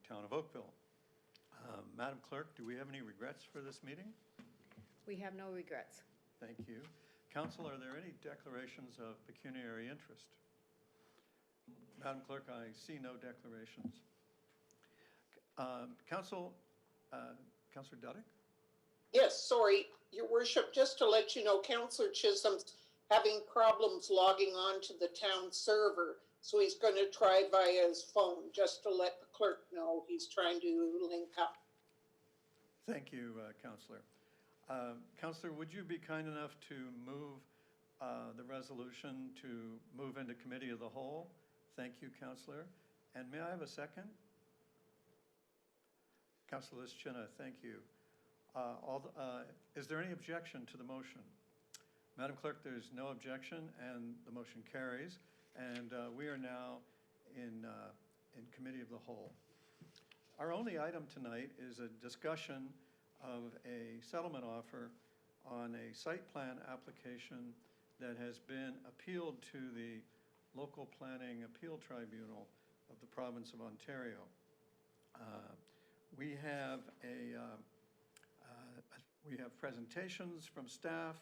Town of Oakville. Madam Clerk, do we have any regrets for this meeting? We have no regrets. Thank you. Council, are there any declarations of pecuniary interest? Madam Clerk, I see no declarations. Councilor Duddick? Yes, sorry, Your Worship, just to let you know, Councillor Chisholm's having problems logging on to the town server, so he's going to try via his phone, just to let the clerk know he's trying to link up. Thank you, Councillor. Councillor, would you be kind enough to move the resolution to move into committee of the whole? Thank you, Councillor. And may I have a second? Councillor Lischina, thank you. Is there any objection to the motion? Madam Clerk, there's no objection and the motion carries. And we are now in committee of the whole. Our only item tonight is a discussion of a settlement offer on a site plan application that has been appealed to the Local Planning Appeal Tribunal of the Province of Ontario. We have presentations from staff,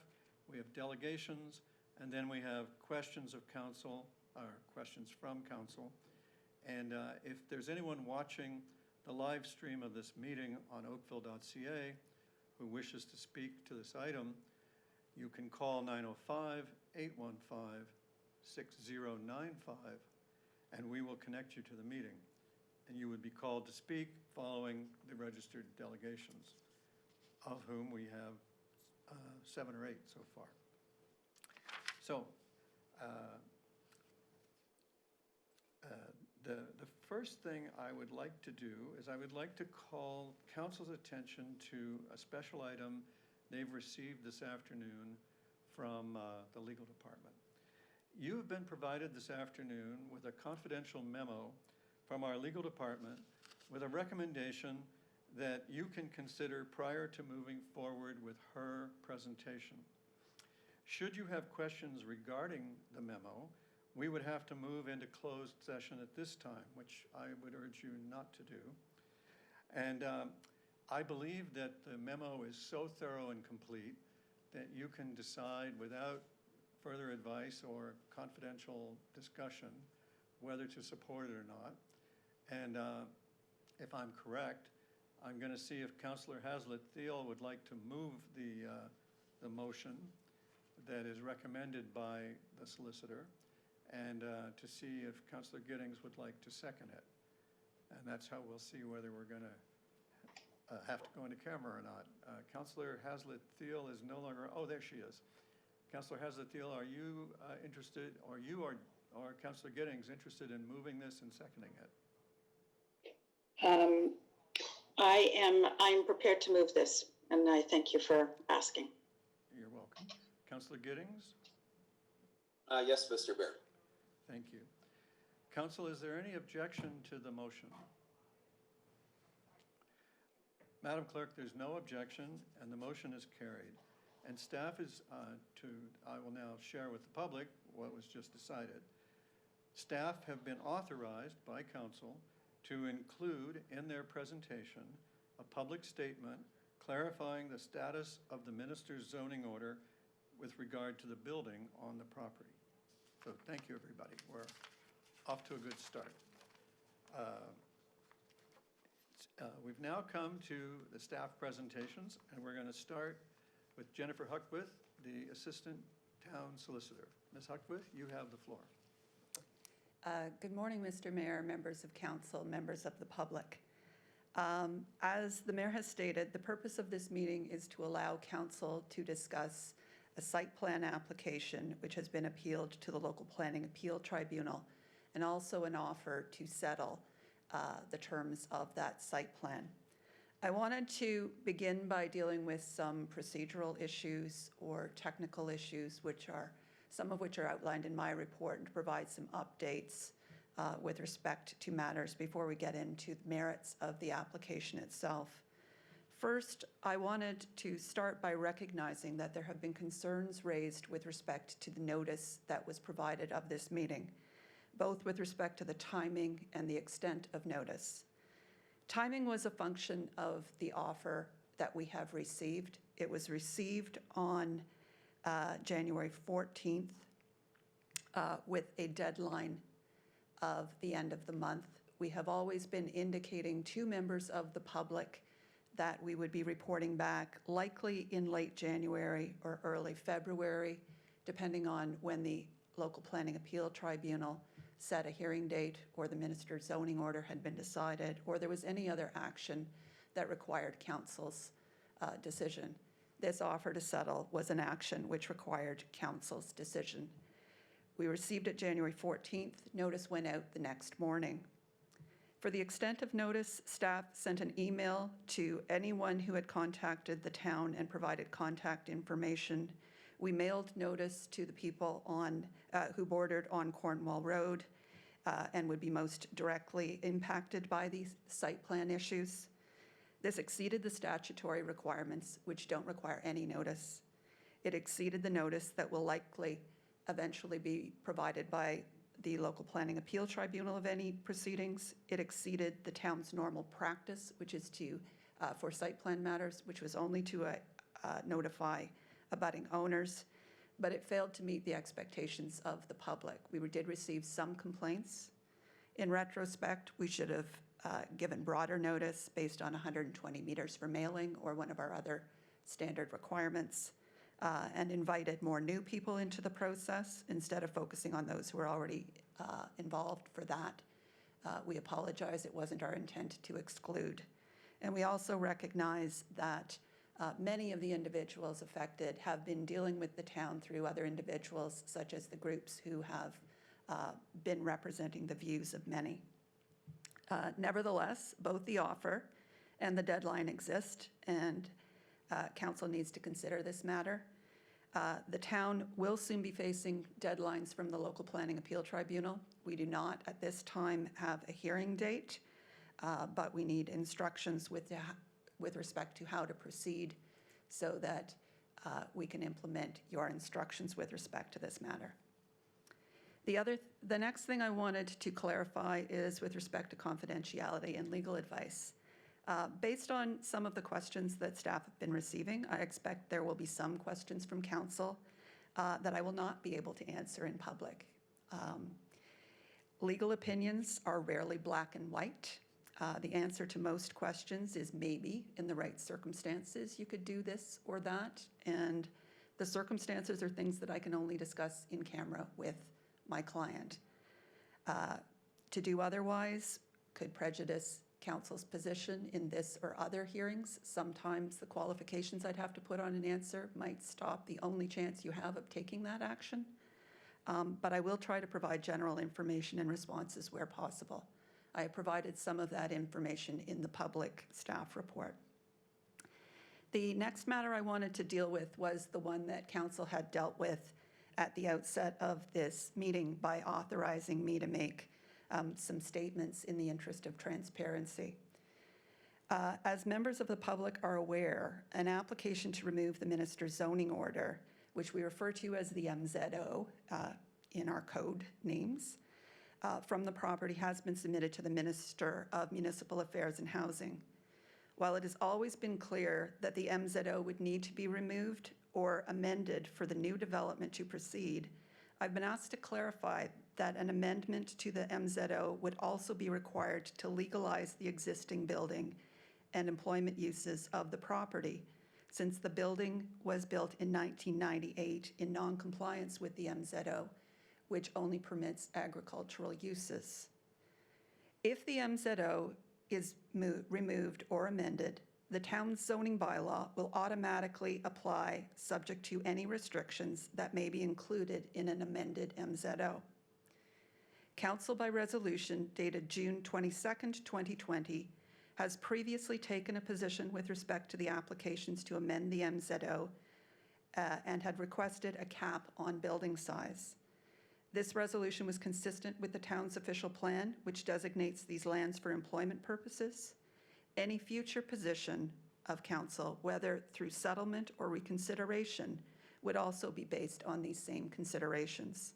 we have delegations, and then we have questions of council, or questions from council. And if there's anyone watching the live stream of this meeting on oakville.ca who wishes to speak to this item, you can call 905-815-6095 and we will connect you to the meeting. And you would be called to speak following the registered delegations, of whom we have 7 or 8 so far. So the first thing I would like to do is I would like to call council's attention to a special item they've received this afternoon from the legal department. You have been provided this afternoon with a confidential memo from our legal department with a recommendation that you can consider prior to moving forward with her presentation. Should you have questions regarding the memo, we would have to move into closed session at this time, which I would urge you not to do. And I believe that the memo is so thorough and complete that you can decide without further advice or confidential discussion whether to support it or not. And if I'm correct, I'm going to see if Councillor Hazlitt-Thiel would like to move the motion that is recommended by the solicitor, and to see if Councillor Giddings would like to second it. And that's how we'll see whether we're going to have to go into camera or not. Councillor Hazlitt-Thiel is no longer, oh, there she is. Councillor Hazlitt-Thiel, are you interested, or you or Councillor Giddings interested in moving this and seconding it? I'm prepared to move this, and I thank you for asking. You're welcome. Councillor Giddings? Yes, Mr. Mayor. Thank you. Council, is there any objection to the motion? Madam Clerk, there's no objection, and the motion is carried. And staff is I will now share with the public what was just decided. Staff have been authorized by council to include in their presentation a public statement clarifying the status of the minister's zoning order with regard to the building on the property. So thank you, everybody. We're off to a good start. We've now come to the staff presentations, and we're going to start with Jennifer Huckwith, the Assistant Town Solicitor. Ms. Huckwith, you have the floor. Good morning, Mr. Mayor, members of council, members of the public. As the mayor has stated, the purpose of this meeting is to allow council to discuss a site plan application which has been appealed to the Local Planning Appeal Tribunal, and also an offer to settle the terms of that site plan. I wanted to begin by dealing with some procedural issues or technical issues, some of which are outlined in my report, and to provide some updates with respect to matters before we get into the merits of the application itself. First, I wanted to start by recognizing that there have been concerns raised with respect to the notice that was provided of this meeting, both with respect to the timing and the extent of notice. Timing was a function of the offer that we have received. It was received on January 14th with a deadline of the end of the month. We have always been indicating to members of the public that we would be reporting back likely in late January or early February, depending on when the Local Planning Appeal Tribunal set a hearing date, or the minister's zoning order had been decided, or there was any other action that required council's decision. This offer to settle was an action which required council's decision. We received it January 14th. Notice went out the next morning. For the extent of notice, staff sent an email to anyone who had contacted the town and provided contact information. We mailed notice to the people who bordered on Cornwall Road and would be most directly impacted by these site plan issues. This exceeded the statutory requirements, which don't require any notice. It exceeded the notice that will likely eventually be provided by the Local Planning Appeal Tribunal of any proceedings. It exceeded the town's normal practice, which is to, for site plan matters, which was only to notify abutting owners, but it failed to meet the expectations of the public. We did receive some complaints. In retrospect, we should have given broader notice based on 120 meters for mailing or one of our other standard requirements, and invited more new people into the process instead of focusing on those who were already involved for that. We apologize. It wasn't our intent to exclude. And we also recognize that many of the individuals affected have been dealing with the town through other individuals, such as the groups who have been representing the views of many. Nevertheless, both the offer and the deadline exist, and council needs to consider this matter. The town will soon be facing deadlines from the Local Planning Appeal Tribunal. We do not at this time have a hearing date, but we need instructions with respect to how to proceed so that we can implement your instructions with respect to this matter. The next thing I wanted to clarify is with respect to confidentiality and legal advice. Based on some of the questions that staff have been receiving, I expect there will be some questions from council that I will not be able to answer in public. Legal opinions are rarely black and white. The answer to most questions is maybe, in the right circumstances, you could do this or that, and the circumstances are things that I can only discuss in camera with my client. To do otherwise could prejudice council's position in this or other hearings. Sometimes the qualifications I'd have to put on an answer might stop the only chance you have of taking that action. But I will try to provide general information and responses where possible. I have provided some of that information in the public staff report. The next matter I wanted to deal with was the one that council had dealt with at the outset of this meeting by authorizing me to make some statements in the interest of transparency. As members of the public are aware, an application to remove the minister's zoning order, which we refer to as the MZO in our code names, from the property has been submitted to the Minister of Municipal Affairs and Housing. While it has always been clear that the MZO would need to be removed or amended for the new development to proceed, I've been asked to clarify that an amendment to the MZO would also be required to legalize the existing building and employment uses of the property, since the building was built in 1998 in non-compliance with the MZO, which only permits agricultural uses. If the MZO is removed or amended, the town's zoning bylaw will automatically apply subject to any restrictions that may be included in an amended MZO. Council by resolution dated June 22nd, 2020, has previously taken a position with respect to the applications to amend the MZO and had requested a cap on building size. This resolution was consistent with the town's official plan, which designates these lands for employment purposes. Any future position of council, whether through settlement or reconsideration, would also be based on these same considerations.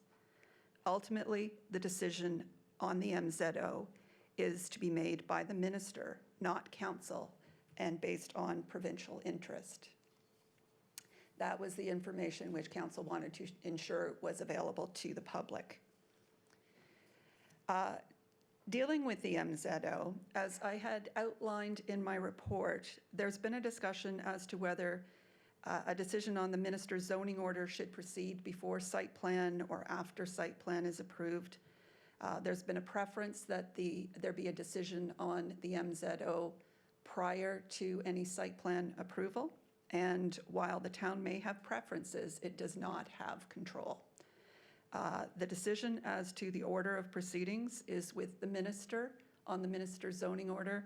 Ultimately, the decision on the MZO is to be made by the minister, not council, and based on provincial interest. That was the information which council wanted to ensure was available to the public. Dealing with the MZO, as I had outlined in my report, there's been a discussion as to whether a decision on the minister's zoning order should proceed before site plan or after site plan is approved. There's been a preference that there be a decision on the MZO prior to any site plan approval. And while the town may have preferences, it does not have control. The decision as to the order of proceedings is with the minister on the minister's zoning order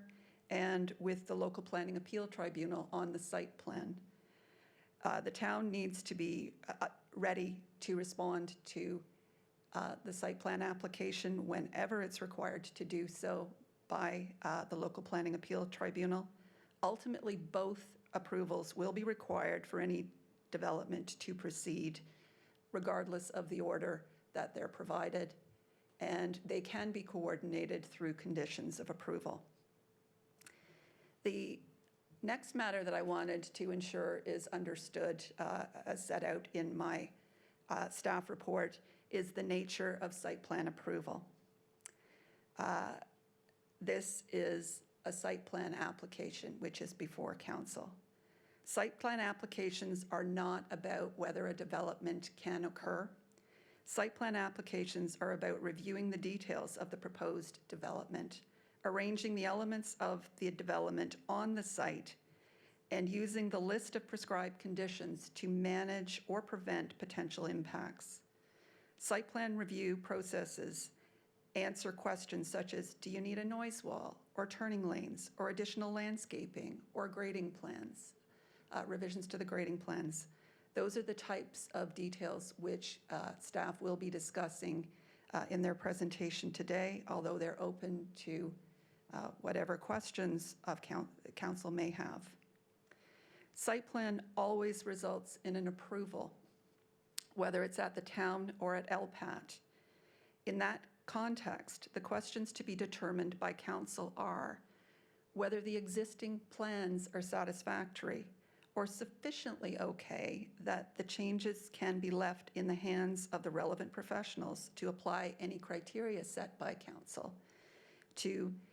and with the local planning appeal tribunal on the site plan. The town needs to be ready to respond to the site plan application whenever it's required to do so by the local planning appeal tribunal. Ultimately, both approvals will be required for any development to proceed, regardless of the order that they're provided, and they can be coordinated through conditions of approval. The next matter that I wanted to ensure is understood, as set out in my staff report, is the nature of site plan approval. This is a site plan application, which is before council. Site plan applications are not about whether a development can occur. Site plan applications are about reviewing the details of the proposed development, arranging the elements of the development on the site, and using the list of prescribed conditions to manage or prevent potential impacts. Site plan review processes answer questions such as, do you need a noise wall, or turning lanes, or additional landscaping, or grading plans? Revisions to the grading plans. Those are the types of details which staff will be discussing in their presentation today, although they're open to whatever questions of council may have. Site plan always results in an approval, whether it's at the town or at LPAT. In that context, the questions to be determined by council are whether the existing plans are satisfactory or sufficiently okay that the changes can be left in the hands of the relevant professionals to apply any criteria set by council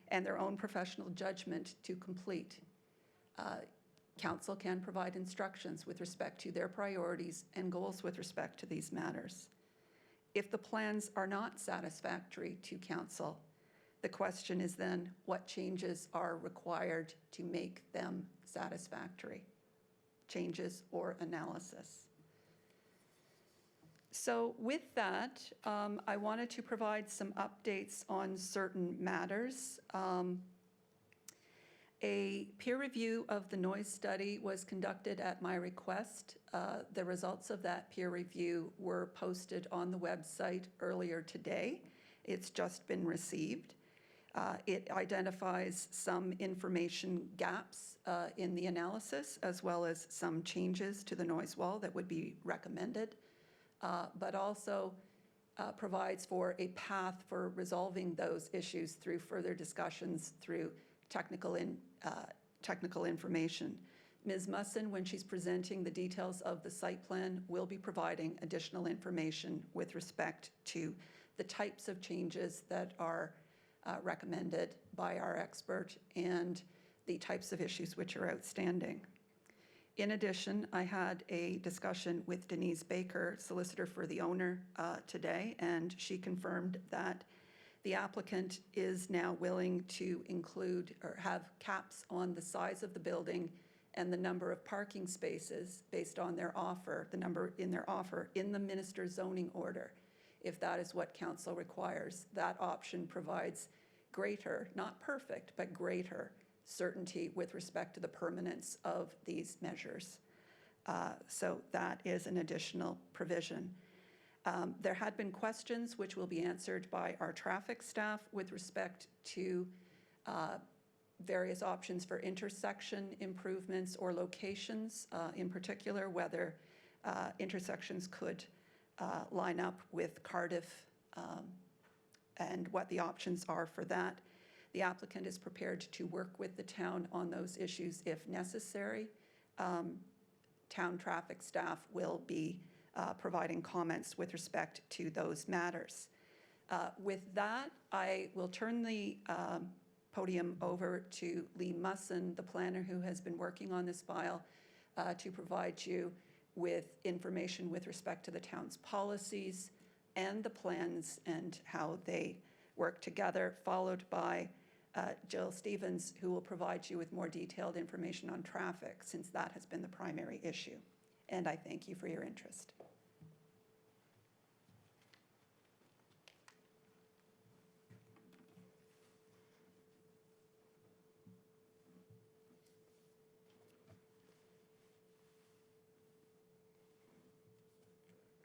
and their own professional judgment to complete. Council can provide instructions with respect to their priorities and goals with respect to these matters. If the plans are not satisfactory to council, the question is then what changes are required to make them satisfactory? Changes or analysis. So with that, I wanted to provide some updates on certain matters. A peer review of the noise study was conducted at my request. The results of that peer review were posted on the website earlier today. It's just been received. It identifies some information gaps in the analysis, as well as some changes to the noise wall that would be recommended, but also provides for a path for resolving those issues through further discussions through technical information. Ms. Musson, when she's presenting the details of the site plan, will be providing additional information with respect to the types of changes that are recommended by our expert and the types of issues which are outstanding. In addition, I had a discussion with Denise Baker, solicitor for the owner, today, and she confirmed that the applicant is now willing to include or have caps on the size of the building and the number of parking spaces based on their offer, the number in their offer in the minister's zoning order. If that is what council requires, that option provides greater, not perfect, but greater certainty with respect to the permanence of these measures. So that is an additional provision. There had been questions which will be answered by our traffic staff with respect to various options for intersection improvements or locations, in particular whether intersections could line up with Cardiff and what the options are for that. The applicant is prepared to work with the town on those issues if necessary. Town traffic staff will be providing comments with respect to those matters. With that, I will turn the podium over to Lee Musson, the planner who has been working on this file, to provide you with information with respect to the town's policies and the plans and how they work together, followed by Jill Stevens, who will provide you with more detailed information on traffic, since that has been the primary issue. And I thank you for your interest.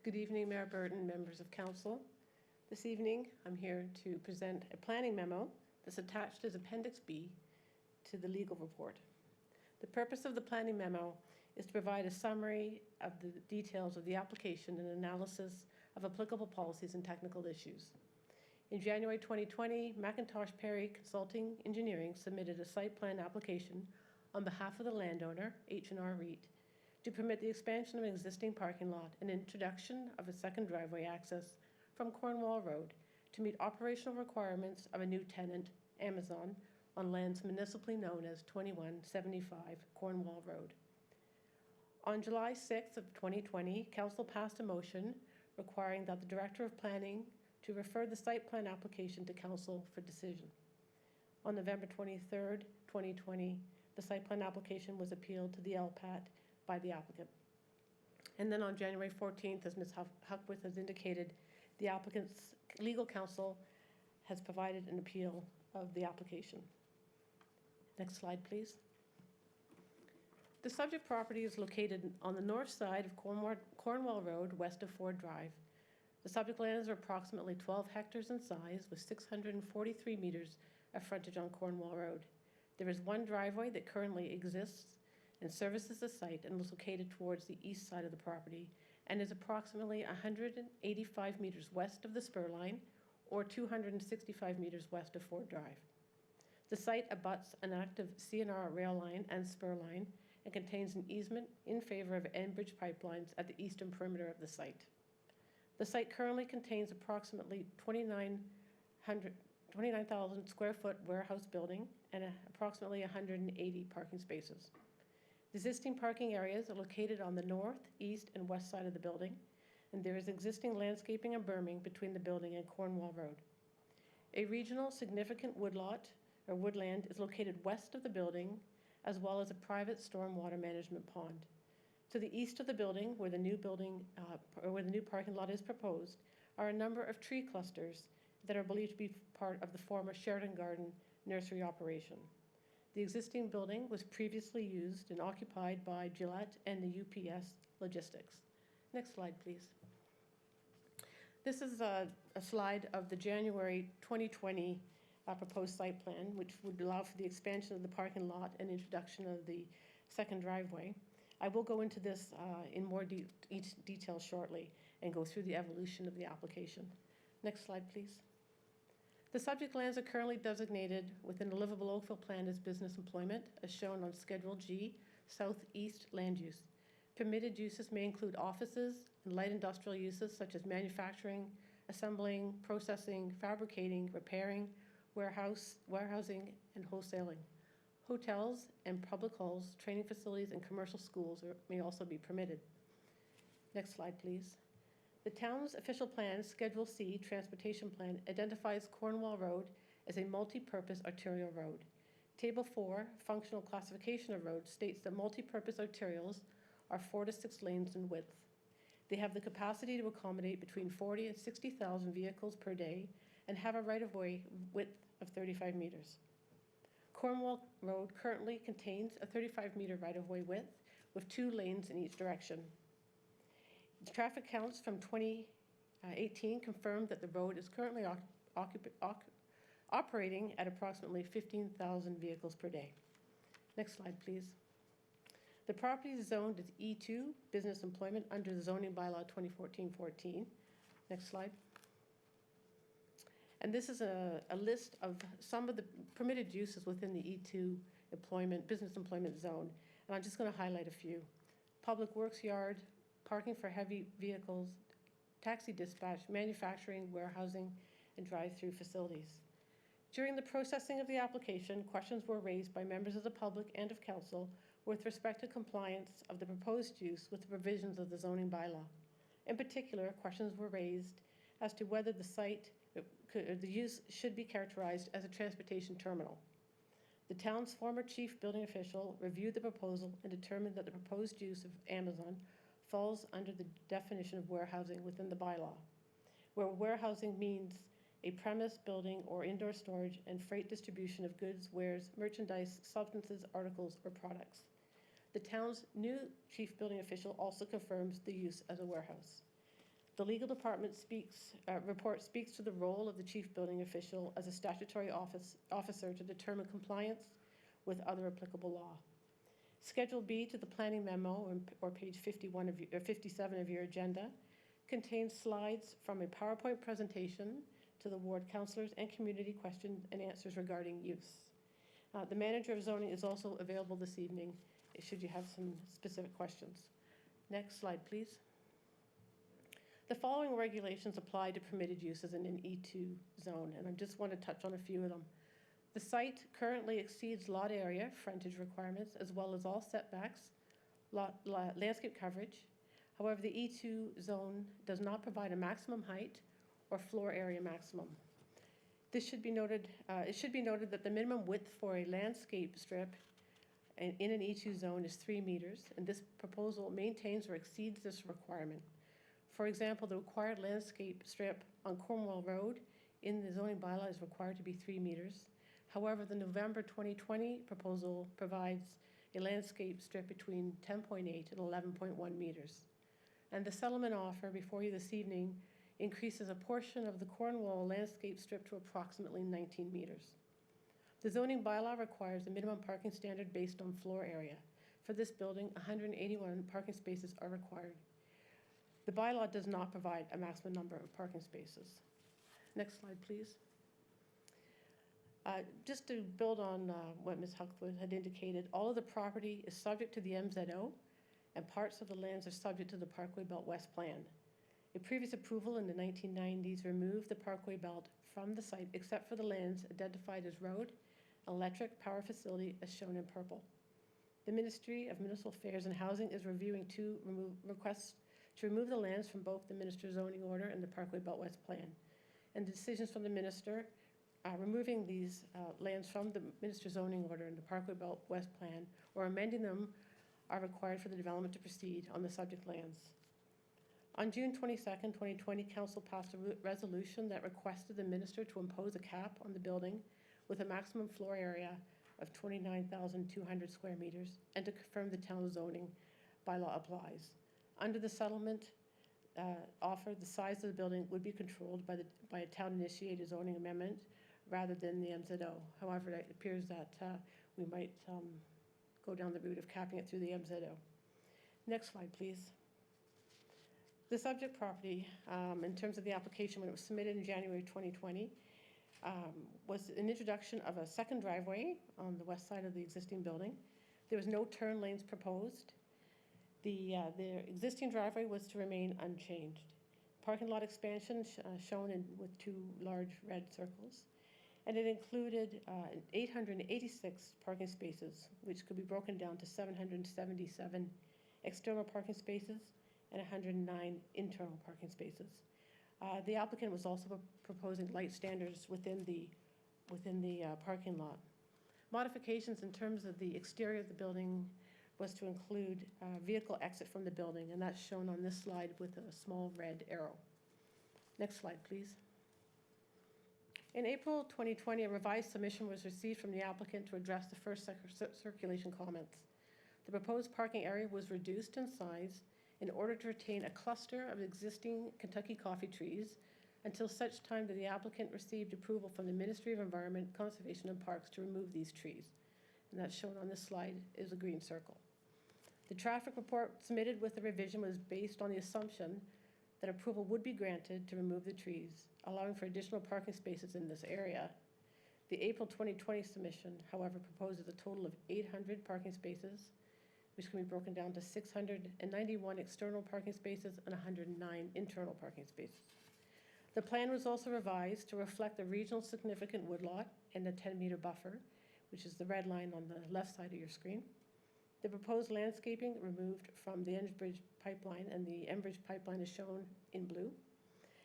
Good evening, Mayor Burton, members of council. This evening, I'm here to present a planning memo that's attached as Appendix B to the legal report. The purpose of the planning memo is to provide a summary of the details of the application and analysis of applicable policies and technical issues. In January 2020, McIntosh Perry Consulting Engineering submitted a site plan application on behalf of the landowner, H&R REIT, to permit the expansion of an existing parking lot and introduction of a second driveway access from Cornwall Road to meet operational requirements of a new tenant, Amazon, on lands municipally known as 2175 Cornwall Road. On July 6th of 2020, Council passed a motion requiring that the Director of Planning to refer the site plan application to Council for decision. On November 23rd, 2020, the site plan application was appealed to the LPAT by the applicant. And then on January 14th, as Ms. Huckworth has indicated, the applicant's legal counsel has provided an appeal of the application. Next slide, please. The subject property is located on the north side of Cornwall Road, west of Ford Drive. The subject lands are approximately 12 hectares in size with 643 meters of frontage on Cornwall Road. There is one driveway that currently exists and services the site and is located towards the east side of the property and is approximately 185 meters west of the spur line or 265 meters west of Ford Drive. The site abuts an active CNR rail line and spur line and contains an easement in favor of Enbridge pipelines at the eastern perimeter of the site. The site currently contains approximately 29,000 square foot warehouse building and approximately 180 parking spaces. The existing parking areas are located on the north, east, and west side of the building, and there is existing landscaping and berming between the building and Cornwall Road. A regional significant woodlot or woodland is located west of the building, as well as a private stormwater management pond. To the east of the building, where the new parking lot is proposed, are a number of tree clusters that are believed to be part of the former Sheridan Garden nursery operation. The existing building was previously used and occupied by Gillette and the UPS Logistics. Next slide, please. This is a slide of the January 2020 proposed site plan, which would allow for the expansion of the parking lot and introduction of the second driveway. I will go into this in more detail shortly and go through the evolution of the application. Next slide, please. The subject lands are currently designated within the livable Oakville plan as business employment, as shown on Schedule G, Southeast Land Use. Permitted uses may include offices and light industrial uses such as manufacturing, assembling, processing, fabricating, repairing, warehousing, and wholesaling. Hotels and public halls, training facilities, and commercial schools may also be permitted. Next slide, please. The town's official plan, Schedule C, Transportation Plan, identifies Cornwall Road as a multi-purpose arterial road. Table 4, Functional Classification of Roads, states that multi-purpose arterials are 4 to 6 lanes in width. They have the capacity to accommodate between 40 and 60,000 vehicles per day and have a right-of-way width of 35 meters. Cornwall Road currently contains a 35-meter right-of-way width with 2 lanes in each direction. The traffic counts from 2018 confirmed that the road is currently operating at approximately 15,000 vehicles per day. Next slide, please. The property is zoned as E2, Business Employment, under the zoning bylaw 2014-14. Next slide. And this is a list of some of the permitted uses within the E2 business employment zone. And I'm just going to highlight a few. Public works yard, parking for heavy vehicles, taxi dispatch, manufacturing, warehousing, and drive-through facilities. During the processing of the application, questions were raised by members of the public and of council with respect to compliance of the proposed use with the provisions of the zoning bylaw. In particular, questions were raised as to whether the site, the use should be characterized as a transportation terminal. The town's former chief building official reviewed the proposal and determined that the proposed use of Amazon falls under the definition of warehousing within the bylaw, where warehousing means a premise, building, or indoor storage and freight distribution of goods, wares, merchandise, substances, articles, or products. The town's new chief building official also confirms the use as a warehouse. The legal department report speaks to the role of the chief building official as a statutory officer to determine compliance with other applicable law. Schedule B to the planning memo, or page 57 of your agenda, contains slides from a PowerPoint presentation to the ward councillors and community question and answers regarding use. The manager of zoning is also available this evening should you have some specific questions. Next slide, please. The following regulations apply to permitted uses in an E2 zone, and I just want to touch on a few of them. The site currently exceeds lot area frontage requirements as well as all setbacks, landscape coverage. However, the E2 zone does not provide a maximum height or floor area maximum. This should be noted. It should be noted that the minimum width for a landscape strip in an E2 zone is 3 meters, and this proposal maintains or exceeds this requirement. For example, the required landscape strip on Cornwall Road in the zoning bylaw is required to be 3 meters. However, the November 2020 proposal provides a landscape strip between 10.8 and 11.1 meters. And the settlement offer before you this evening increases a portion of the Cornwall landscape strip to approximately 19 meters. The zoning bylaw requires a minimum parking standard based on floor area. For this building, 181 parking spaces are required. The bylaw does not provide a maximum number of parking spaces. Next slide, please. Just to build on what Ms. Huckwood had indicated, all of the property is subject to the MZO, and parts of the lands are subject to the Parkway Belt West Plan. A previous approval in the 1990s removed the Parkway Belt from the site except for the lands identified as road, electric power facility as shown in purple. The Ministry of Municipal Affairs and Housing is reviewing requests to remove the lands from both the Minister's zoning order and the Parkway Belt West Plan. And decisions from the Minister removing these lands from the Minister's zoning order and the Parkway Belt West Plan or amending them are required for the development to proceed on the subject lands. On June 22nd, 2020, Council passed a resolution that requested the Minister to impose a cap on the building with a maximum floor area of 29,200 square meters and to confirm the town zoning bylaw applies. Under the settlement offer, the size of the building would be controlled by a town-initiated zoning amendment rather than the MZO. However, it appears that we might go down the route of capping it through the MZO. Next slide, please. The subject property, in terms of the application when it was submitted in January 2020, was an introduction of a second driveway on the west side of the existing building. There was no turn lanes proposed. The existing driveway was to remain unchanged. Parking lot expansion shown with 2 large red circles. And it included 886 parking spaces, which could be broken down to 777 external parking spaces and 109 internal parking spaces. The applicant was also proposing light standards within the parking lot. Modifications in terms of the exterior of the building was to include vehicle exit from the building, and that's shown on this slide with a small red arrow. Next slide, please. In April 2020, a revised submission was received from the applicant to address the first circulation comments. The proposed parking area was reduced in size in order to retain a cluster of existing Kentucky coffee trees until such time that the applicant received approval from the Ministry of Environment, Conservation and Parks to remove these trees. And that's shown on this slide is a green circle. The traffic report submitted with the revision was based on the assumption that approval would be granted to remove the trees, allowing for additional parking spaces in this area. The April 2020 submission, however, proposes a total of 800 parking spaces, which can be broken down to 691 external parking spaces and 109 internal parking spaces. The plan was also revised to reflect the regional significant woodlot and the 10-meter buffer, which is the red line on the left side of your screen. The proposed landscaping removed from the Enbridge pipeline, and the Enbridge pipeline is shown in blue.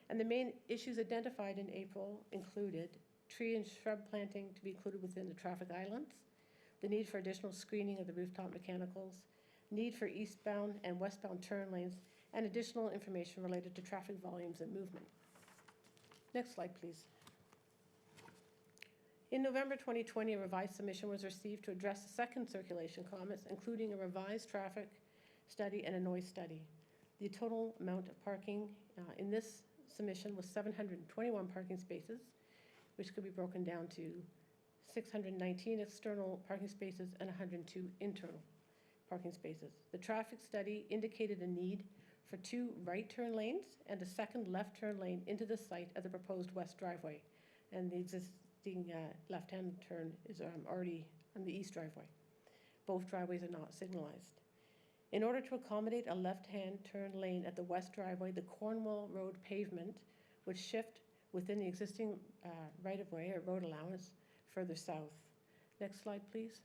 And the main issues identified in April included tree and shrub planting to be included within the traffic islands, the need for additional screening of the rooftop mechanicals, need for eastbound and westbound turn lanes, and additional information related to traffic volumes and movement. Next slide, please. In November 2020, a revised submission was received to address the second circulation comments, including a revised traffic study and a noise study. The total amount of parking in this submission was 721 parking spaces, which could be broken down to 619 external parking spaces and 102 internal parking spaces. The traffic study indicated a need for 2 right turn lanes and a second left turn lane into the site of the proposed west driveway. And the existing left-hand turn is already on the east driveway. Both driveways are not signalized. In order to accommodate a left-hand turn lane at the west driveway, the Cornwall Road pavement would shift within the existing right-of-way or road allowance further south. Next slide, please.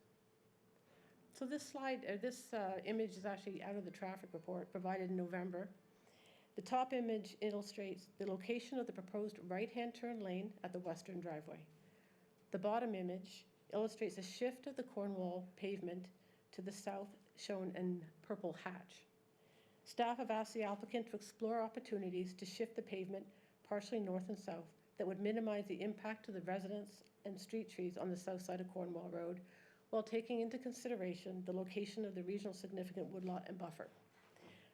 So this image is actually out of the traffic report provided in November. The top image illustrates the location of the proposed right-hand turn lane at the western driveway. The bottom image illustrates a shift of the Cornwall pavement to the south, shown in purple hatch. Staff have asked the applicant to explore opportunities to shift the pavement partially north and south that would minimize the impact to the residents and street trees on the south side of Cornwall Road, while taking into consideration the location of the regional significant woodlot and buffer.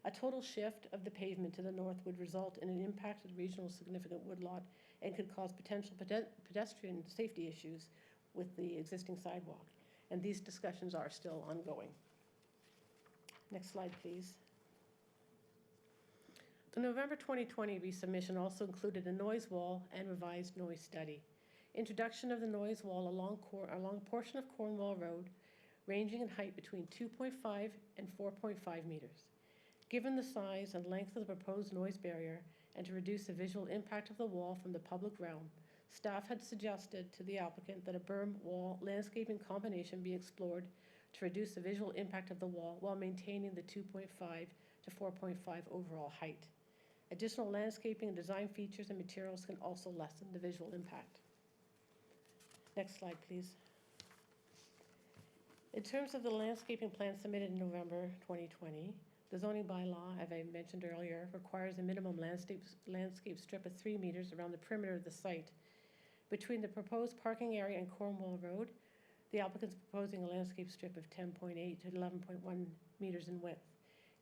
A total shift of the pavement to the north would result in an impact to the regional significant woodlot and could cause potential pedestrian safety issues with the existing sidewalk. And these discussions are still ongoing. Next slide, please. The November 2020 resubmission also included a noise wall and revised noise study. Introduction of the noise wall along a portion of Cornwall Road, ranging in height between 2.5 and 4.5 meters. Given the size and length of the proposed noise barrier and to reduce the visual impact of the wall from the public realm, staff had suggested to the applicant that a berm wall landscaping combination be explored to reduce the visual impact of the wall while maintaining the 2.5 to 4.5 overall height. Additional landscaping and design features and materials can also lessen the visual impact. Next slide, please. In terms of the landscaping plan submitted in November 2020, the zoning bylaw, as I mentioned earlier, requires a minimum landscape strip of 3 meters around the perimeter of the site. Between the proposed parking area and Cornwall Road, the applicant is proposing a landscape strip of 10.8 to 11.1 meters in width.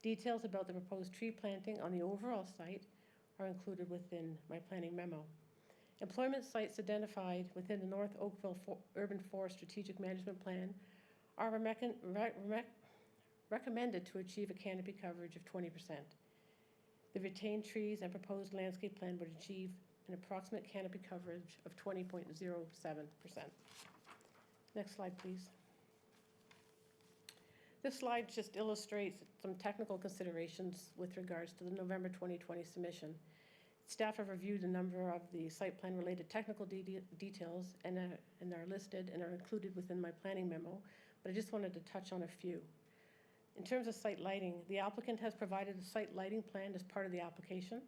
Details about the proposed tree planting on the overall site are included within my planning memo. Employment sites identified within the North Oakville Urban Forest Strategic Management Plan are recommended to achieve a canopy coverage of 20%. The retained trees and proposed landscape plan would achieve an approximate canopy coverage of 20.07%. Next slide, please. This slide just illustrates some technical considerations with regards to the November 2020 submission. Staff have reviewed a number of the site plan related technical details and are listed and are included within my planning memo, but I just wanted to touch on a few. In terms of site lighting, the applicant has provided a site lighting plan as part of the application,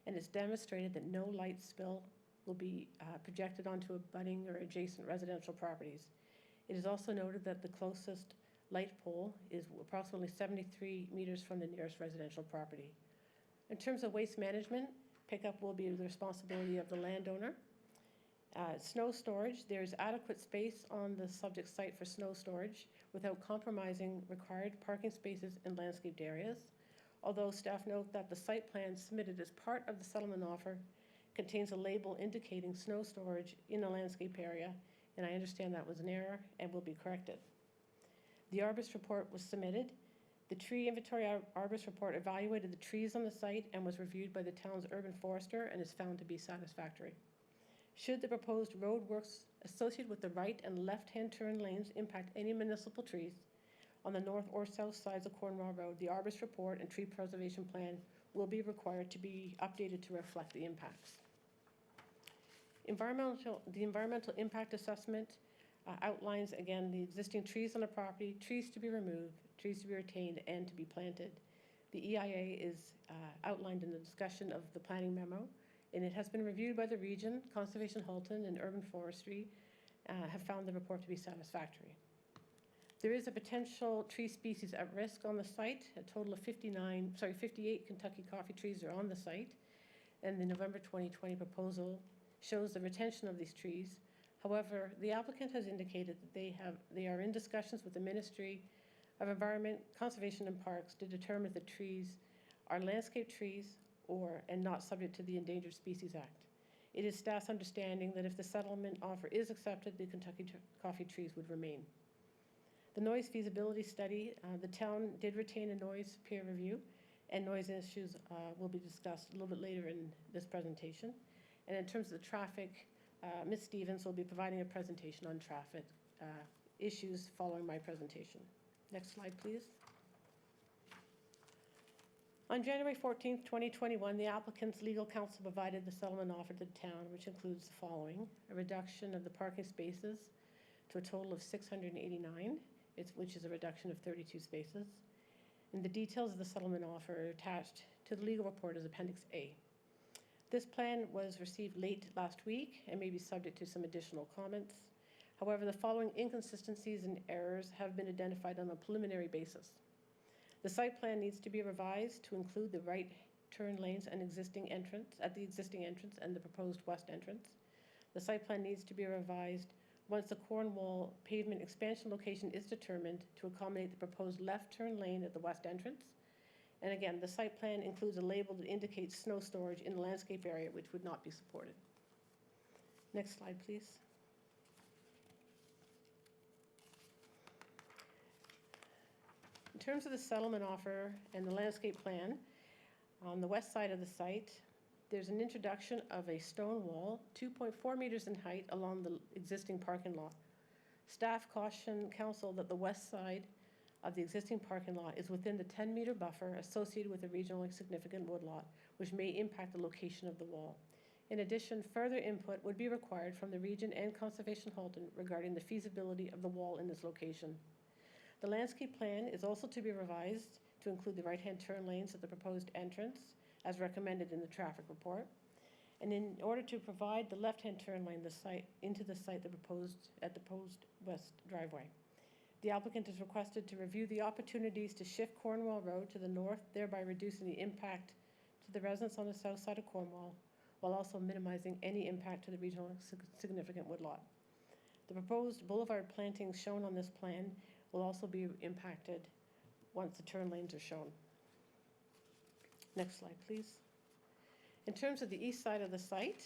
and it's demonstrated that no light spill will be projected onto abutting or adjacent residential properties. It is also noted that the closest light pole is approximately 73 meters from the nearest residential property. In terms of waste management, pickup will be the responsibility of the landowner. Snow storage, there's adequate space on the subject site for snow storage without compromising required parking spaces in landscaped areas. Although staff note that the site plan submitted as part of the settlement offer contains a label indicating snow storage in a landscape area, and I understand that was an error and will be corrected. The arborist report was submitted. The tree inventory arborist report evaluated the trees on the site and was reviewed by the town's urban forester and is found to be satisfactory. Should the proposed road works associated with the right and left-hand turn lanes impact any municipal trees on the north or south sides of Cornwall Road, the arborist report and tree preservation plan will be required to be updated to reflect the impacts. The environmental impact assessment outlines, again, the existing trees on the property, trees to be removed, trees to be retained, and to be planted. The EIA is outlined in the discussion of the planning memo, and it has been reviewed by the region. Conservation Halton and Urban Forestry have found the report to be satisfactory. There is a potential tree species at risk on the site. A total of 58 Kentucky coffee trees are on the site, and the November 2020 proposal shows the retention of these trees. However, the applicant has indicated that they are in discussions with the Ministry of Environment, Conservation and Parks to determine if the trees are landscape trees and not subject to the Endangered Species Act. It is staff's understanding that if the settlement offer is accepted, the Kentucky coffee trees would remain. The noise feasibility study, the town did retain a noise peer review, and noise issues will be discussed a little bit later in this presentation. And in terms of the traffic, Ms. Stevens will be providing a presentation on traffic issues following my presentation. Next slide, please. On January 14th, 2021, the applicant's legal counsel provided the settlement offer to the town, which includes the following: a reduction of the parking spaces to a total of 689, which is a reduction of 32 spaces. And the details of the settlement offer are attached to the legal report as Appendix A. This plan was received late last week and may be subject to some additional comments. However, the following inconsistencies and errors have been identified on a preliminary basis. The site plan needs to be revised to include the right turn lanes and existing entrance and the proposed west entrance. The site plan needs to be revised once the Cornwall pavement expansion location is determined to accommodate the proposed left turn lane at the west entrance. And again, the site plan includes a label that indicates snow storage in the landscape area, which would not be supported. Next slide, please. In terms of the settlement offer and the landscape plan, on the west side of the site, there's an introduction of a stone wall, 2.4 meters in height along the existing parking lot. Staff caution council that the west side of the existing parking lot is within the 10-meter buffer associated with a regionally significant woodlot, which may impact the location of the wall. In addition, further input would be required from the region and Conservation Halton regarding the feasibility of the wall in this location. The landscape plan is also to be revised to include the right-hand turn lanes at the proposed entrance, as recommended in the traffic report. And in order to provide the left-hand turn lane into the site at the proposed west driveway. The applicant is requested to review the opportunities to shift Cornwall Road to the north, thereby reducing the impact to the residents on the south side of Cornwall, while also minimizing any impact to the regional significant woodlot. The proposed boulevard plantings shown on this plan will also be impacted once the turn lanes are shown. Next slide, please. In terms of the east side of the site,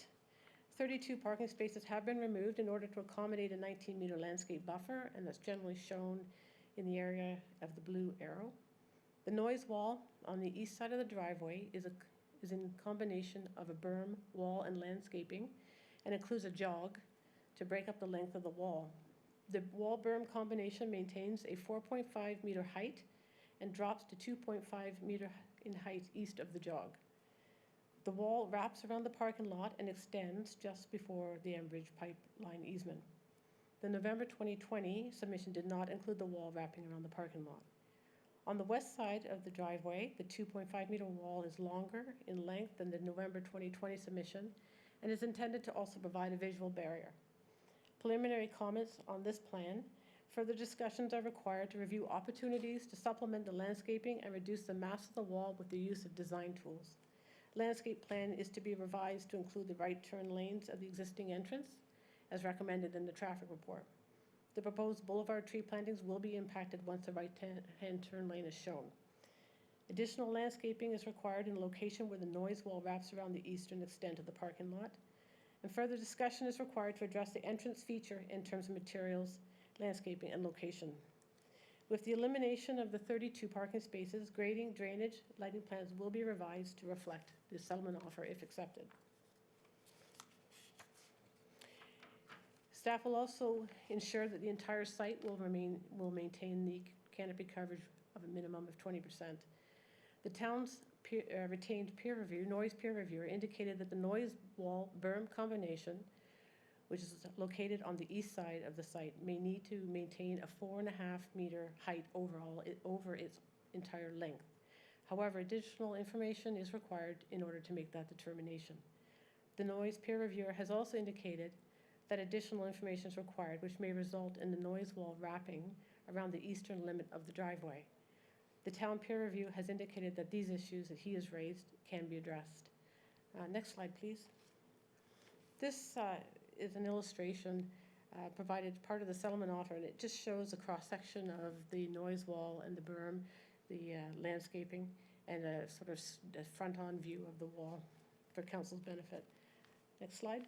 32 parking spaces have been removed in order to accommodate a 19-meter landscape buffer, and that's generally shown in the area of the blue arrow. The noise wall on the east side of the driveway is in combination of a berm, wall, and landscaping, and includes a jog to break up the length of the wall. The wall berm combination maintains a 4.5 meter height and drops to 2.5 meter in height east of the jog. The wall wraps around the parking lot and extends just before the Enbridge pipeline easement. The November 2020 submission did not include the wall wrapping around the parking lot. On the west side of the driveway, the 2.5 meter wall is longer in length than the November 2020 submission and is intended to also provide a visual barrier. Preliminary comments on this plan. Further discussions are required to review opportunities to supplement the landscaping and reduce the mass of the wall with the use of design tools. Landscape plan is to be revised to include the right turn lanes of the existing entrance, as recommended in the traffic report. The proposed boulevard tree plantings will be impacted once the right-hand turn lane is shown. Additional landscaping is required in a location where the noise wall wraps around the eastern extent of the parking lot. And further discussion is required to address the entrance feature in terms of materials, landscaping, and location. With the elimination of the 32 parking spaces, grading, drainage, lighting plans will be revised to reflect the settlement offer if accepted. Staff will also ensure that the entire site will maintain the canopy coverage of a minimum of 20%. The town's retained peer review, noise peer reviewer, indicated that the noise wall berm combination, which is located on the east side of the site, may need to maintain a 4.5-meter height overall over its entire length. However, additional information is required in order to make that determination. The noise peer reviewer has also indicated that additional information is required, which may result in the noise wall wrapping around the eastern limit of the driveway. The town peer review has indicated that these issues that he has raised can be addressed. Next slide, please. This is an illustration provided part of the settlement offer, and it just shows a cross-section of the noise wall and the berm, the landscaping, and a sort of a front-on view of the wall for council's benefit. Next slide.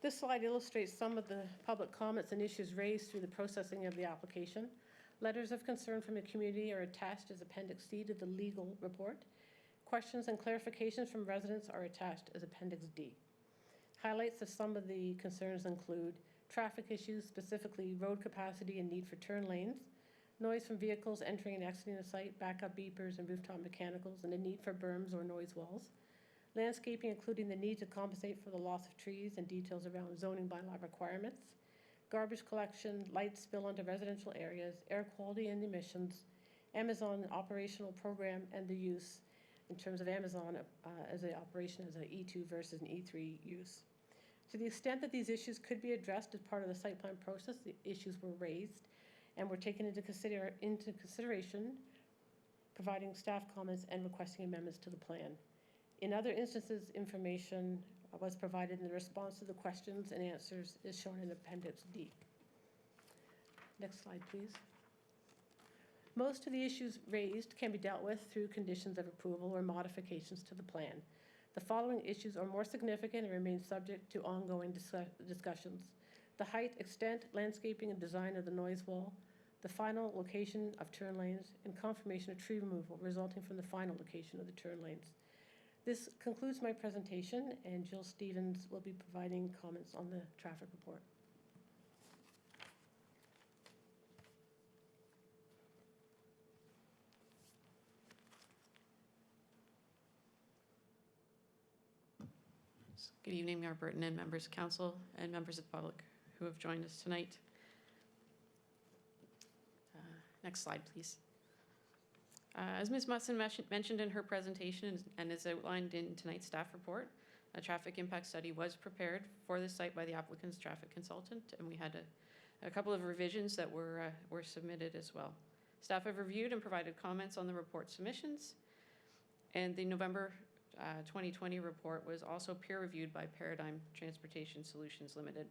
This slide illustrates some of the public comments and issues raised through the processing of the application. Letters of concern from the community are attached as Appendix C to the legal report. Questions and clarifications from residents are attached as Appendix D. Highlights of some of the concerns include traffic issues, specifically road capacity and need for turn lanes, noise from vehicles entering and exiting the site, backup beepers and rooftop mechanicals, and the need for berms or noise walls. Landscaping, including the need to compensate for the loss of trees and details around zoning bylaw requirements. Garbage collection, light spill onto residential areas, air quality and emissions, Amazon operational program and the use in terms of Amazon as an operation as an E2 versus an E3 use. To the extent that these issues could be addressed as part of the site plan process, the issues were raised and were taken into consideration, providing staff comments and requesting amendments to the plan. In other instances, information was provided in the response to the questions and answers is shown in Appendix D. Next slide, please. Most of the issues raised can be dealt with through conditions of approval or modifications to the plan. The following issues are more significant and remain subject to ongoing discussions: the height, extent, landscaping, and design of the noise wall, the final location of turn lanes, and confirmation of tree removal resulting from the final location of the turn lanes. This concludes my presentation, and Jill Stevens will be providing comments on the traffic report. Good evening, Mayor Burton and members of council and members of the public who have joined us tonight. Next slide, please. As Ms. Musson mentioned in her presentation and is outlined in tonight's staff report, a traffic impact study was prepared for this site by the applicant's traffic consultant, and we had a couple of revisions that were submitted as well. Staff have reviewed and provided comments on the report submissions, and the November 2020 report was also peer-reviewed by Paradigm Transportation Solutions Limited.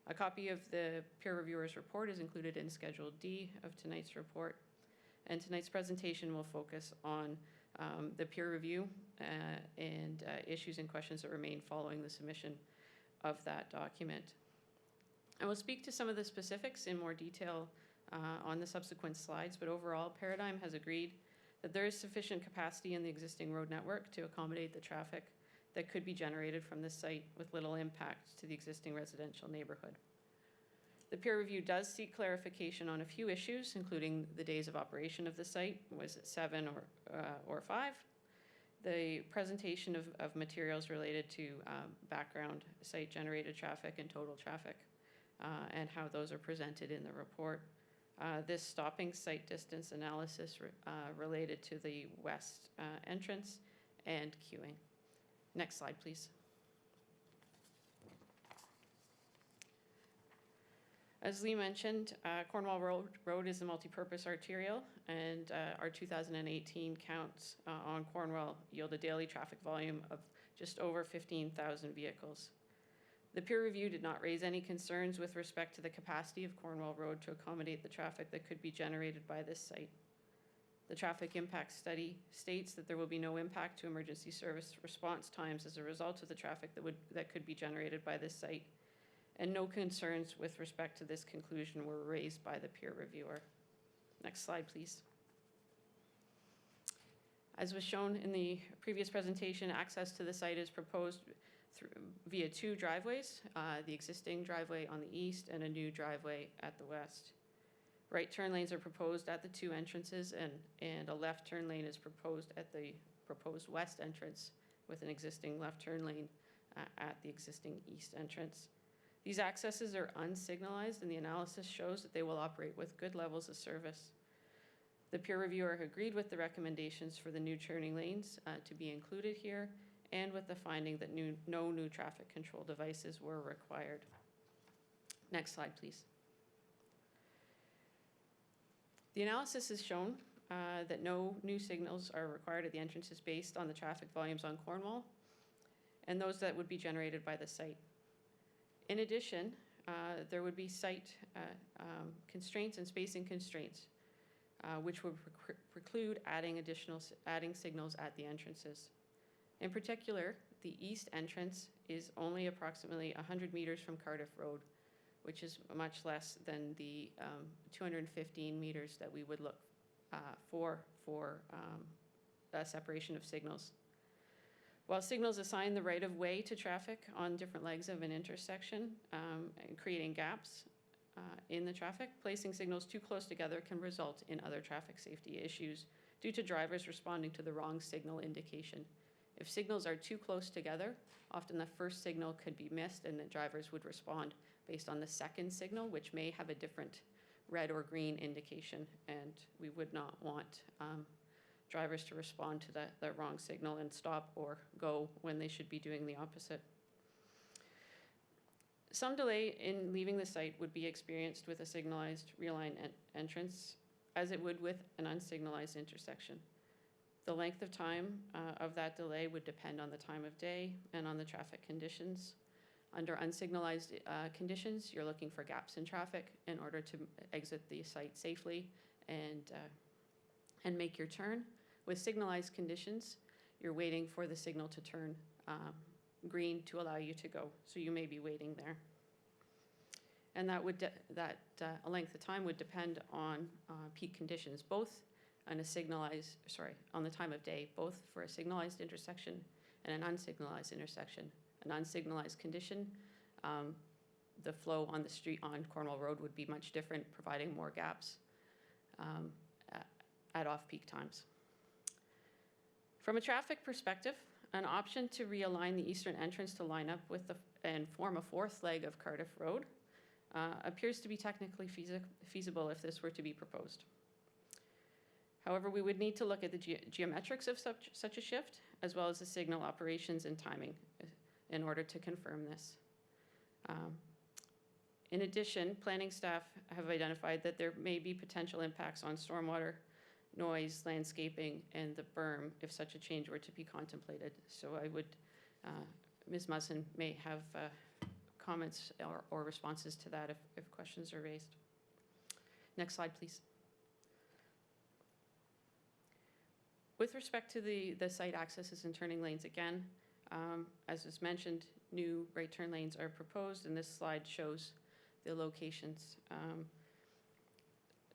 A copy of the peer reviewer's report is included in Schedule D of tonight's report, and tonight's presentation will focus on the peer review and issues and questions that remain following the submission of that document. I will speak to some of the specifics in more detail on the subsequent slides, but overall, Paradigm has agreed that there is sufficient capacity in the existing road network to accommodate the traffic that could be generated from this site with little impact to the existing residential neighborhood. The peer review does seek clarification on a few issues, including the days of operation of the site, was it 7 or 5? The presentation of materials related to background site-generated traffic and total traffic, and how those are presented in the report. This stopping site distance analysis related to the west entrance and queuing. Next slide, please. As Lee mentioned, Cornwall Road is a multi-purpose arterial, and our 2018 counts on Cornwall yield a daily traffic volume of just over 15,000 vehicles. The peer review did not raise any concerns with respect to the capacity of Cornwall Road to accommodate the traffic that could be generated by this site. The traffic impact study states that there will be no impact to emergency service response times as a result of the traffic that could be generated by this site, and no concerns with respect to this conclusion were raised by the peer reviewer. Next slide, please. As was shown in the previous presentation, access to the site is proposed via 2 driveways, the existing driveway on the east and a new driveway at the west. Right turn lanes are proposed at the 2 entrances, and a left turn lane is proposed at the proposed west entrance, with an existing left turn lane at the existing east entrance. These accesses are unsignalized, and the analysis shows that they will operate with good levels of service. The peer reviewer agreed with the recommendations for the new turning lanes to be included here, and with the finding that no new traffic control devices were required. Next slide, please. The analysis has shown that no new signals are required at the entrances based on the traffic volumes on Cornwall and those that would be generated by the site. In addition, there would be site constraints and spacing constraints, which would preclude adding signals at the entrances. In particular, the east entrance is only approximately 100 meters from Cardiff Road, which is much less than the 215 meters that we would look for a separation of signals. While signals assign the right of way to traffic on different legs of an intersection, and creating gaps in the traffic, placing signals too close together can result in other traffic safety issues due to drivers responding to the wrong signal indication. If signals are too close together, often the first signal could be missed and the drivers would respond based on the second signal, which may have a different red or green indication, and we would not want drivers to respond to that wrong signal and stop or go when they should be doing the opposite. Some delay in leaving the site would be experienced with a signalized rear-line entrance, as it would with an unsignalized intersection. The length of time of that delay would depend on the time of day and on the traffic conditions. Under unsignalized conditions, you're looking for gaps in traffic in order to exit the site safely and make your turn. With signalized conditions, you're waiting for the signal to turn green to allow you to go, so you may be waiting there. And that length of time would depend on peak conditions, both on on the time of day, both for a signalized intersection and an unsignalized intersection. An unsignalized condition, the flow on the street on Cornwall Road would be much different, providing more gaps at off-peak times. From a traffic perspective, an option to realign the eastern entrance to line up with and form a 4th leg of Cardiff Road appears to be technically feasible if this were to be proposed. However, we would need to look at the geometrics of such a shift, as well as the signal operations and timing in order to confirm this. In addition, planning staff have identified that there may be potential impacts on stormwater, noise, landscaping, and the berm if such a change were to be contemplated. So I would, Ms. Musson may have comments or responses to that if questions are raised. Next slide, please. With respect to the site accesses and turning lanes, again, as was mentioned, new right turn lanes are proposed, and this slide shows the locations.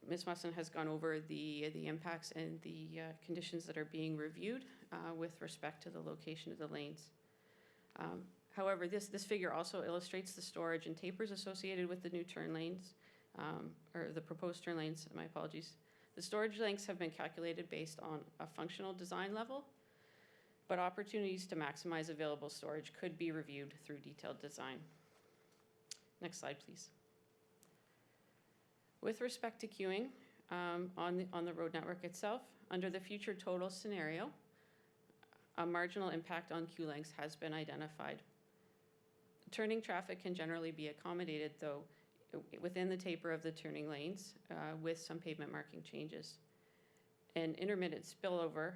Ms. Musson has gone over the impacts and the conditions that are being reviewed with respect to the location of the lanes. However, this figure also illustrates the storage and tapers associated with the new turn lanes, or the proposed turn lanes, my apologies. The storage lengths have been calculated based on a functional design level, but opportunities to maximize available storage could be reviewed through detailed design. Next slide, please. With respect to queuing on the road network itself, under the future total scenario, a marginal impact on queue lengths has been identified. Turning traffic can generally be accommodated, though, within the taper of the turning lanes with some pavement marking changes. And intermittent spillover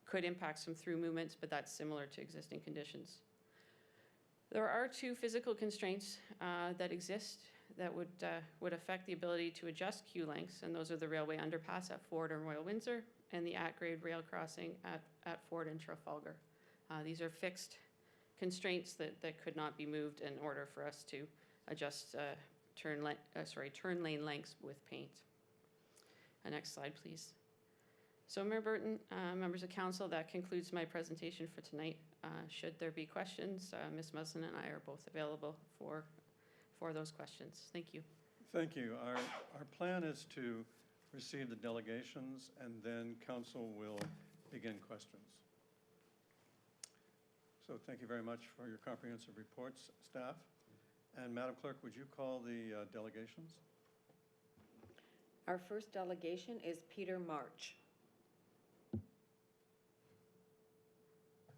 could impact some through movements, but that's similar to existing conditions. There are 2 physical constraints that exist that would affect the ability to adjust queue lengths, and those are the railway underpass at Ford and Royal Windsor and the at-grade rail crossing at Ford and Trafalgar. These are fixed constraints that could not be moved in order for us to adjust turn lane lengths with paint. Next slide, please. So Mayor Burton, members of council, that concludes my presentation for tonight. Should there be questions, Ms. Muslin and I are both available for those questions. Thank you. Thank you. Our plan is to receive the delegations, and then council will begin questions. So thank you very much for your comprehensive reports, staff. And Madam Clerk, would you call the delegations? Our first delegation is Peter March.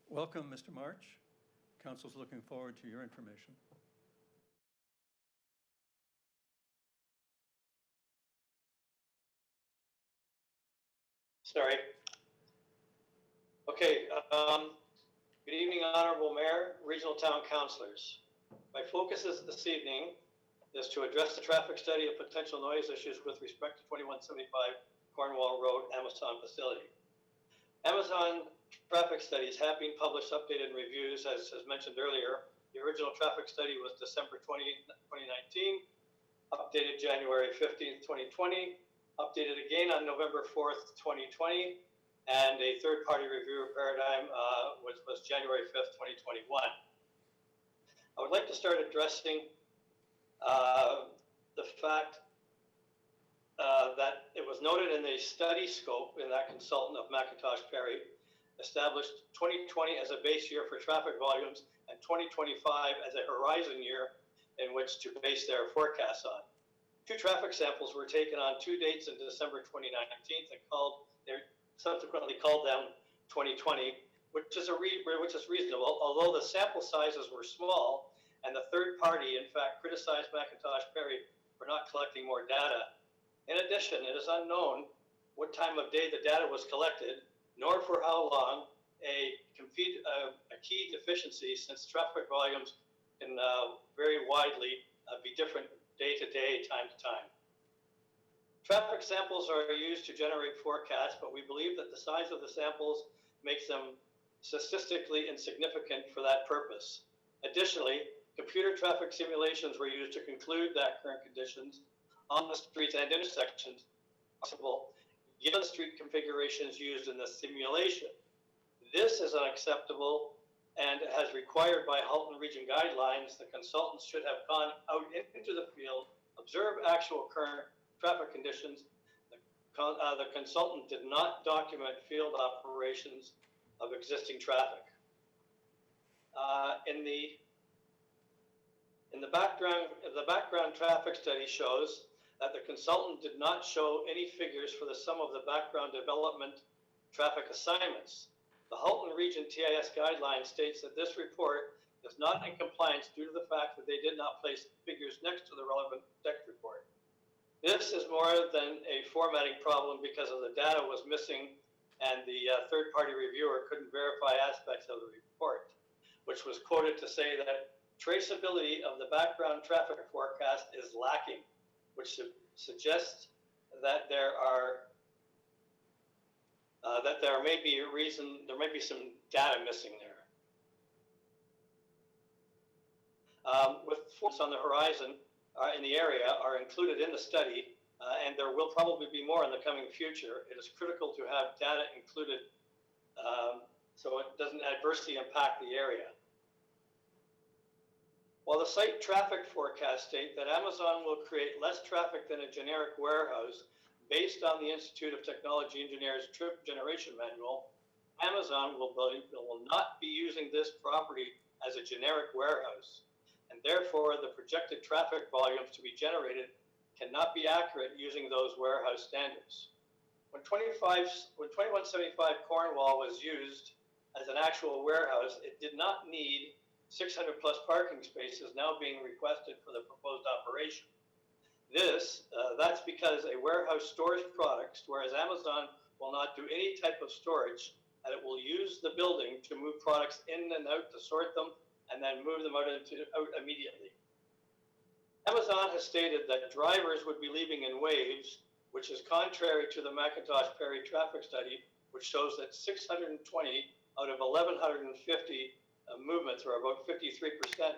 Welcome, Mr. March. Council's looking forward to your information. Sorry. Okay, good evening, Honorable Mayor, Regional Town Councilors. My focus this evening is to address the traffic study of potential noise issues with respect to 2175 Cornwall Road, Amazon facility. Amazon traffic studies have been published, updated, and reviews, as mentioned earlier. The original traffic study was December 2019, updated January 15th, 2020, updated again on November 4th, 2020, and a third-party review of paradigm was January 5th, 2021. I would like to start addressing the fact that it was noted in the study scope in that consultant of McIntosh Perry established 2020 as a base year for traffic volumes and 2025 as a horizon year in which to base their forecasts on. Two traffic samples were taken on two dates in December 2019 and they're subsequently called them 2020, which is reasonable, although the sample sizes were small and the third party, in fact, criticized McIntosh Perry for not collecting more data. In addition, it is unknown what time of day the data was collected, nor for how long. A key deficiency, since traffic volumes can very widely be different day to day, time to time. Traffic samples are used to generate forecasts, but we believe that the size of the samples makes them statistically insignificant for that purpose. Additionally, computer traffic simulations were used to conclude that current conditions on the streets and intersections possible given street configurations used in the simulation. This is unacceptable, and as required by Halton Region guidelines, the consultants should have gone out into the field, observe actual current traffic conditions. The consultant did not document field operations of existing traffic. In the background traffic study shows that the consultant did not show any figures for the sum of the background development traffic assignments. The Halton Region TIS guideline states that this report is not in compliance due to the fact that they did not place figures next to the relevant text report. This is more than a formatting problem because of the data was missing and the third-party reviewer couldn't verify aspects of the report, which was quoted to say that traceability of the background traffic forecast is lacking, which suggests that there may be some data missing there. With force on the horizon in the area are included in the study, and there will probably be more in the coming future. It is critical to have data included so it doesn't adversely impact the area. While the site traffic forecasts state that Amazon will create less traffic than a generic warehouse based on the Institute of Technology Engineers Trip Generation Manual, Amazon will not be using this property as a generic warehouse, and therefore the projected traffic volumes to be generated cannot be accurate using those warehouse standards. When 2175 Cornwall was used as an actual warehouse, it did not need 600 plus parking spaces now being requested for the proposed operation. That's because a warehouse stores products, whereas Amazon will not do any type of storage, and it will use the building to move products in and out to sort them and then move them out immediately. Amazon has stated that drivers would be leaving in waves, which is contrary to the McIntosh Perry traffic study, which shows that 620 out of 1,150 movements, or about 53%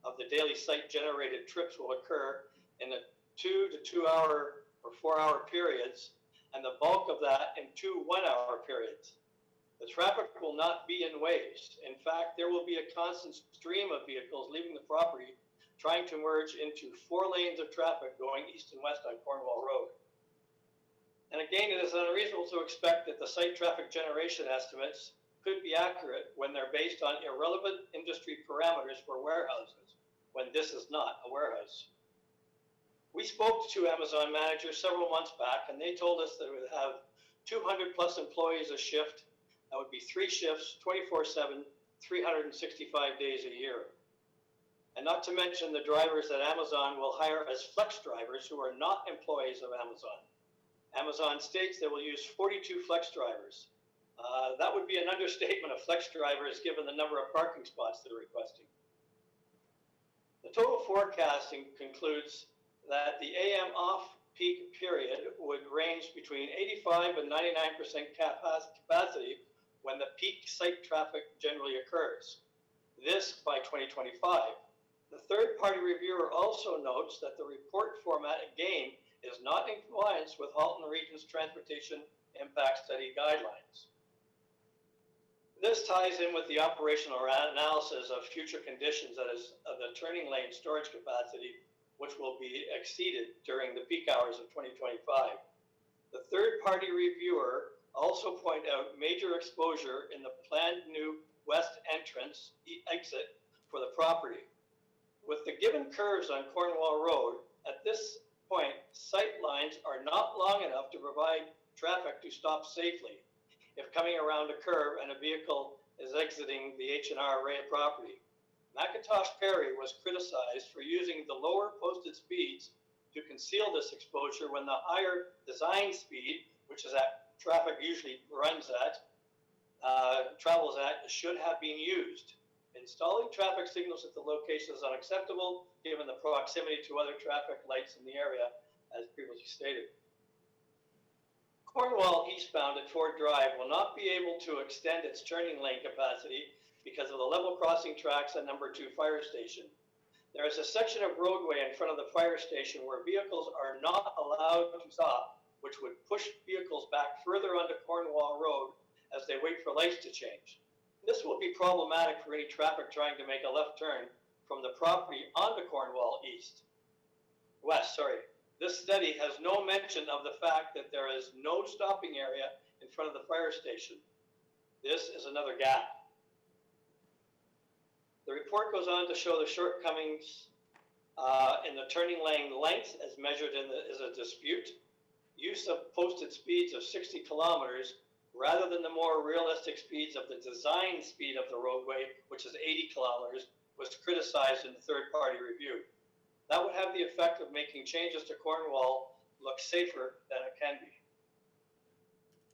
of the daily site-generated trips, will occur in the 2 to 2 hour or 4 hour periods, and the bulk of that in 2 1-hour periods. The traffic will not be in waves. In fact, there will be a constant stream of vehicles leaving the property, trying to merge into 4 lanes of traffic going east and west on Cornwall Road. And again, it is unreasonable to expect that the site traffic generation estimates could be accurate when they're based on irrelevant industry parameters for warehouses, when this is not a warehouse. We spoke to Amazon managers several months back, and they told us that it would have 200 plus employees a shift. That would be 3 shifts, 24/7, 365 days a year. And not to mention the drivers that Amazon will hire as flex drivers who are not employees of Amazon. Amazon states they will use 42 flex drivers. That would be an understatement of flex drivers given the number of parking spots they're requesting. The total forecasting concludes that the AM off-peak period would range between 85 and 99% capacity when the peak site traffic generally occurs. This by 2025. The third-party reviewer also notes that the report format, again, is not in compliance with Halton Region's Transportation Impact Study guidelines. This ties in with the operational analysis of future conditions, that is, of the turning lane storage capacity, which will be exceeded during the peak hours of 2025. The third-party reviewer also pointed out major exposure in the planned new west exit for the property. With the given curves on Cornwall Road, at this point, sight lines are not long enough to provide traffic to stop safely if coming around a curve and a vehicle is exiting the H&R Ray property. Macintosh Perry was criticized for using the lower posted speeds to conceal this exposure when the higher design speed, which is that traffic usually travels at, should have been used. Installing traffic signals at the location is unacceptable given the proximity to other traffic lights in the area, as previously stated. Cornwall eastbound at Ford Drive will not be able to extend its turning lane capacity because of the level crossing tracks at number 2 fire station. There is a section of roadway in front of the fire station where vehicles are not allowed to stop, which would push vehicles back further onto Cornwall Road as they wait for lights to change. This will be problematic for any traffic trying to make a left turn from the property onto Cornwall West. This study has no mention of the fact that there is no stopping area in front of the fire station. This is another gap. The report goes on to show the shortcomings in the turning lane length as measured is a dispute. Use of posted speeds of 60 kilometers rather than the more realistic speeds of the design speed of the roadway, which is 80 kilometers, was criticized in the third-party review. That would have the effect of making changes to Cornwall look safer than it can be.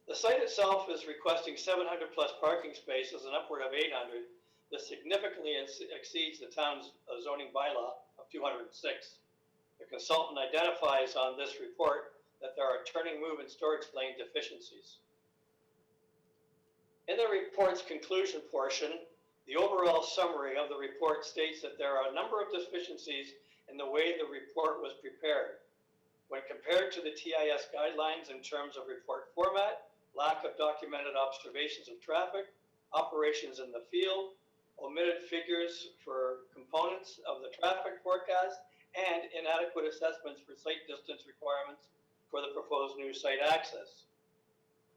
The site itself is requesting 700 plus parking spaces and upward of 800. This significantly exceeds the town's zoning bylaw of 206. The consultant identifies on this report that there are turning, move, and storage lane deficiencies. In the report's conclusion portion, the overall summary of the report states that there are a number of deficiencies in the way the report was prepared. When compared to the TIS guidelines in terms of report format, lack of documented observations of traffic, operations in the field, omitted figures for components of the traffic forecast, and inadequate assessments for site distance requirements for the proposed new site access.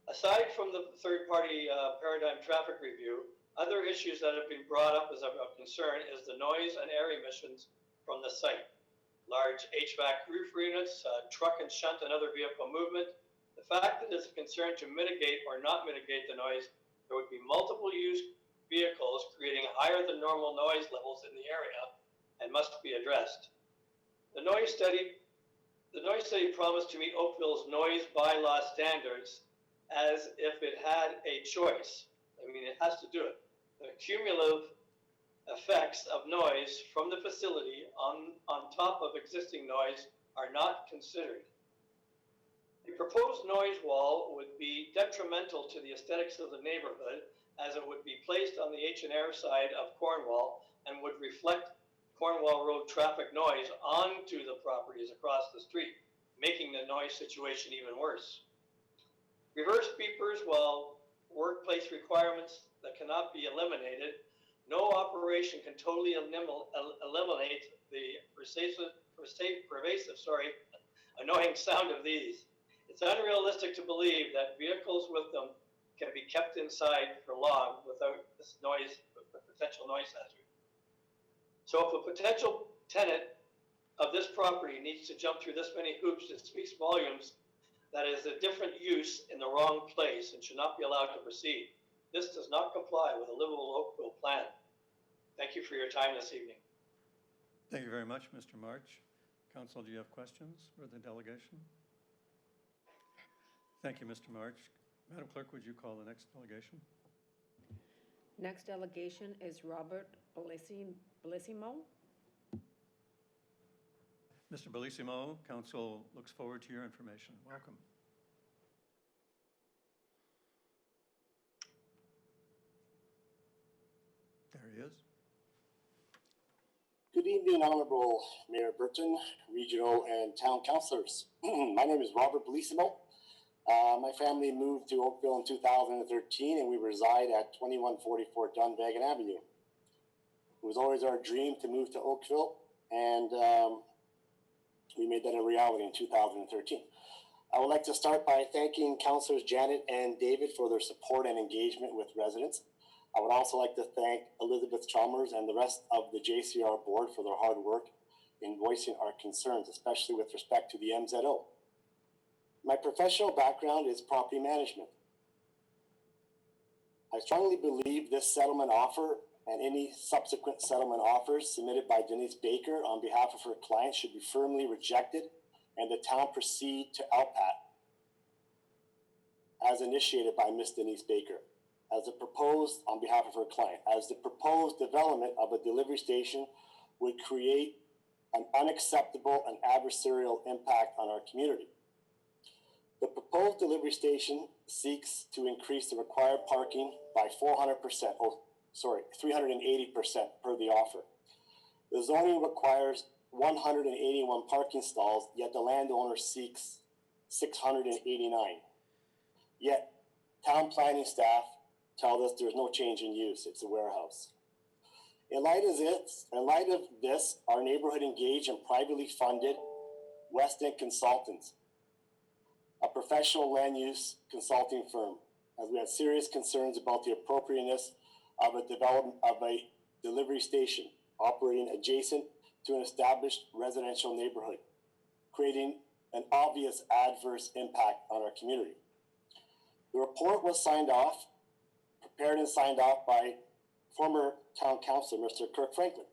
Aside from the third-party paradigm traffic review, other issues that have been brought up as of concern is the noise and air emissions from the site. Large HVAC roof units, truck and shunt and other vehicle movement. The fact that it's a concern to mitigate or not mitigate the noise, there would be multiple use vehicles creating higher than normal noise levels in the area and must be addressed. The noise study promised to meet Oakville's noise bylaw standards as if it had a choice. I mean, it has to do it. The cumulative effects of noise from the facility on top of existing noise are not considered. The proposed noise wall would be detrimental to the aesthetics of the neighborhood as it would be placed on the H&R side of Cornwall and would reflect Cornwall Road traffic noise onto the properties across the street, making the noise situation even worse. Reverse beepers, while workplace requirements that cannot be eliminated, no operation can totally eliminate the pervasive, annoying sound of these. It's unrealistic to believe that vehicles with them can be kept inside for long without this noise, potential noise hazard. So if a potential tenant of this property needs to jump through this many hoops, it speaks volumes that is a different use in the wrong place and should not be allowed to proceed. This does not comply with a livable Oakville plan. Thank you for your time this evening. Thank you very much, Mr. March. Council, do you have questions for the delegation? Thank you, Mr. March. Madam Clerk, would you call the next delegation? Next delegation is Robert Bellissimo. Mr. Bellissimo, Council looks forward to your information. Welcome. There he is. Good evening, Honorable Mayor Burton, regional and town councilors. My name is Robert Bellissimo. My family moved to Oakville in 2013 and we reside at 2144 Dunvegan Avenue. It was always our dream to move to Oakville and we made that a reality in 2013. I would like to start by thanking Councilors Janet and David for their support and engagement with residents. I would also like to thank Elizabeth Chalmers and the rest of the JCR board for their hard work in voicing our concerns, especially with respect to the MZO. My professional background is property management. I strongly believe this settlement offer and any subsequent settlement offers submitted by Denise Baker on behalf of her client should be firmly rejected and the town proceed to LPAT as initiated by Ms. Denise Baker. As proposed on behalf of her client, as the proposed development of a delivery station would create an unacceptable and adversarial impact on our community. The proposed delivery station seeks to increase the required parking by 380% per the offer. The zoning requires 181 parking stalls, yet the landowner seeks 689. Yet town planning staff tell us there's no change in use, it's a warehouse. In light of this, our neighborhood engaged in privately funded West End Consultants, a professional land use consulting firm, as we had serious concerns about the appropriateness of a development of a delivery station operating adjacent to an established residential neighborhood, creating an obvious adverse impact on our community. The report was prepared and signed off by former town councilor, Mr. Kirk Franklin.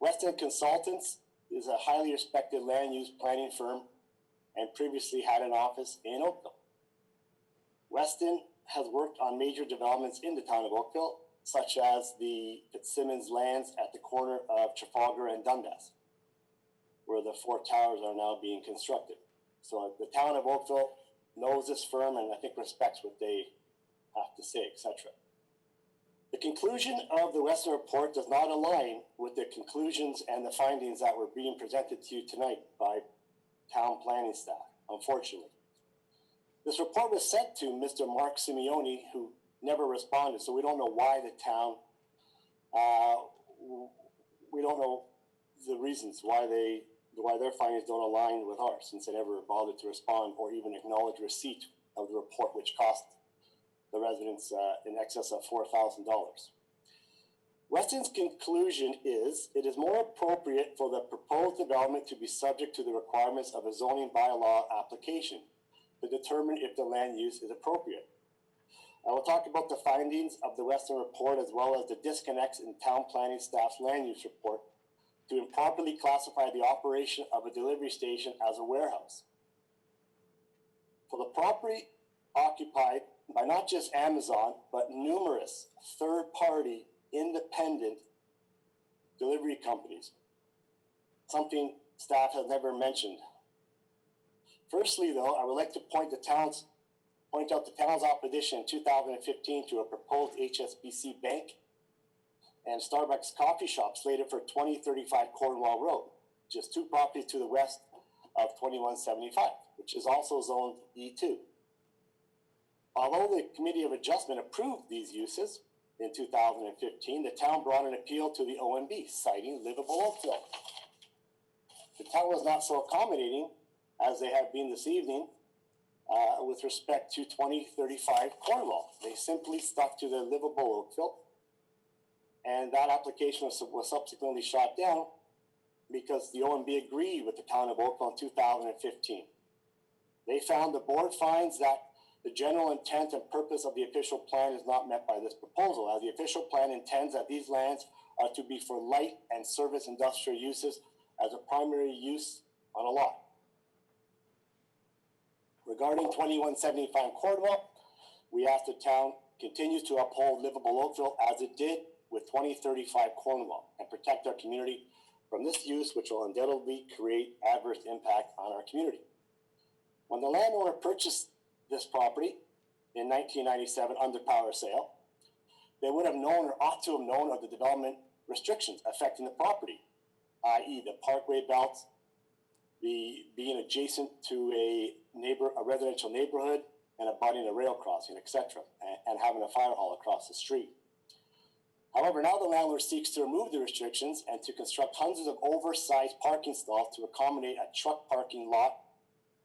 West End Consultants is a highly respected land use planning firm and previously had an office in Oakville. Weston has worked on major developments in the town of Oakville, such as the Fitzsimmons lands at the corner of Trafalgar and Dundas, where the 4 towers are now being constructed. So the town of Oakville knows this firm and I think respects what they have to say, etc. The conclusion of the Weston report does not align with the conclusions and the findings that were being presented to you tonight by town planning staff, unfortunately. This report was sent to Mr. Mark Simeone, who never responded, so we don't know why the town, we don't know the reasons why their findings don't align with ours, since they never bothered to respond or even acknowledge receipt of the report, which cost the residents in excess of $4,000. Weston's conclusion is, it is more appropriate for the proposed development to be subject to the requirements of a zoning bylaw application to determine if the land use is appropriate. I will talk about the findings of the Weston report as well as the disconnects in town planning staff's land use report to improperly classify the operation of a delivery station as a warehouse. For the property occupied by not just Amazon, but numerous third-party independent delivery companies, something staff has never mentioned. Firstly, though, I would like to point the town's point out the town's opposition in 2015 to a proposed HSBC bank and Starbucks coffee shop slated for 2035 Cornwall Road, just 2 properties to the west of 2175, which is also zoned E2. Although the Committee of Adjustment approved these uses in 2015, the town brought an appeal to the OMB, citing livable Oakville. The town was not so accommodating as they have been this evening with respect to 2035 Cornwall. They simply stuck to the livable Oakville, and that application was subsequently shot down because the OMB agreed with the town of Oakville in 2015. They found the board finds that the general intent and purpose of the official plan is not met by this proposal, as the official plan intends that these lands are to be for light and service industrial uses as a primary use on a lot. Regarding 2175 Cornwall, we ask the town continues to uphold livable Oakville as it did with 2035 Cornwall and protect our community from this use, which will undoubtedly create adverse impact on our community. When the landowner purchased this property in 1997 under power sale, they would have known or ought to have known of the development restrictions affecting the property, i.e. the Parkway belts, being adjacent to a residential neighborhood and abutting a rail crossing, etc., and having a fire hall across the street. However, now the landlord seeks to remove the restrictions and to construct hundreds of oversized parking stalls to accommodate a truck parking lot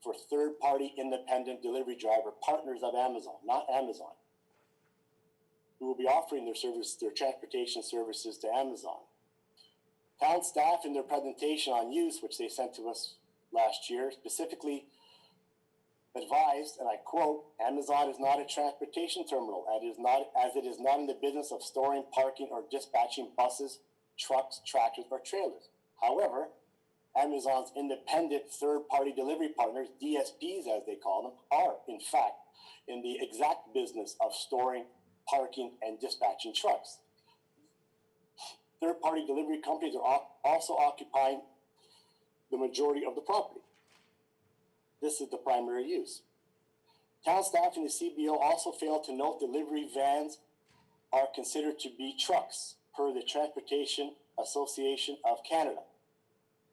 for third-party independent delivery driver partners of Amazon, not Amazon, who will be offering their transportation services to Amazon. Town staff in their presentation on use, which they sent to us last year, specifically advised, and I quote, Amazon is not a transportation terminal and it is not in the business of storing, parking, or dispatching buses, trucks, tractors, or trailers. However, Amazon's independent third-party delivery partners, DSPs as they call them, are, in fact, in the exact business of storing, parking, and dispatching trucks. Third-party delivery companies are also occupying the majority of the property. This is the primary use. Town staff in the CBO also failed to note delivery vans are considered to be trucks per the Transportation Association of Canada.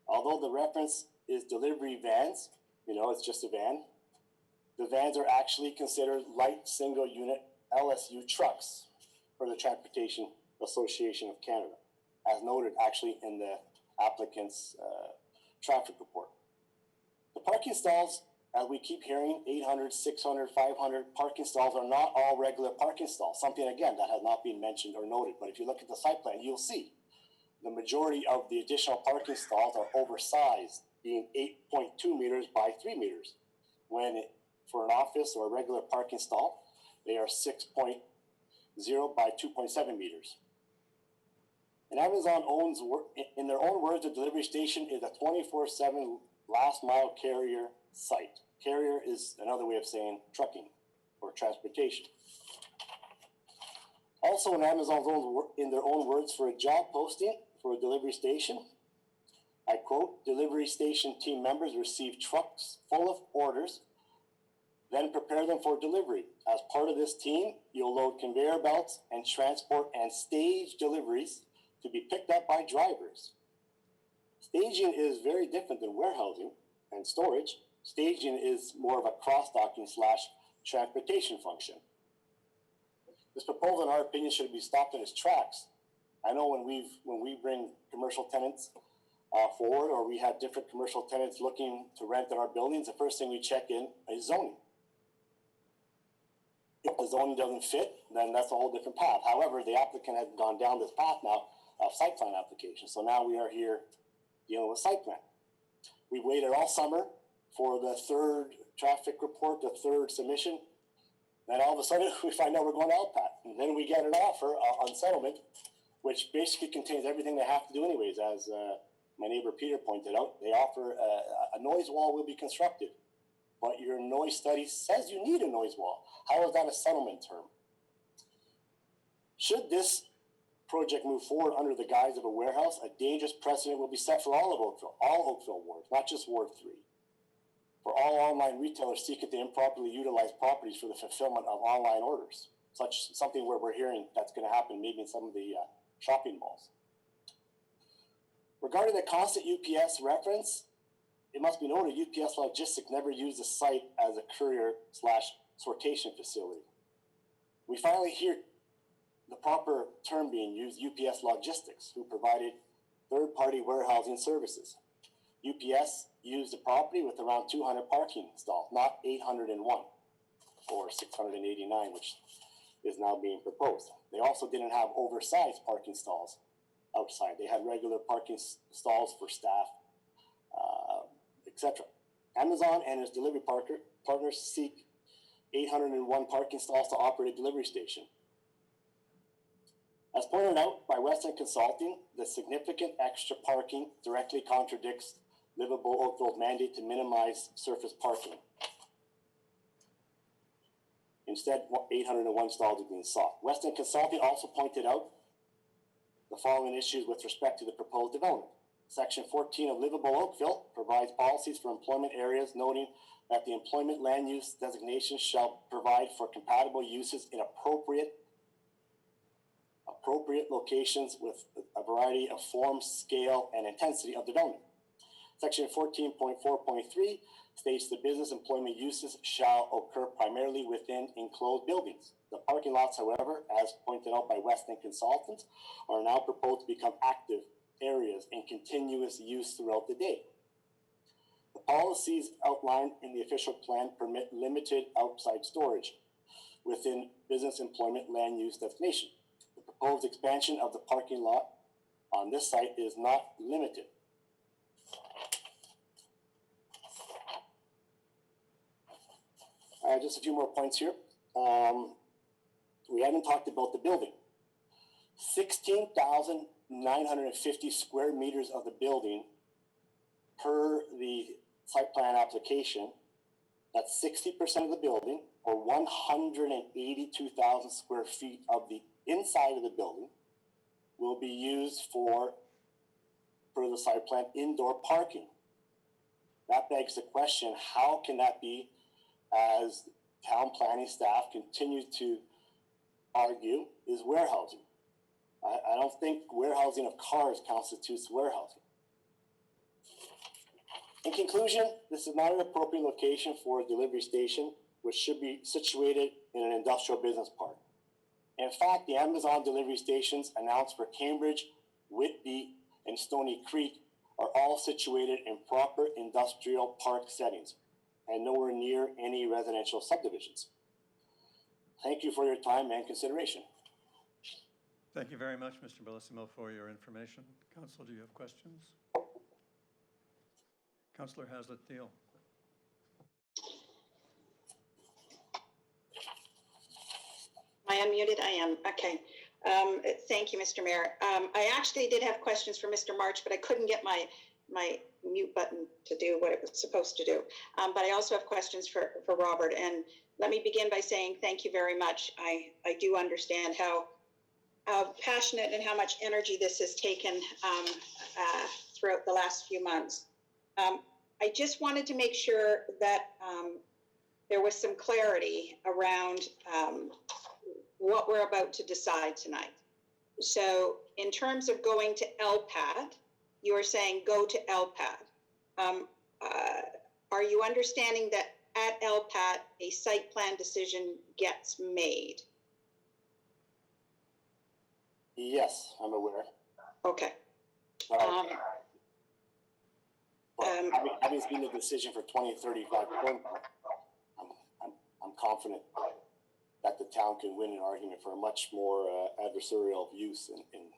Although the reference is delivery vans, it's just a van, the vans are actually considered light single unit LSU trucks per the Transportation Association of Canada, as noted actually in the applicant's traffic report. The parking stalls, as we keep hearing, 800, 600, 500 parking stalls are not all regular parking stalls, something again that has not been mentioned or noted. But if you look at the site plan, you'll see the majority of the additional parking stalls are oversized, being 8.2 meters by 3 meters. For an office or a regular parking stall, they are 6.0 by 2.7 meters. And Amazon owns, in their own words, the delivery station is a 24/7 last mile carrier site. Carrier is another way of saying trucking or transportation. Also, in Amazon's in their own words, for a job posting for a delivery station, I quote, delivery station team members receive trucks full of orders, then prepare them for delivery. As part of this team, you'll load conveyor belts and transport and stage deliveries to be picked up by drivers. Staging is very different than warehousing and storage. Staging is more of a cross-docking / transportation function. This proposal, in our opinion, should be stopped in its tracks. I know when we bring commercial tenants forward, or we have different commercial tenants looking to rent in our buildings, the first thing we check in is zoning. If the zoning doesn't fit, then that's a whole different path. However, the applicant has gone down this path now of site plan application. So now we are here dealing with site plan. We waited all summer for the third traffic report, the third submission. Then all of a sudden we find out we're going to LPAT. And then we get an offer on settlement, which basically contains everything they have to do anyways. As my neighbor Peter pointed out, they offer a noise wall will be constructed. But your noise study says you need a noise wall. How is that a settlement term? Should this project move forward under the guise of a warehouse, a dangerous precedent will be set for all of Oakville, all Oakville wards, not just Ward 3. for all online retailers seeking to improperly utilize properties for the fulfillment of online orders. Something where we're hearing that's going to happen maybe in some of the shopping malls. Regarding the constant UPS reference, it must be noted UPS Logistics never used the site as a courier/sortation facility. We finally hear the proper term being used, UPS Logistics, who provided third-party warehousing services. UPS used the property with around 200 parking stalls, not 801 or 689, which is now being proposed. They also didn't have oversized parking stalls outside. They had regular parking stalls for staff, etc. Amazon and its delivery partners seek 801 parking stalls to operate a delivery station. As pointed out by Western Consulting, the significant extra parking directly contradicts Livable Oakville's mandate to minimize surface parking. Instead, 801 stalls are being sought. Western Consulting also pointed out the following issues with respect to the proposed development. Section 14 of Livable Oakville provides policies for employment areas, noting that the employment land use designation shall provide for compatible uses in appropriate locations with a variety of form, scale, and intensity of development. Section 14.4.3 states the business employment uses shall occur primarily within enclosed buildings. The parking lots, however, as pointed out by Weston Consultants, are now proposed to become active areas in continuous use throughout the day. The policies outlined in the official plan permit limited outside storage within business employment land use designation. The proposed expansion of the parking lot on this site is not limited. Just a few more points here. We haven't talked about the building. 16,950 square meters of the building per the site plan application. That's 60% of the building, or 182,000 square feet of the inside of the building will be used for the site plan, indoor parking. That begs the question, how can that be, as town planning staff continue to argue, is warehousing? I don't think warehousing of cars constitutes warehousing. In conclusion, this is not an appropriate location for a delivery station, which should be situated in an industrial business park. In fact, the Amazon delivery stations announced for Cambridge, Whitby, and Stony Creek are all situated in proper industrial park settings and nowhere near any residential subdivisions. Thank you for your time and consideration. Thank you very much, Mr. Bellissimo, for your information. Council, do you have questions? Councillor Hazlitt-Thiel. Am I unmuted? I am. Okay. Thank you, Mr. Mayor. I actually did have questions for Mr. March, but I couldn't get my mute button to do what it was supposed to do. But I also have questions for Robert. And let me begin by saying thank you very much. I do understand how passionate and how much energy this has taken throughout the last few months. I just wanted to make sure that there was some clarity around what we're about to decide tonight. So in terms of going to LPAD, you are saying go to LPAD. Are you understanding that at LPAD, a site plan decision gets made? Yes, I'm aware. Okay. Having seen the decision for 2035, I'm confident that the town can win an argument for a much more adversarial use in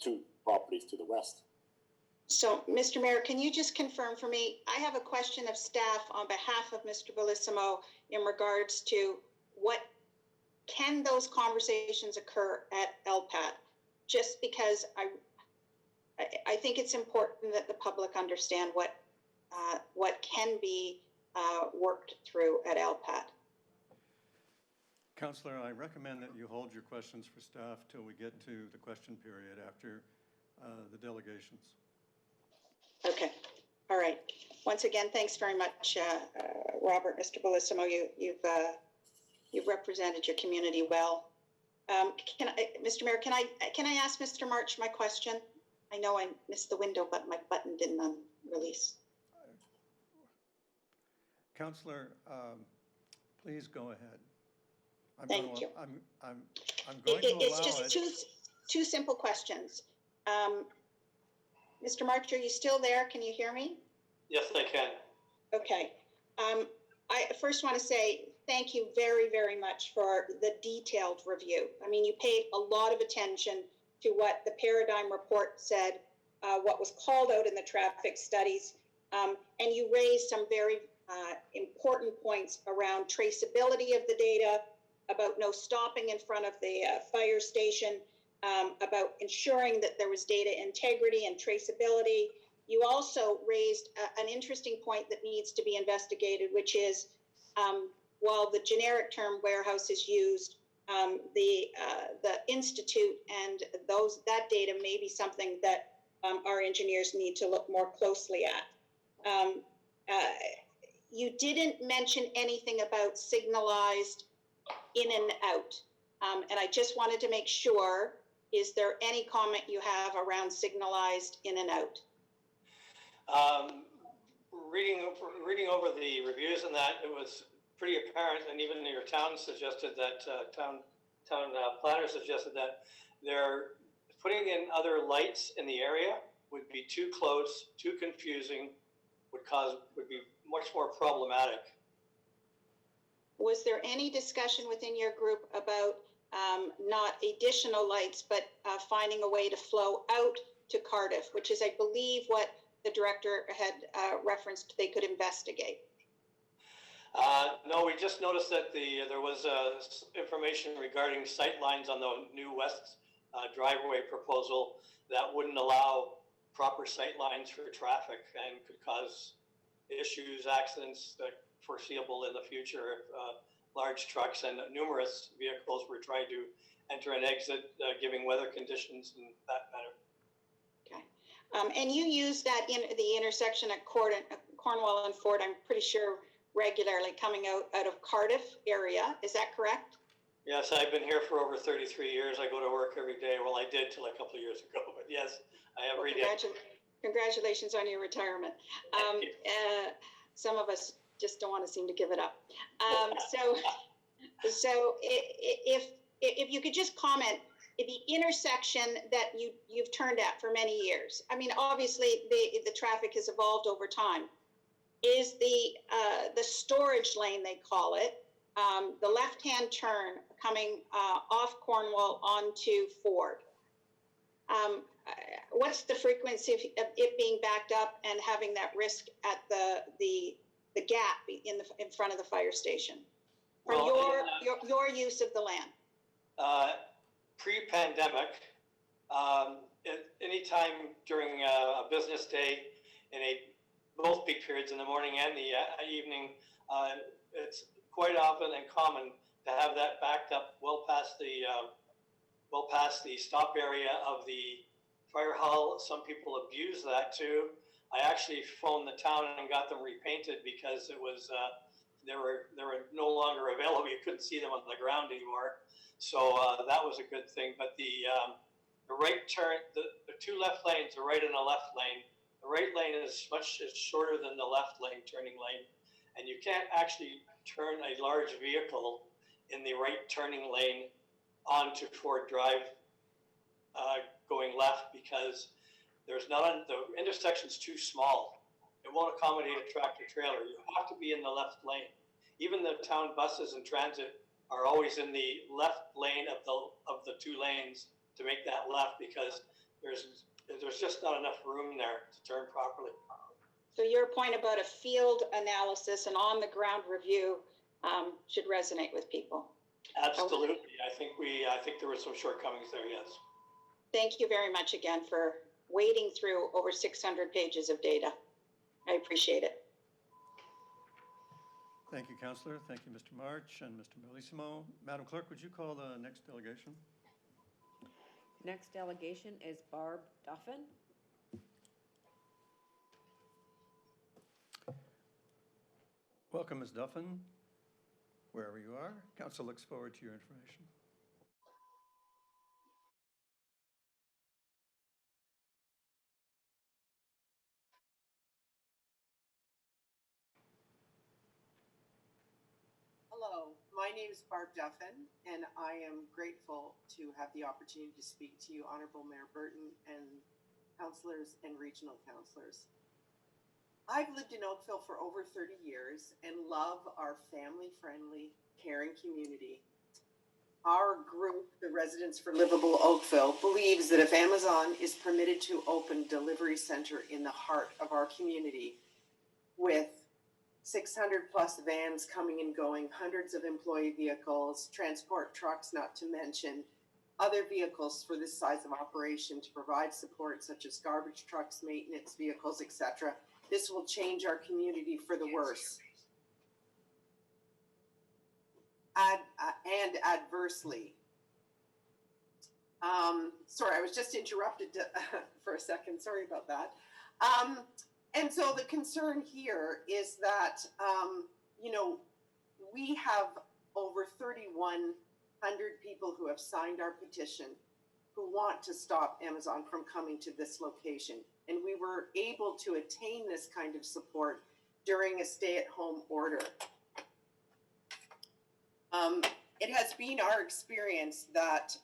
two properties to the west. So, Mr. Mayor, can you just confirm for me? I have a question of staff on behalf of Mr. Bellissimo in regards to what can those conversations occur at LPAD? Just because I think it's important that the public understand what can be worked through at LPAD. Councillor, I recommend that you hold your questions for staff till we get to the question period after the delegations. Okay, all right. Once again, thanks very much, Robert, Mr. Bellissimo. You've represented your community well. Mr. Mayor, can I ask Mr. March my question? I know I missed the window, but my button didn't release. Councillor, please go ahead. Thank you. I'm going to allow It's just two simple questions. Mr. March, are you still there? Can you hear me? Yes, I can. Okay. I first want to say thank you very, very much for the detailed review. I mean, you paid a lot of attention to what the paradigm report said, what was called out in the traffic studies, and you raised some very important points around traceability of the data, about no stopping in front of the fire station, about ensuring that there was data integrity and traceability. You also raised an interesting point that needs to be investigated, which is while the generic term warehouse is used, the institute and that data may be something that our engineers need to look more closely at. You didn't mention anything about signalized in and out, and I just wanted to make sure, is there any comment you have around signalized in and out? Reading over the reviews and that, it was pretty apparent, and even your town suggested that, town planner suggested that they're putting in other lights in the area would be too close, too confusing, would be much more problematic. Was there any discussion within your group about not additional lights, but finding a way to flow out to Cardiff, which is, I believe, what the director had referenced they could investigate? No, we just noticed that there was information regarding sight lines on the new west driveway proposal that wouldn't allow proper sight lines for traffic and could cause issues, accidents that foreseeable in the future if large trucks and numerous vehicles were trying to enter and exit, giving weather conditions and that matter. Okay. And you use that in the intersection at Cornwall and Ford, I'm pretty sure, regularly coming out of Cardiff area. Is that correct? Yes, I've been here for over 33 years. I go to work every day. Well, I did till a couple of years ago, but yes, I have every day. Congratulations on your retirement. Some of us just don't want to seem to give it up. So if you could just comment, the intersection that you've turned at for many years. I mean, obviously the traffic has evolved over time. Is the storage lane, they call it, the left-hand turn coming off Cornwall onto Ford? What's the frequency of it being backed up and having that risk at the gap in front of the fire station for your use of the land? Pre-pandemic, anytime during a business day both peak periods in the morning and the evening, it's quite often and common to have that backed up well past the stop area of the fire hall. Some people abuse that too. I actually phoned the town and got them repainted because it was they were no longer available. You couldn't see them on the ground anymore. So that was a good thing. But the right turn, the two left lanes, the right and the left lane. The right lane is much shorter than the left lane, turning lane, and you can't actually turn a large vehicle in the right turning lane onto Ford Drive going left because the intersection's too small. It won't accommodate a tractor trailer. You have to be in the left lane. Even the town buses and transit are always in the left lane of the two lanes to make that left because there's just not enough room there to turn properly. So your point about a field analysis and on-the-ground review should resonate with people. Absolutely. Okay. I think there were some shortcomings there, yes. Thank you very much again for wading through over 600 pages of data. I appreciate it. Thank you, Councillor. Thank you, Mr. March and Mr. Bellissimo. Madam Clerk, would you call the next delegation? Next delegation is Barb Duffin. Welcome, Ms. Duffin, wherever you are. Council looks forward to your information. Hello, my name is Barb Duffin, and I am grateful to have the opportunity to speak to you, Honorable Mayor Burton, and councillors and regional councillors. I've lived in Oakville for over 30 years and love our family-friendly, caring community. Our group, the Residents for Livable Oakville, believes that if Amazon is permitted to open delivery center in the heart of our community with 600 plus vans coming and going, hundreds of employee vehicles, transport trucks, not to mention other vehicles for this size of operation to provide support such as garbage trucks, maintenance vehicles, etc. This will change our community for the worse. And adversely. Sorry, I was just interrupted for a second. Sorry about that. And so the concern here is that, we have over 3,100 people who have signed our petition who want to stop Amazon from coming to this location. And we were able to attain this kind of support during a stay-at-home order. It has been our experience that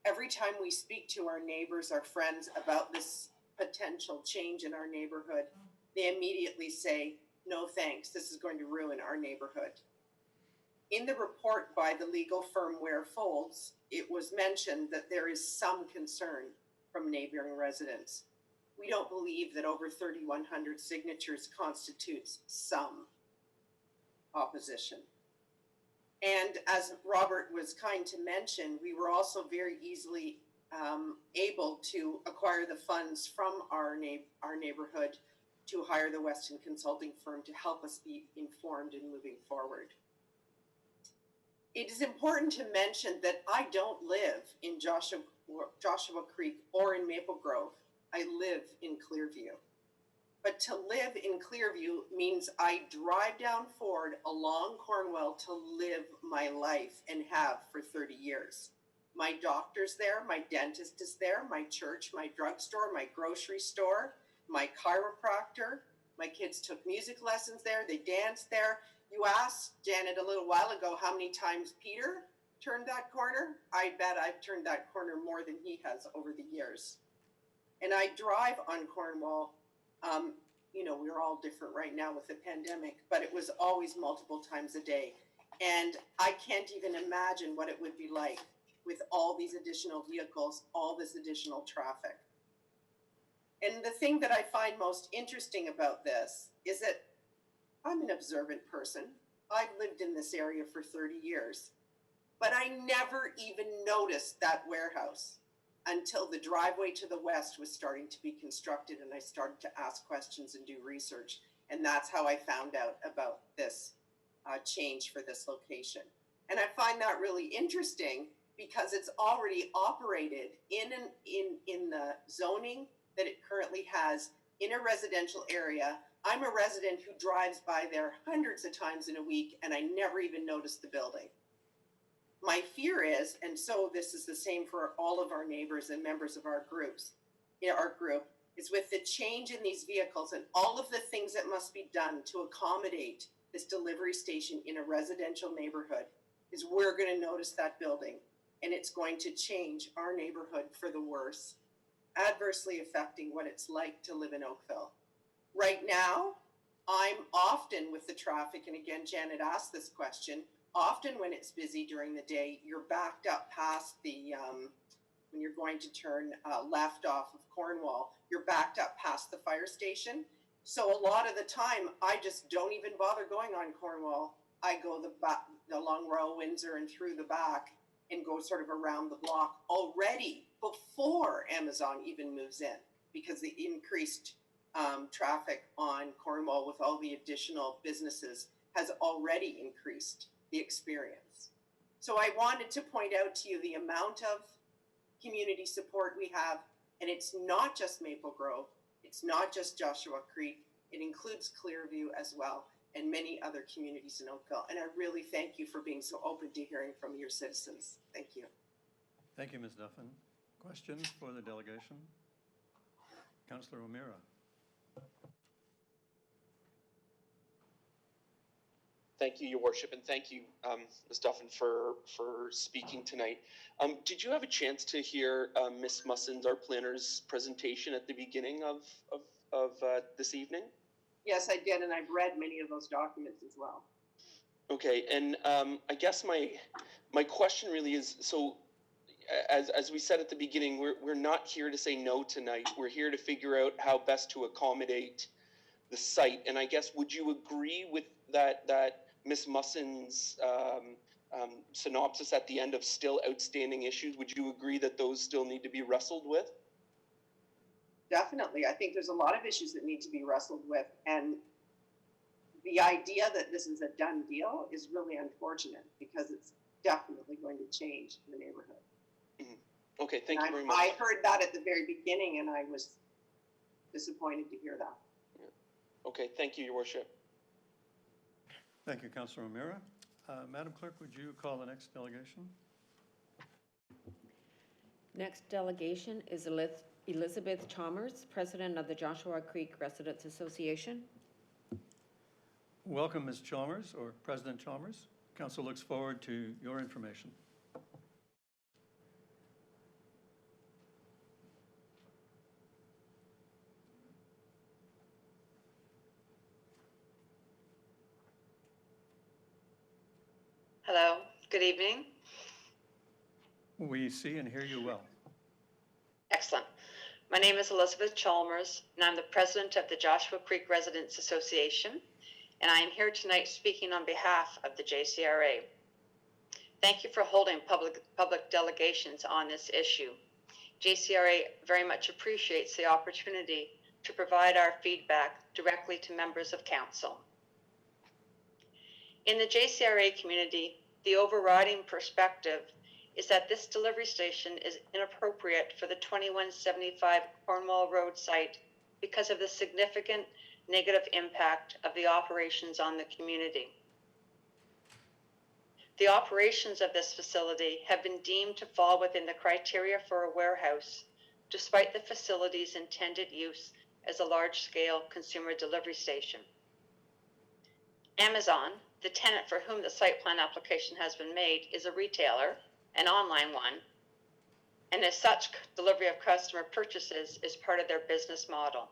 every time we speak to our neighbors, our friends about this potential change in our neighborhood, they immediately say, no thanks, this is going to ruin our neighborhood. In the report by the legal firm Ware Folds, it was mentioned that there is some concern from neighboring residents. We don't believe that over 3,100 signatures constitutes some opposition. And as Robert was kind to mention, we were also very easily able to acquire the funds from our neighborhood to hire the Weston consulting firm to help us be informed in moving forward. It is important to mention that I don't live in Joshua Creek or in Maple Grove. I live in Clearview. But to live in Clearview means I drive down Ford along Cornwall to live my life and have for 30 years. My doctor's there, my dentist is there, my church, my drugstore, my grocery store, my chiropractor. My kids took music lessons there, they danced there. You asked Janet a little while ago how many times Peter turned that corner. I bet I've turned that corner more than he has over the years. And I drive on Cornwall. We're all different right now with the pandemic, but it was always multiple times a day. And I can't even imagine what it would be like with all these additional vehicles, all this additional traffic. And the thing that I find most interesting about this is that I'm an observant person. I've lived in this area for 30 years, but I never even noticed that warehouse until the driveway to the west was starting to be constructed and I started to ask questions and do research. And that's how I found out about this change for this location. And I find that really interesting because it's already operated in the zoning that it currently has in a residential area. I'm a resident who drives by there hundreds of times in a week and I never even noticed the building. My fear is, and so this is the same for all of our neighbors and members of our group, is with the change in these vehicles and all of the things that must be done to accommodate this delivery station in a residential neighborhood, is we're going to notice that building and it's going to change our neighborhood for the worse, adversely affecting what it's like to live in Oakville. Right now, I'm often with the traffic, and again, Janet asked this question, often when it's busy during the day, you're backed up past the, when you're going to turn left off of Cornwall, you're backed up past the fire station. So a lot of the time, I just don't even bother going on Cornwall. I go the long row, Windsor, and through the back, and go sort of around the block already before Amazon even moves in, because the increased traffic on Cornwall with all the additional businesses has already increased the experience. So I wanted to point out to you the amount of community support we have, and it's not just Maple Grove, it's not just Joshua Creek, it includes Clearview as well. and many other communities in Oakville. And I really thank you for being so open to hearing from your citizens. Thank you. Thank you, Ms. Duffin. Questions for the delegation? Councillor O'Meara. Thank you, Your Worship, and thank you, Ms. Duffin, for speaking tonight. Did you have a chance to hear Ms. Mussins, our planner's presentation at the beginning of this evening? Yes, I did, and I've read many of those documents as well. Okay, and I guess my question really is, so as we said at the beginning, we're not here to say no tonight. We're here to figure out how best to accommodate the site. And I guess, would you agree with that Ms. Mussins' synopsis at the end of still outstanding issues? Would you agree that those still need to be wrestled with? Definitely. I think there's a lot of issues that need to be wrestled with. And the idea that this is a done deal is really unfortunate because it's definitely going to change the neighborhood. Mm-hmm. Okay, thank you very much. I heard that at the very beginning and I was disappointed to hear that. Yeah. Okay, thank you, Your Worship. Thank you, Councillor O'Meara. Madam Clerk, would you call the next delegation? Next delegation is Elizabeth Chalmers, President of the Joshua Creek Residents Association. Welcome, Ms. Chalmers, or President Chalmers. Council looks forward to your information. Hello, good evening. We see and hear you well. Excellent. My name is Elizabeth Chalmers, and I'm the president of the Joshua Creek Residents Association, and I am here tonight speaking on behalf of the JCRA. Thank you for holding public delegations on this issue. JCRA very much appreciates the opportunity to provide our feedback directly to members of council. In the JCRA community, the overriding perspective is that this delivery station is inappropriate for the 2175 Cornwall Road site because of the significant negative impact of the operations on the community. The operations of this facility have been deemed to fall within the criteria for a warehouse, despite the facility's intended use as a large-scale consumer delivery station. Amazon, the tenant for whom the site plan application has been made, is a retailer, an online one, and as such, delivery of customer purchases is part of their business model.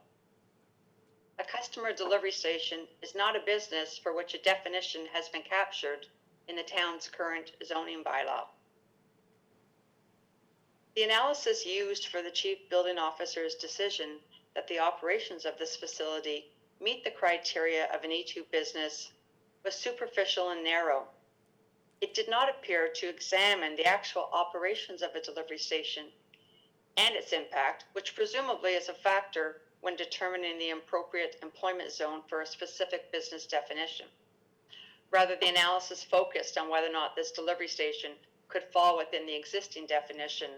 A customer delivery station is not a business for which a definition has been captured in the town's current zoning bylaw. The analysis used for the chief building officer's decision that the operations of this facility meet the criteria of an E2 business was superficial and narrow. It did not appear to examine the actual operations of a delivery station and its impact, which presumably is a factor when determining the appropriate employment zone for a specific business definition. Rather, the analysis focused on whether or not this delivery station could fall within the existing definition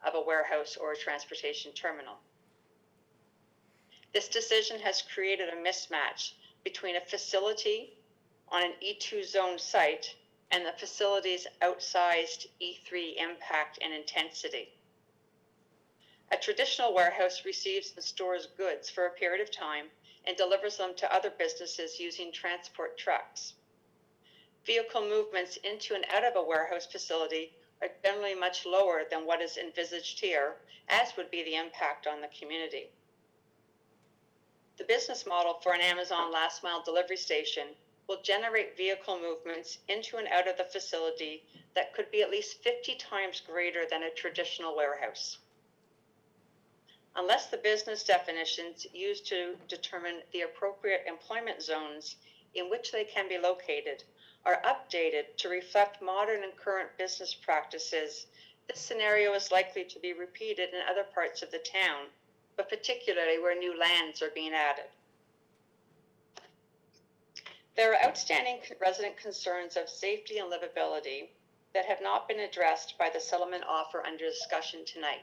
of a warehouse or a transportation terminal. This decision has created a mismatch between a facility on an E2 zone site and the facility's outsized E3 impact and intensity. A traditional warehouse receives and stores goods for a period of time and delivers them to other businesses using transport trucks. Vehicle movements into and out of a warehouse facility are generally much lower than what is envisaged here, as would be the impact on the community. The business model for an Amazon last mile delivery station will generate vehicle movements into and out of the facility that could be at least 50 times greater than a traditional warehouse. Unless the business definitions used to determine the appropriate employment zones in which they can be located are updated to reflect modern and current business practices, this scenario is likely to be repeated in other parts of the town, but particularly where new lands are being added. There are outstanding resident concerns of safety and livability that have not been addressed by the settlement offer under discussion tonight.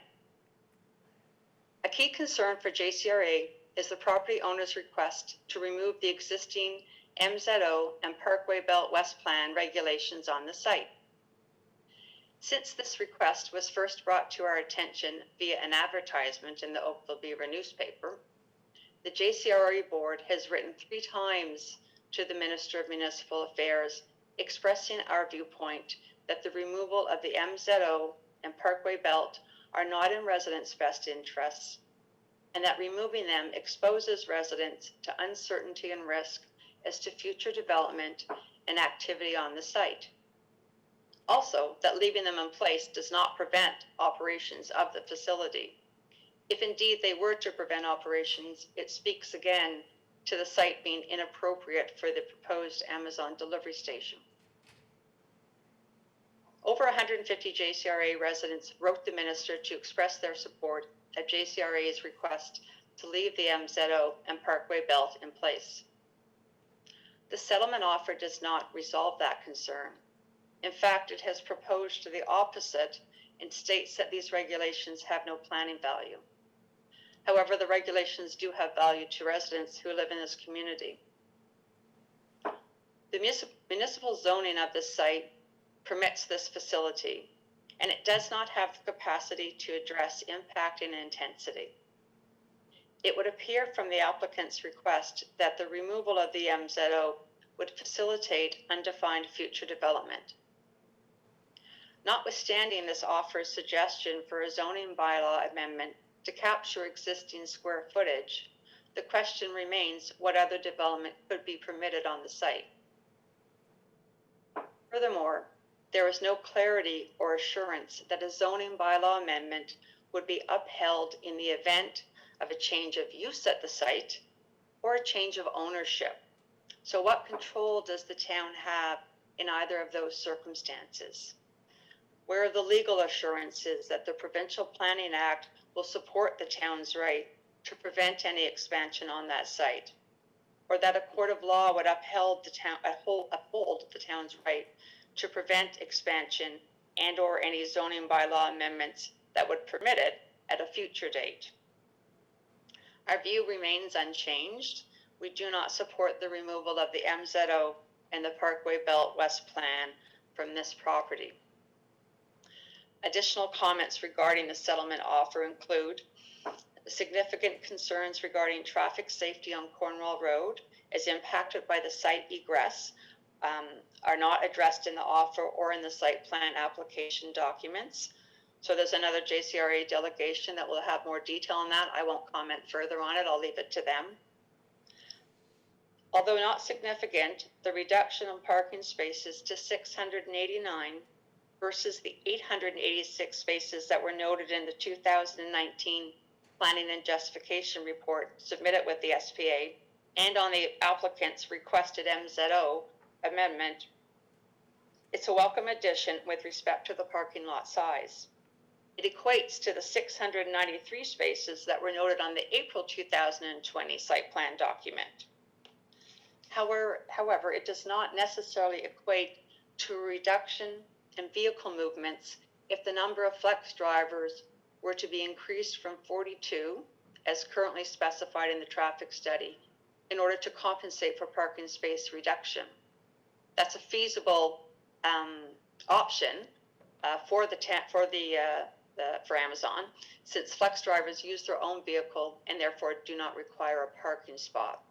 A key concern for JCRA is the property owner's request to remove the existing MZO, and Parkway Belt West Plan regulations on the site. Since this request was first brought to our attention via an advertisement in the Oakville Beaver newspaper, the JCRE board has written 3 times to the Minister of Municipal Affairs expressing our viewpoint that the removal of the MZO and Parkway Belt are not in residents' best interests, and that removing them exposes residents to uncertainty and risk as to future development and activity on the site. Also, that leaving them in place does not prevent operations of the facility. If indeed they were to prevent operations, it speaks again to the site being inappropriate for the proposed Amazon delivery station. Over 150 JCRA residents wrote the minister to express their support of JCRA's request to leave the MZO and Parkway Belt in place. The settlement offer does not resolve that concern. In fact, it has proposed to the opposite and states that these regulations have no planning value. However, the regulations do have value to residents who live in this community. The municipal zoning of this site permits this facility, and it does not have the capacity to address impact and intensity. It would appear from the applicant's request that the removal of the MZO would facilitate undefined future development. Notwithstanding this offer's suggestion for a zoning bylaw amendment to capture existing square footage, the question remains what other development could be permitted on the site. Furthermore, there is no clarity or assurance that a zoning bylaw amendment would be upheld in the event of a change of use at the site or a change of ownership. So what control does the town have in either of those circumstances? Where are the legal assurances that the Provincial Planning Act will support the town's right to prevent any expansion on that site? Or that a court of law would uphold the town's right to prevent expansion and or any zoning bylaw amendments that would permit it at a future date? Our view remains unchanged. We do not support the removal of the MZO and the Parkway Belt West Plan from this property. Additional comments regarding the settlement offer include significant concerns regarding traffic safety on Cornwall Road as impacted by the site egress are not addressed in the offer or in the site plan application documents. So there's another JCRA delegation that will have more detail on that. I won't comment further on it. I'll leave it to them. Although not significant, the reduction in parking spaces to 689 versus the 886 spaces that were noted in the 2019 Planning and Justification Report submitted with the SPA and on the applicant's requested MZO amendment, it's a welcome addition with respect to the parking lot size. It equates to the 693 spaces that were noted on the April 2020 site plan document. However, it does not necessarily equate to a reduction in vehicle movements if the number of flex drivers were to be increased from 42, as currently specified in the traffic study, in order to compensate for parking space reduction. That's a feasible option for Amazon, since flex drivers use their own vehicle and therefore do not require a parking spot.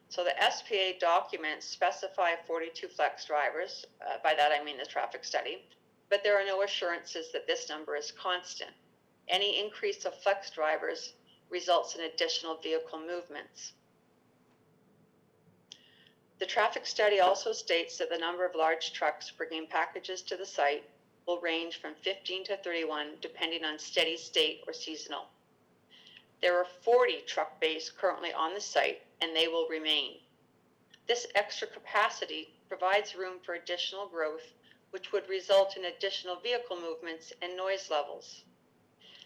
So the SPA documents specify 42 flex drivers, by that I mean the traffic study, but there are no assurances that this number is constant. Any increase of flex drivers results in additional vehicle movements. The traffic study also states that the number of large trucks bringing packages to the site will range from 15 to 31, depending on steady state or seasonal. There are 40 truck bays currently on the site, and they will remain. This extra capacity provides room for additional growth, which would result in additional vehicle movements and noise levels.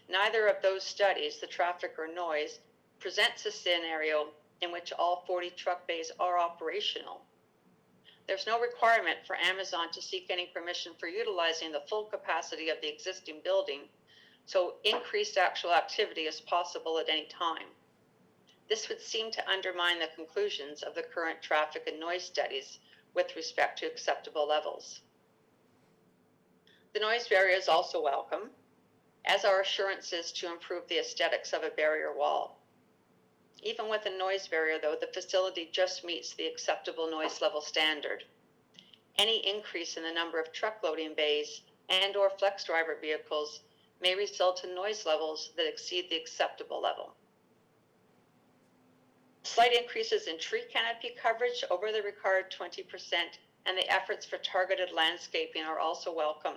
Neither of those studies, the traffic or noise, presents a scenario in which all 40 truck bays are operational. There's no requirement for Amazon to seek any permission for utilizing the full capacity of the existing building, so increased actual activity is possible at any time. This would seem to undermine the conclusions of the current traffic and noise studies with respect to acceptable levels. The noise barrier is also welcome, as are assurances to improve the aesthetics of a barrier wall. Even with a noise barrier, though, the facility just meets the acceptable noise level standard. Any increase in the number of truck loading bays and/or flex driver vehicles may result in noise levels that exceed the acceptable level. Slight increases in tree canopy coverage over the required 20% and the efforts for targeted landscaping are also welcome.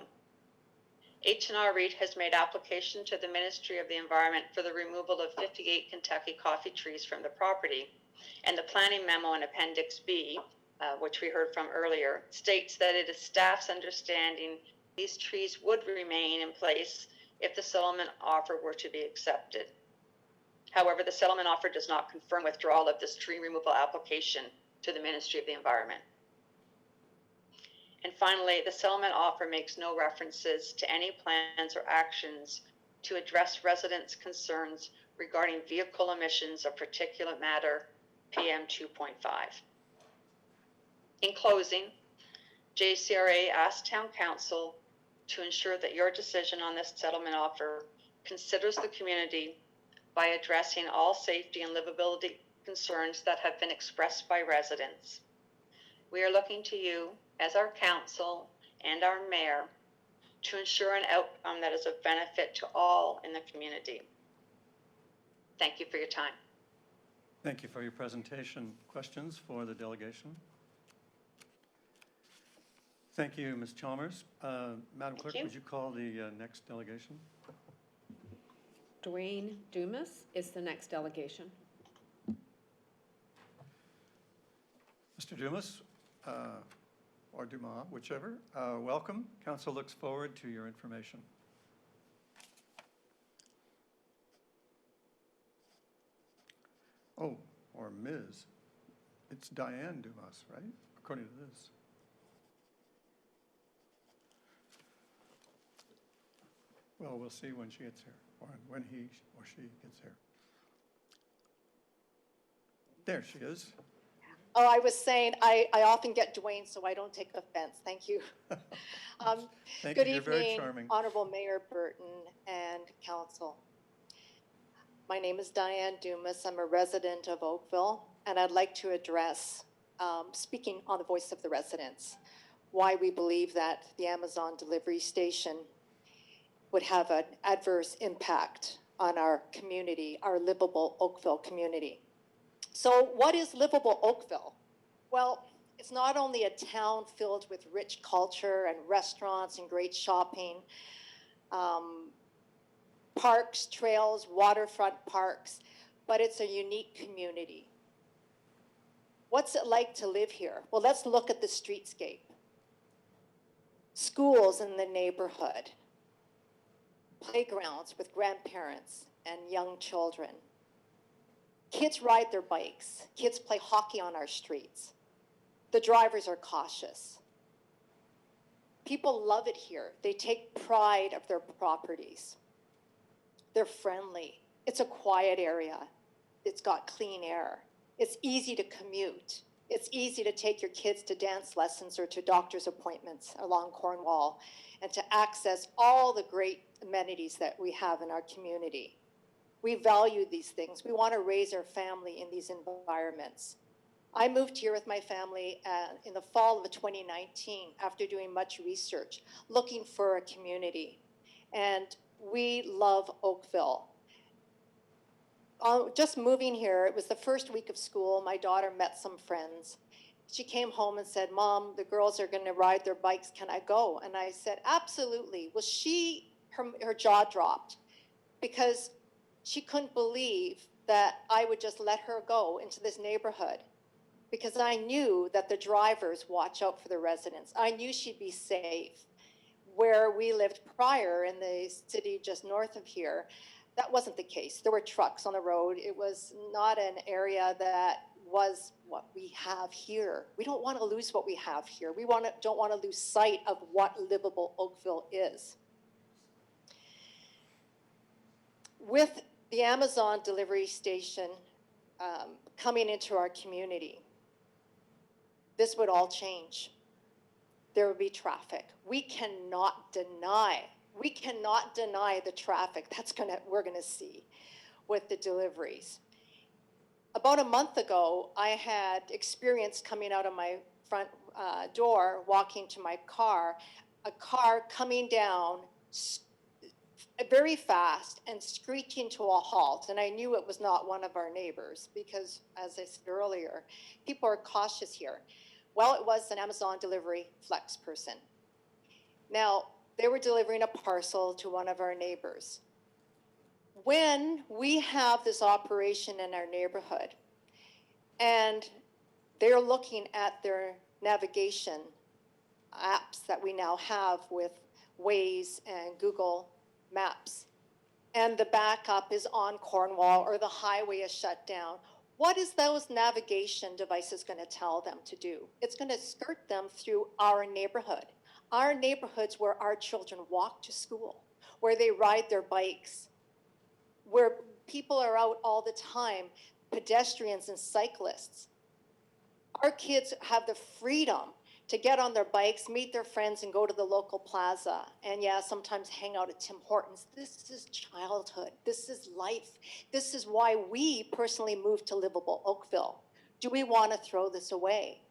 H&R Reed has made application to the Ministry of the Environment for the removal of 58 Kentucky coffee trees from the property, and the planning memo in Appendix B, which we heard from earlier, states that it is staff's understanding these trees would remain in place if the settlement offer were to be accepted. However, the settlement offer does not confirm withdrawal of this tree removal application to the Ministry of the Environment. And finally, the settlement offer makes no references to any plans or actions to address residents' concerns regarding vehicle emissions of particulate matter PM 2.5. In closing, JCRA asks Town Council to ensure that your decision on this settlement offer considers the community by addressing all safety and livability concerns that have been expressed by residents. We are looking to you as our council and our mayor to ensure an outcome that is of benefit to all in the community. Thank you for your time. Thank you for your presentation. Questions for the delegation? Thank you, Ms. Chalmers. Madam Clerk, would you call the next delegation? Dwayne Dumas is the next delegation. Mr. Dumas, or Dumas, whichever, welcome. Council looks forward to your information. Oh, or Ms. It's Diane Dumas, right? According to this. Well, we'll see when she gets here, or when he or she gets here. There she is. Oh, I was saying, I often get Dwayne, so I don't take offense. Thank you. Thank Good you, you're very evening, charming. Honorable Mayor Burton and Council. My name is Diane Dumas. I'm a resident of Oakville, and I'd like to address, speaking on the voice of the residents, why we believe that the Amazon delivery station would have an adverse impact on our community, our livable Oakville community. So what is livable Oakville? Well, it's not only a town filled with rich culture and restaurants and great shopping, parks, trails, waterfront parks, but it's a unique community. What's it like to live here? Well, let's look at the streetscape. Schools in the neighborhood, playgrounds with grandparents and young children. Kids ride their bikes. Kids play hockey on our streets. The drivers are cautious. People love it here. They take pride of their properties. They're friendly. It's a quiet area. It's got clean air. It's easy to commute. It's easy to take your kids to dance lessons or to doctor's appointments along Cornwall and to access all the great amenities that we have in our community. We value these things. We want to raise our family in these environments. I moved here with my family in the fall of 2019 after doing much research, looking for a community. And we love Oakville. Just moving here, it was the first week of school. My daughter met some friends. She came home and said, "Mom, the girls are going to ride their bikes. Can I go?" And I said, "Absolutely." Well, her jaw dropped because she couldn't believe that I would just let her go into this neighborhood, because I knew that the drivers watch out for the residents. I knew she'd be safe. Where we lived prior in the city just north of here, that wasn't the case. There were trucks on the road. It was not an area that was what we have here. We don't want to lose what we have here. We don't want to lose sight of what livable Oakville is. With the Amazon delivery station, coming into our community, this would all change. There would be traffic. We cannot deny the traffic we're gonna see with the deliveries. About a month ago, I had experience coming out of my front door, walking to my car, a car coming down very fast and screeching to a halt. And I knew it was not one of our neighbors because, as I said earlier, people are cautious here. Well, it was an Amazon delivery flex person. Now, they were delivering a parcel to one of our neighbors. When we have this operation in our neighborhood and they're looking at their navigation apps that we now have with Waze and Google Maps, and the backup is on Cornwall or the highway is shut down, what is those navigation devices going to tell them to do? It's going to skirt them through our neighborhood. Our neighborhoods where our children walk to school, where they ride their bikes, where people are out all the time, pedestrians and cyclists. Our kids have the freedom to get on their bikes, meet their friends, and go to the local plaza. And yeah, sometimes hang out at Tim Hortons. This is childhood. This is life. This is why we personally moved to livable Oakville. Do we want to throw this away?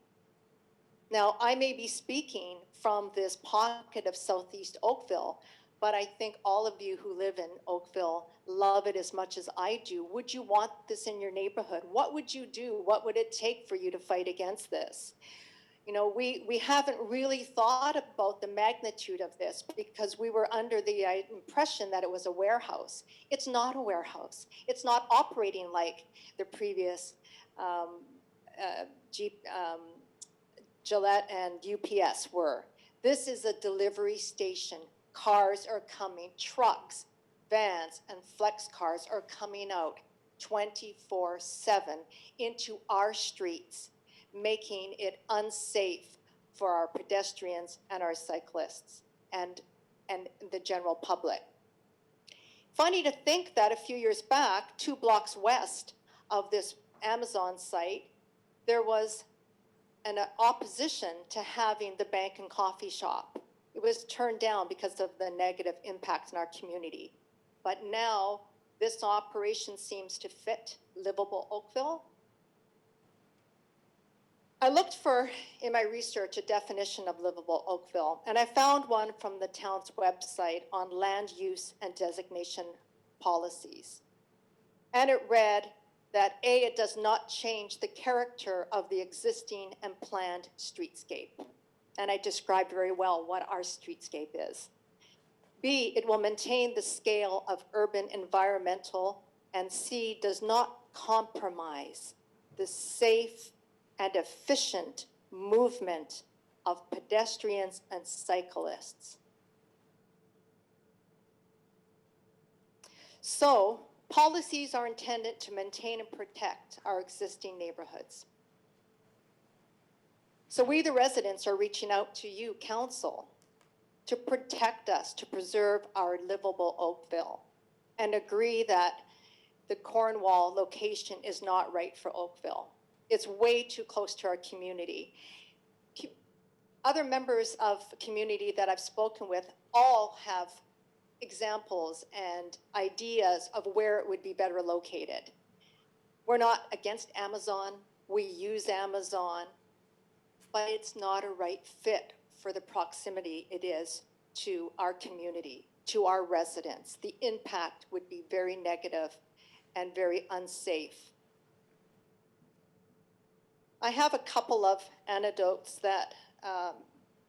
Now, I may be speaking from this pocket of Southeast Oakville, but I think all of you who live in Oakville love it as much as I do. Would you want this in your neighborhood? What would you do? What would it take for you to fight against this? You know, we haven't really thought about the magnitude of this because we were under the impression that it was a warehouse. It's not a warehouse. It's not operating like the previous Gillette and UPS were. This is a delivery station. Cars are coming, trucks, vans, and flex cars are coming out 24/7 into our streets, making it unsafe for our pedestrians and our cyclists and the general public. Funny to think that a few years back, 2 blocks west of this Amazon site, there was an opposition to having the bank and coffee shop. It was turned down because of the negative impact in our community. But now this operation seems to fit livable Oakville. I looked for, in my research, a definition of livable Oakville, and I found one from the town's website on land use and designation policies. And it read that A, it does not change the character of the existing and planned streetscape. And I described very well what our streetscape is. B, it will maintain the scale of urban environmental, and C, does not compromise the safe and efficient movement of pedestrians and cyclists. So, policies are intended to maintain and protect our existing neighborhoods. So we, the residents, are reaching out to you, council, to protect us, to preserve our livable Oakville, and agree that the Cornwall location is not right for Oakville. It's way too close to our community. Other members of the community that I've spoken with all have examples and ideas of where it would be better located. We're not against Amazon. We use Amazon, but it's not a right fit for the proximity it is to our community, to our residents. The impact would be very negative and very unsafe. I have a couple of anecdotes that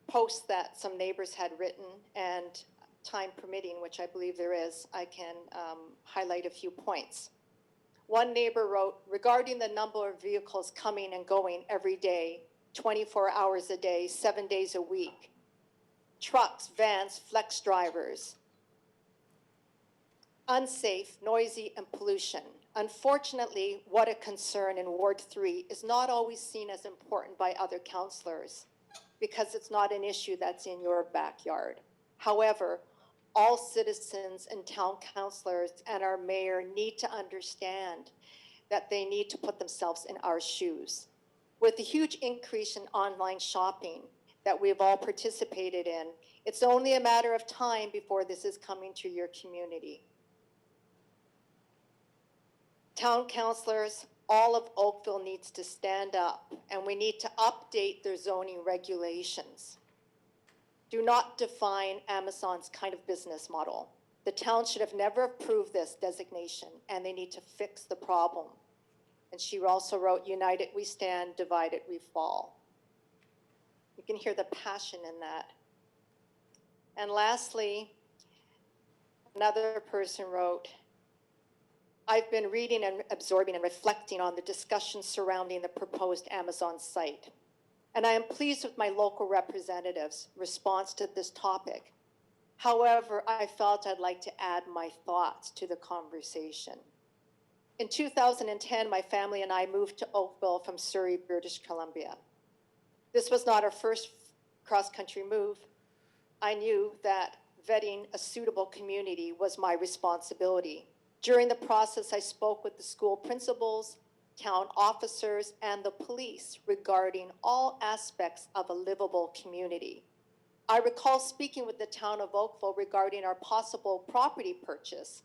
posts that some neighbors had written, and time permitting, which I believe there is, I can highlight a few points. One neighbor wrote, regarding the number of vehicles coming and going every day, 24 hours a day, 7 days a week, trucks, vans, flex drivers, unsafe, noisy, and pollution. Unfortunately, what a concern in Ward 3 is not always seen as important by other councillors because it's not an issue that's in your backyard. However, all citizens and town councillors and our mayor need to understand that they need to put themselves in our shoes. With the huge increase in online shopping that we've all participated in, it's only a matter of time before this is coming to your community. Town councilors, all of Oakville needs to stand up, and we need to update their zoning regulations. Do not define Amazon's kind of business model. The town should have never approved this designation, and they need to fix the problem. And she also wrote, "United we stand, divided we fall." You can hear the passion in that. And lastly, another person wrote, "I've been reading and absorbing and reflecting on the discussion surrounding the proposed Amazon site. And I am pleased with my local representatives' response to this topic. However, I felt I'd like to add my thoughts to the conversation. In 2010, my family and I moved to Oakville from Surrey, British Columbia. This was not our first cross-country move. I knew that vetting a suitable community was my responsibility. During the process, I spoke with the school principals, town officers, and the police regarding all aspects of a livable community. I recall speaking with the town of Oakville regarding our possible property purchase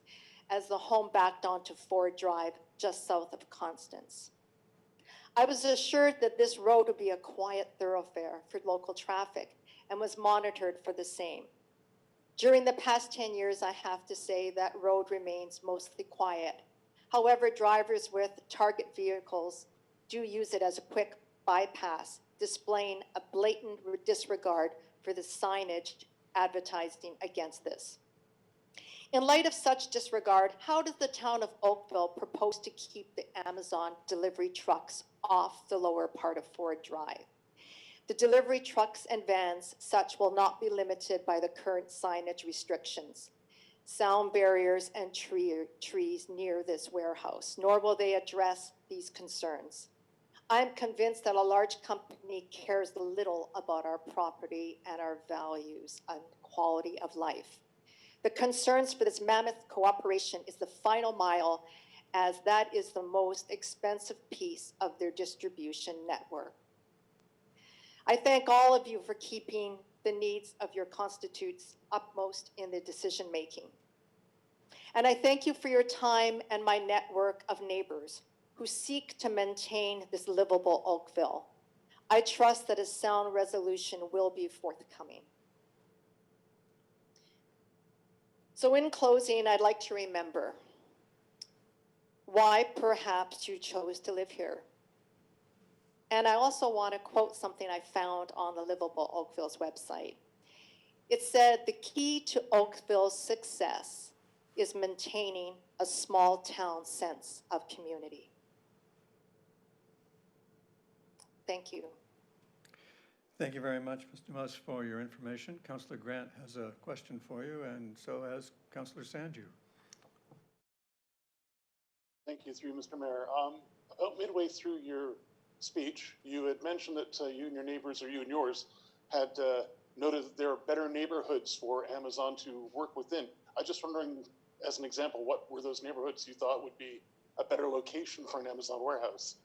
as the home backed onto Ford Drive just south of Constance. I was assured that this road would be a quiet thoroughfare for local traffic and was monitored for the same. During the past 10 years, I have to say that road remains mostly quiet. However, drivers with target vehicles do use it as a quick bypass, displaying a blatant disregard for the signage advertising against this. In light of such disregard, how does the town of Oakville propose to keep the Amazon delivery trucks off the lower part of Ford Drive? The delivery trucks and vans such will not be limited by the current signage restrictions, sound barriers, and trees near this warehouse, nor will they address these concerns. I'm convinced that a large company cares little about our property and our values and quality of life. The concerns for this mammoth cooperation is the final mile, as that is the most expensive piece of their distribution network. I thank all of you for keeping the needs of your constituents upmost in the decision making. And I thank you for your time and my network of neighbors who seek to maintain this livable Oakville. I trust that a sound resolution will be forthcoming. So in closing, I'd like to remember why perhaps you chose to live here. And I also want to quote something I found on the Livable Oakville's website. It said, "The key to Oakville's success is maintaining a small town sense of community." Thank you. Thank you very much, Ms. Dumas, for your information. Councillor Grant has a question for you, and so has Councillor Sanju. Thank you, through Mr. Mayor. About midway through your speech, you had mentioned that you and your neighbors, or you and yours, had noted that there are better neighborhoods for Amazon to work within. I was just wondering, as an example, what were those neighborhoods you thought would be a better location for an Amazon warehouse?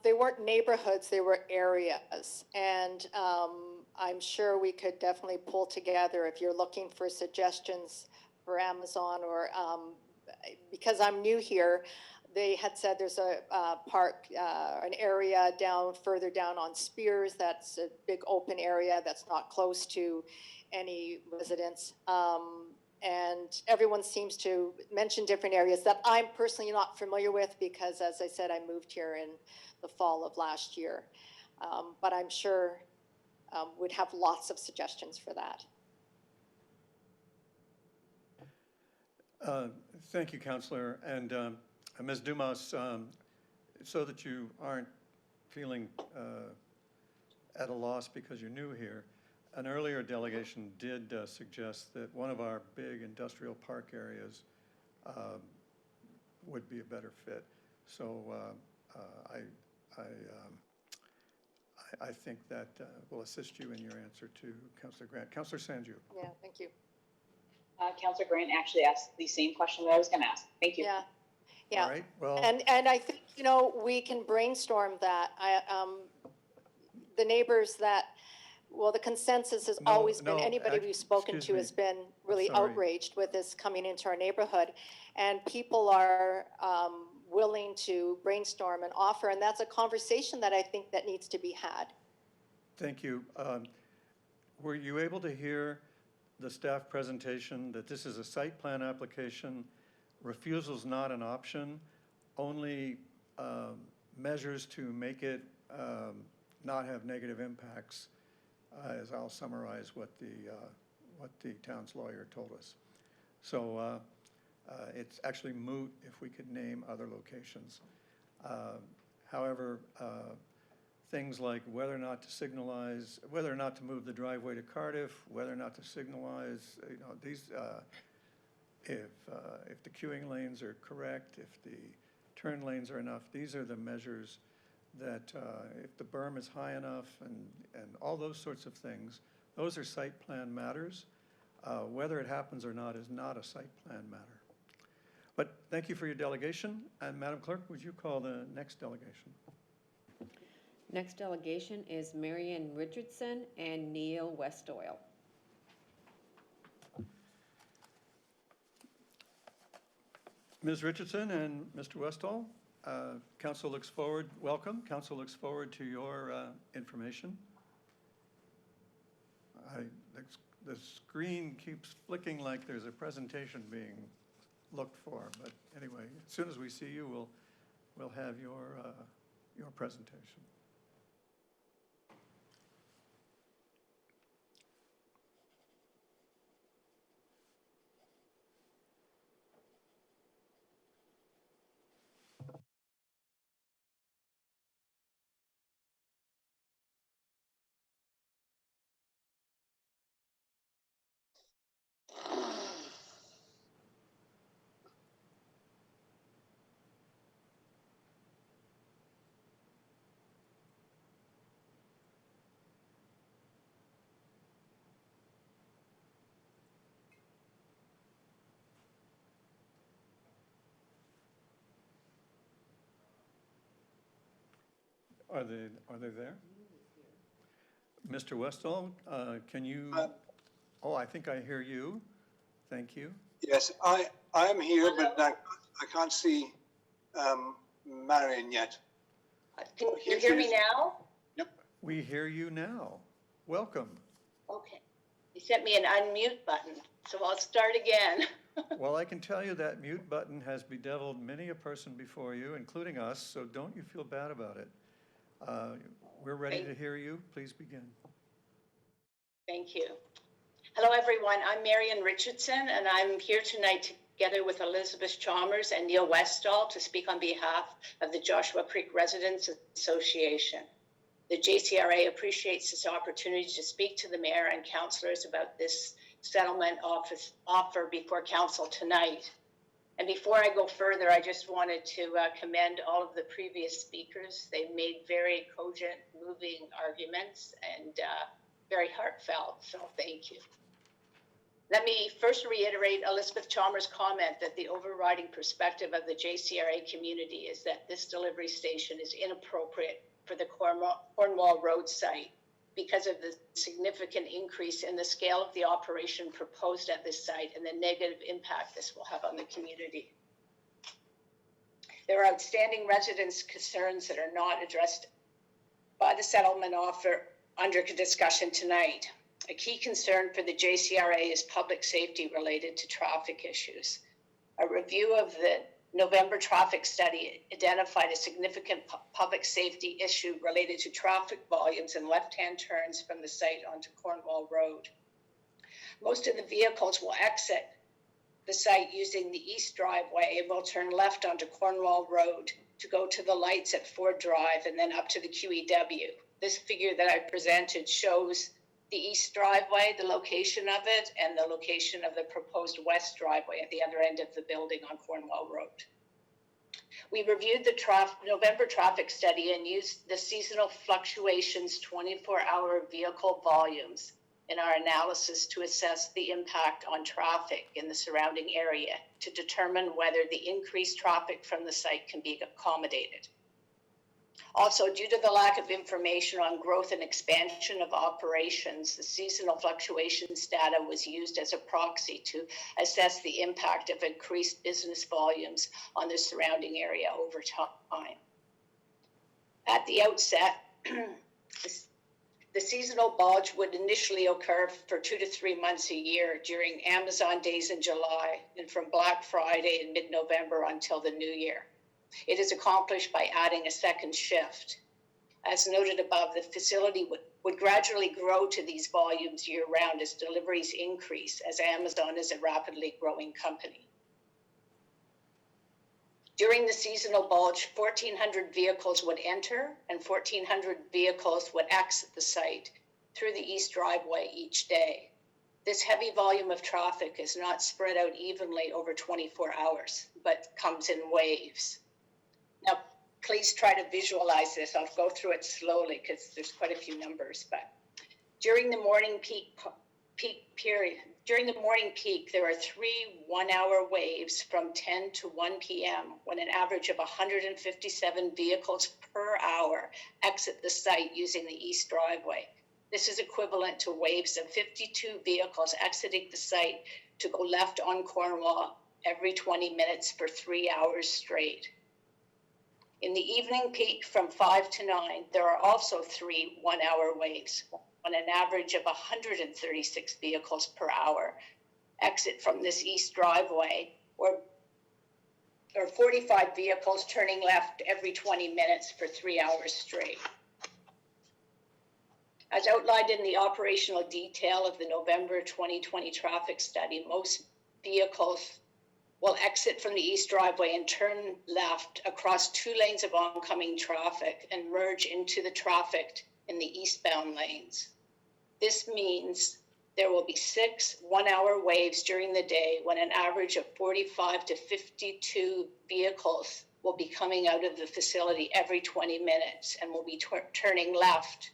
They weren't neighborhoods, they were areas. And I'm sure we could definitely pull together if you're looking for suggestions for Amazon, or because I'm new here, they had said there's a park, an area further down on Spears. That's a big open area that's not close to any residents. And everyone seems to mention different areas that I'm personally not familiar with because, as I said, I moved here in the fall of last year. But I'm sure we'd have lots of suggestions for that. Thank you, Councillor. And Ms. Dumas, so that you aren't feeling at a loss because you're new here, an earlier delegation did suggest that one of our big industrial park areas would be a better fit. So I think that will assist you in your answer to Councillor Grant. Councillor Sanju. Yeah, thank you. Councillor Grant actually asked the same question that I was going to ask. Thank you. Yeah. Yeah. All right, well, And I think, we can brainstorm that. The neighbors that, well, the consensus has No, always been, no, anybody we've spoken excuse to me. has been really Sorry. outraged with this coming into our neighborhood. And people are willing to brainstorm and offer, and that's a conversation that I think that needs to be had. Thank you. Were you able to hear the staff presentation that this is a site plan application? Refusal's not an option, only measures to make it not have negative impacts, as I'll summarize what the town's lawyer told us. So it's actually moot if we could name other locations. However, things like whether or not to signalize, whether or not to move the driveway to Cardiff, whether or not to signalize, these, if the queuing lanes are correct, if the turn lanes are enough, these are the measures that if the berm is high enough and all those sorts of things, those are site plan matters. Whether it happens or not is not a site plan matter. But thank you for your delegation. And Madam Clerk, would you call the next delegation? Next delegation is Marian Richardson and Neil Westoil. Ms. Richardson and Mr. Westall, Council looks forward, welcome. Council looks forward to your information. The screen keeps flicking like there's a presentation being looked for, but anyway, as soon as we see you, we'll have your presentation. Are they there? Mr. Westall, can you, I think I hear you. Thank you. Yes, I am here, but I can't see Marion yet. Can you hear me now? Yep. We hear you now. Welcome. Okay. You sent me an unmute button, so I'll start again. Well, I can tell you that mute button has bedeviled many a person before you, including us, so don't you feel bad about it. We're ready to hear you. Please begin. Thank you. Hello, everyone. I'm Marian Richardson, and I'm here tonight together with Elizabeth Chalmers and Neil Westall to speak on behalf of the Joshua Creek Residents Association. The JCRA appreciates this opportunity to speak to the mayor and councillors about this settlement offer before council tonight. And before I go further, I just wanted to commend all of the previous speakers. They've made very cogent, moving arguments and very heartfelt, so thank you. Let me first reiterate Elizabeth Chalmers' comment that the overriding perspective of the JCRA community is that this delivery station is inappropriate for the Cornwall Road site because of the significant increase in the scale of the operation proposed at this site and the negative impact this will have on the community. There are outstanding residents' concerns that are not addressed by the settlement offer under discussion tonight. A key concern for the JCRA is public safety related to traffic issues. A review of the November traffic study identified a significant public safety issue related to traffic volumes and left-hand turns from the site onto Cornwall Road. Most of the vehicles will exit the site using the east driveway and will turn left onto Cornwall Road to go to the lights at Ford Drive and then up to the QEW. This figure that I presented shows the east driveway, the location of it, and the location of the proposed west driveway at the other end of the building on Cornwall Road. We reviewed the November traffic study and used the seasonal fluctuations 24-hour vehicle volumes in our analysis to assess the impact on traffic in the surrounding area to determine whether the increased traffic from the site can be accommodated. Also, due to the lack of information on growth and expansion of operations, the seasonal fluctuations data was used as a proxy to assess the impact of increased business volumes on the surrounding area over time. At the outset, the seasonal bulge would initially occur for 2 to 3 months a year during Amazon days in July and from Black Friday in mid-November until the New Year. It is accomplished by adding a second shift. As noted above, the facility would gradually grow to these volumes year-round as deliveries increase, as Amazon is a rapidly growing company. During the seasonal bulge, 1,400 vehicles would enter and 1,400 vehicles would exit the site through the east driveway each day. This heavy volume of traffic is not spread out evenly over 24 hours, but comes in waves. Now, please try to visualize this. I'll go through it slowly because there's quite a few numbers. But during the morning peak period, there are 3 one-hour waves from 10 to 1 p.m. when an average of 157 vehicles per hour exit the site using the east driveway. This is equivalent to waves of 52 vehicles exiting the site to go left on Cornwall every 20 minutes for 3 hours straight. In the evening peak from 5 to 9, there are also 3 one-hour waves on an average of 136 vehicles per hour exit from this east driveway, or 45 vehicles turning left every 20 minutes for 3 hours straight. As outlined in the operational detail of the November 2020 traffic study, most vehicles will exit from the east driveway and turn left across 2 lanes of oncoming traffic and merge into the traffic in the eastbound lanes. This means there will be 6 one-hour waves during the day when an average of 45 to 52 vehicles will be coming out of the facility every 20 minutes and will be turning left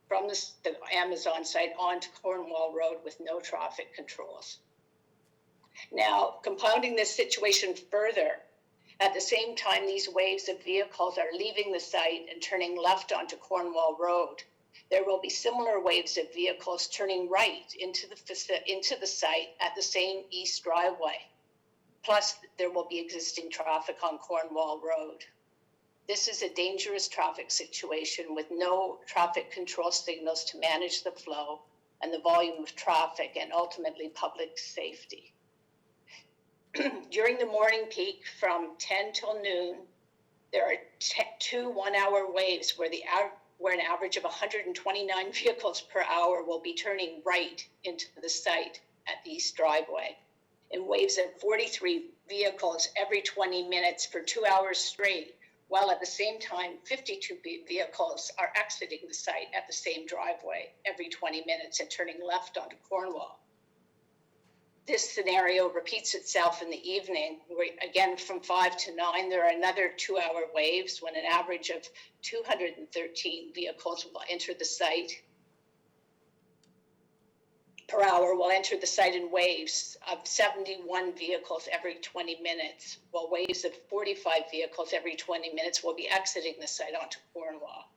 from the Amazon site onto Cornwall Road with no traffic controls. Now, compounding this situation further, at the same time the waves of vehicles are leaving the site and turning left onto Cornwall Road, there will be similar waves of vehicles turning right into the site at the same east driveway. Plus, there will be existing traffic on Cornwall Road. This is a dangerous traffic situation with no traffic control signals to manage the flow and the volume of traffic and ultimately public safety. During the morning peak from 10 till noon, there are 2 one-hour waves where an average of 129 vehicles per hour will be turning right into the site at the east driveway, in waves of 43 vehicles every 20 minutes for 2 hours straight, while at the same time 52 vehicles are exiting the site at the same driveway every 20 minutes and turning left onto Cornwall. This scenario repeats itself in the evening, where again from 5 to 9, there are another 2-hour waves when an average of 213 vehicles will enter the site per hour will enter the site in waves of 71 vehicles every 20 minutes, while waves of 45 vehicles every 20 minutes will be exiting the site onto Cornwall.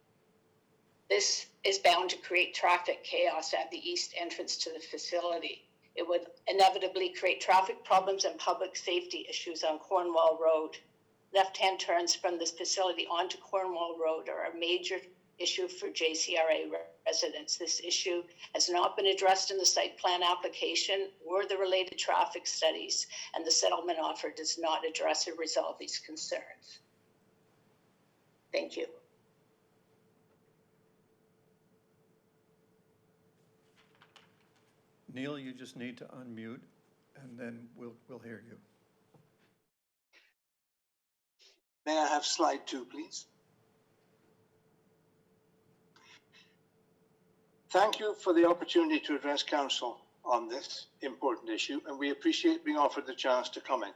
This is bound to create traffic chaos at the east entrance to the facility. It would inevitably create traffic problems and public safety issues on Cornwall Road. Left-hand turns from this facility onto Cornwall Road are a major issue for JCRA residents. This issue has not been addressed in the site plan application or the related traffic studies, and the settlement offer does not address or resolve these concerns. Thank you. Neil, you just need to unmute, and then we'll hear you. May I have slide 2, please? Thank you for the opportunity to address Council on this important issue, and we appreciate being offered the chance to comment.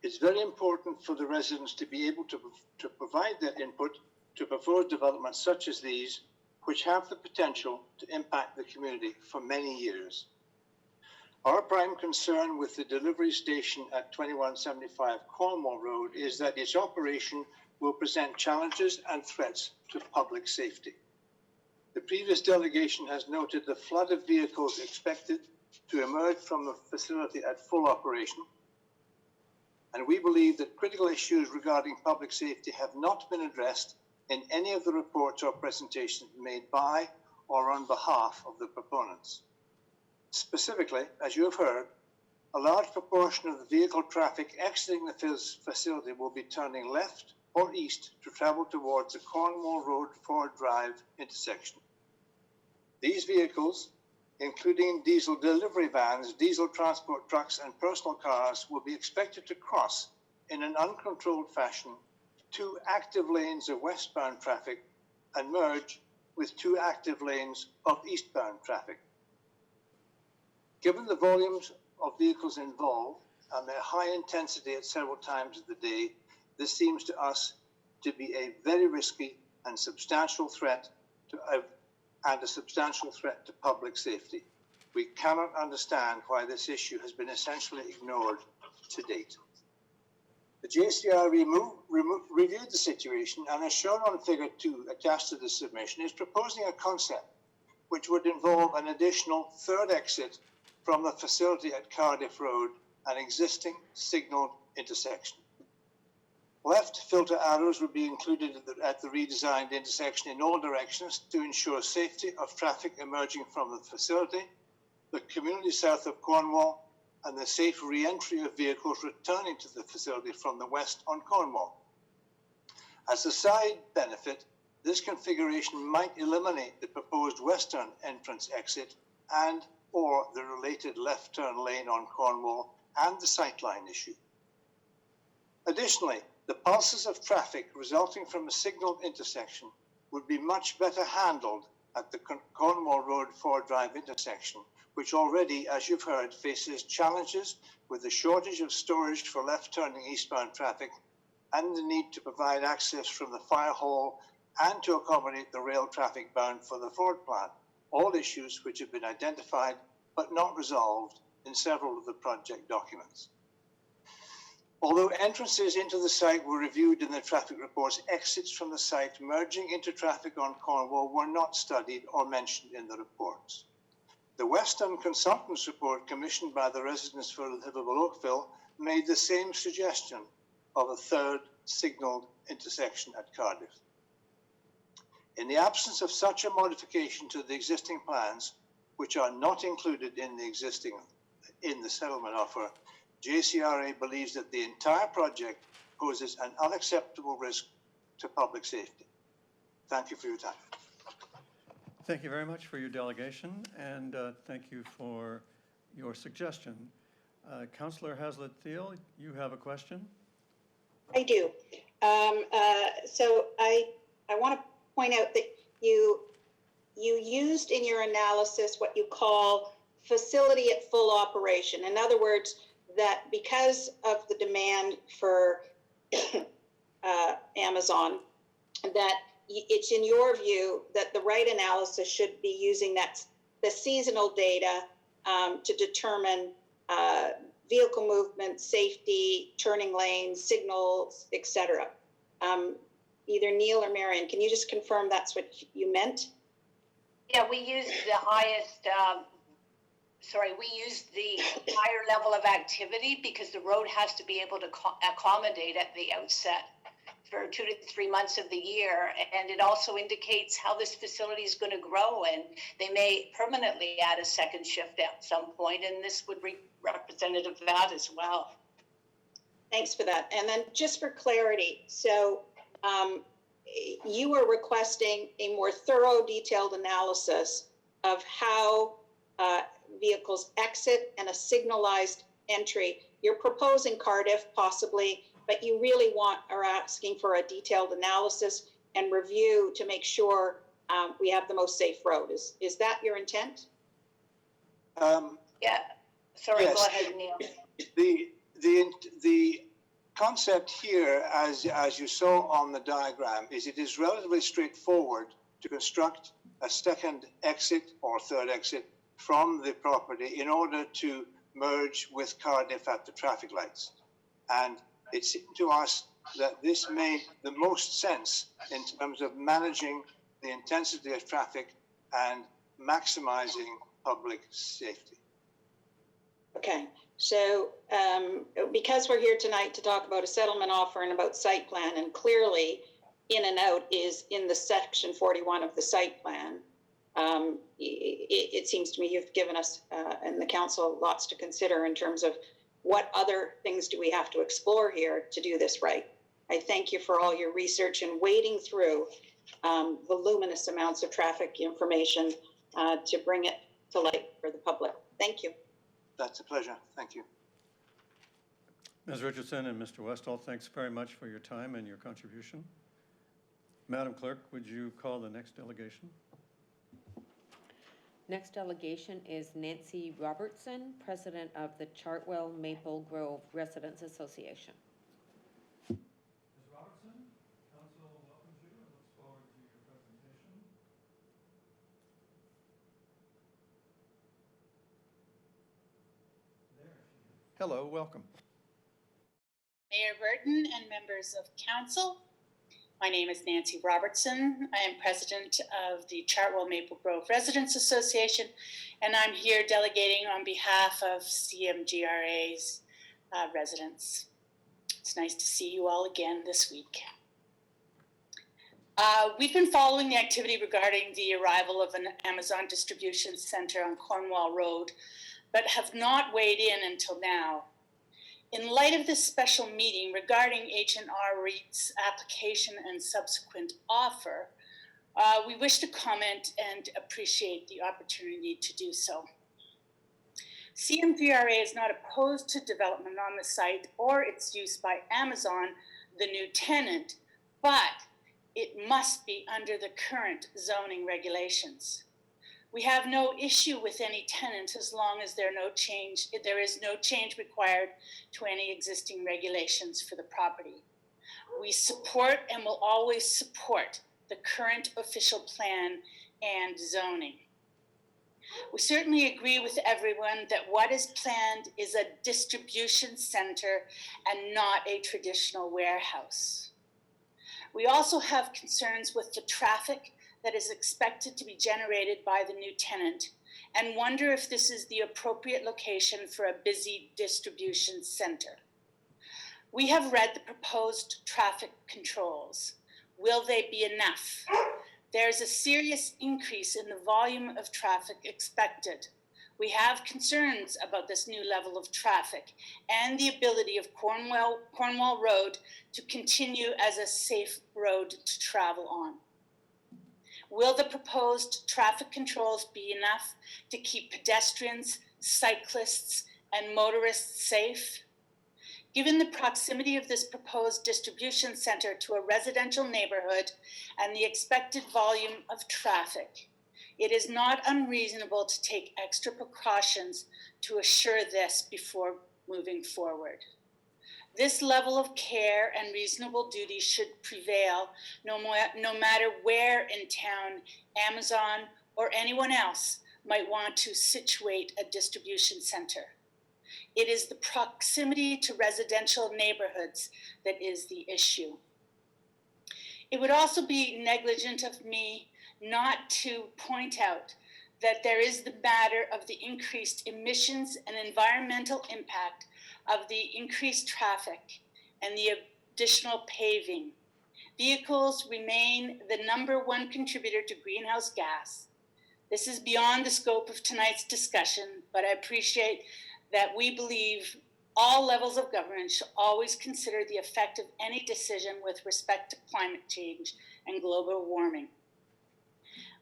It's very important for the residents to be able to provide their input to proposed developments such as these which have the potential to impact the community for many years. Our prime concern with the delivery station at 2175 Cornwall Road is that its operation will present challenges and threats to public safety. The previous delegation has noted the flood of vehicles expected to emerge from the facility at full operation, and we believe that critical issues regarding public safety have not been addressed in any of the reports or presentations made by or on behalf of the proponents. Specifically, as you have heard, a large proportion of the vehicle traffic exiting the facility will be turning left or east to travel towards the Cornwall Road Ford Drive intersection. These vehicles, including diesel delivery vans, diesel transport trucks, and personal cars, will be expected to cross in an uncontrolled fashion 2 active lanes of westbound traffic and merge with 2 active lanes of eastbound traffic. Given the volumes of vehicles involved and their high intensity at several times of the day, this seems to us to be a very risky and substantial threat to public safety. We cannot understand why this issue has been essentially ignored to date. The JCR reviewed the situation and, as shown on figure 2 attached to the submission, is proposing a concept which would involve an additional 3rd exit from the facility at Cardiff Road, an existing signalled intersection. Left filter arrows would be included at the redesigned intersection in all directions to ensure safety of traffic emerging from the facility, the community south of Cornwall, and the safe re-entry of vehicles returning to the facility from the west on Cornwall. As a side benefit, this configuration might eliminate the proposed western entrance exit and or the related left turn lane on Cornwall and the sightline issue. Additionally, the pulses of traffic resulting from a signalled intersection would be much better handled at the Cornwall Road Ford Drive intersection, which already, as you've heard, faces challenges with the shortage of storage for left-turning eastbound traffic and the need to provide access from the fire hall and to accommodate the rail traffic bound for the Ford plant, all issues which have been identified but not resolved in several of the project documents. Although entrances into the site were reviewed in the traffic reports, exits from the site merging into traffic on Cornwall were not studied or mentioned in the reports. The Western Consultants Report commissioned by the residents for Livable Oakville made the same suggestion of a 3rd signalled intersection at Cardiff. In the absence of such a modification to the existing plans, which are not included in the settlement offer, JCRA believes that the entire project poses an unacceptable risk to public safety. Thank you for your time. Thank you very much for your delegation, and thank you for your suggestion. Councillor Hazlitt-Thiel, you have a question? I do. So I want to point out that you used in your analysis what you call facility at full operation. In other words, that because of the demand for Amazon, that it's in your view that the right analysis should be using the seasonal data to determine vehicle movement, safety, turning lanes, signals, etc. Either Neil or Marion, can you just confirm that's what you meant? Yeah, we used the highest, we used the higher level of activity because the road has to be able to accommodate at the outset for 2 to 3 months of the year. And it also indicates how this facility is going to grow, and they may permanently add a 2nd shift at some point, and this would be representative of that as well. Thanks for that. And then just for clarity, so you are requesting a more thorough, detailed analysis of how vehicles exit and a signalized entry. You're proposing Cardiff possibly, but you really are asking for a detailed analysis and review to make sure we have the most safe road. Is that your intent? Yeah. Sorry, yes. Go ahead, Neil. The concept here, as you saw on the diagram, is it is relatively straightforward to construct a second exit or third exit from the property in order to merge with Cardiff at the traffic lights. And it seemed to us that this made the most sense in terms of managing the intensity of traffic and maximizing public safety. Okay, so because we're here tonight to talk about a settlement offer and about site plan, and clearly in and out is in the section 41 of the site plan, it seems to me you've given us and the council lots to consider in terms of what other things do we have to explore here to do this right. I thank you for all your research and wading through voluminous amounts of traffic information to bring it to light for the public. Thank you. That's a pleasure. Thank you. Ms. Richardson and Mr. Westall, thanks very much for your time and your contribution. Madam Clerk, would you call the next delegation? Next delegation is Nancy Robertson, President of the Chartwell Maple Grove Residents Association. Ms. Robertson, Council welcomes you and looks forward to your presentation. There she is. Hello, welcome. Mayor Burton and members of council. My name is Nancy Robertson. I am president of the Chartwell Maple Grove Residents Association, and I'm here delegating on behalf of CMGRA's residents. It's nice to see you all again this week. We've been following the activity regarding the arrival of an Amazon distribution center on Cornwall Road, but have not weighed in until now. In light of this special meeting regarding H&R REIT's application and subsequent offer, we wish to comment and appreciate the opportunity to do so. CMGRA is not opposed to development on the site or its use by Amazon, the new tenant, but it must be under the current zoning regulations. We have no issue with any tenant as long as there is no change required to any existing regulations for the property. We support and will always support the current official plan and zoning. We certainly agree with everyone that what is planned is a distribution center and not a traditional warehouse. We also have concerns with the traffic that is expected to be generated by the new tenant and wonder if this is the appropriate location for a busy distribution center. We have read the proposed traffic controls. Will they be enough? There's a serious increase in the volume of traffic expected. We have concerns about this new level of traffic and the ability of Cornwall Road to continue as a safe road to travel on. Will the proposed traffic controls be enough to keep pedestrians, cyclists, and motorists safe? Given the proximity of this proposed distribution center to a residential neighborhood and the expected volume of traffic, it is not unreasonable to take extra precautions to assure this before moving forward. This level of care and reasonable duty should prevail no matter where in town Amazon or anyone else might want to situate a distribution center. It is the proximity to residential neighborhoods that is the issue. It would also be negligent of me not to point out that there is the matter of the increased emissions and environmental impact of the increased traffic and the additional paving. Vehicles remain the #1 contributor to greenhouse gas. This is beyond the scope of tonight's discussion, but I appreciate that we believe all levels of government should always consider the effect of any decision with respect to climate change and global warming.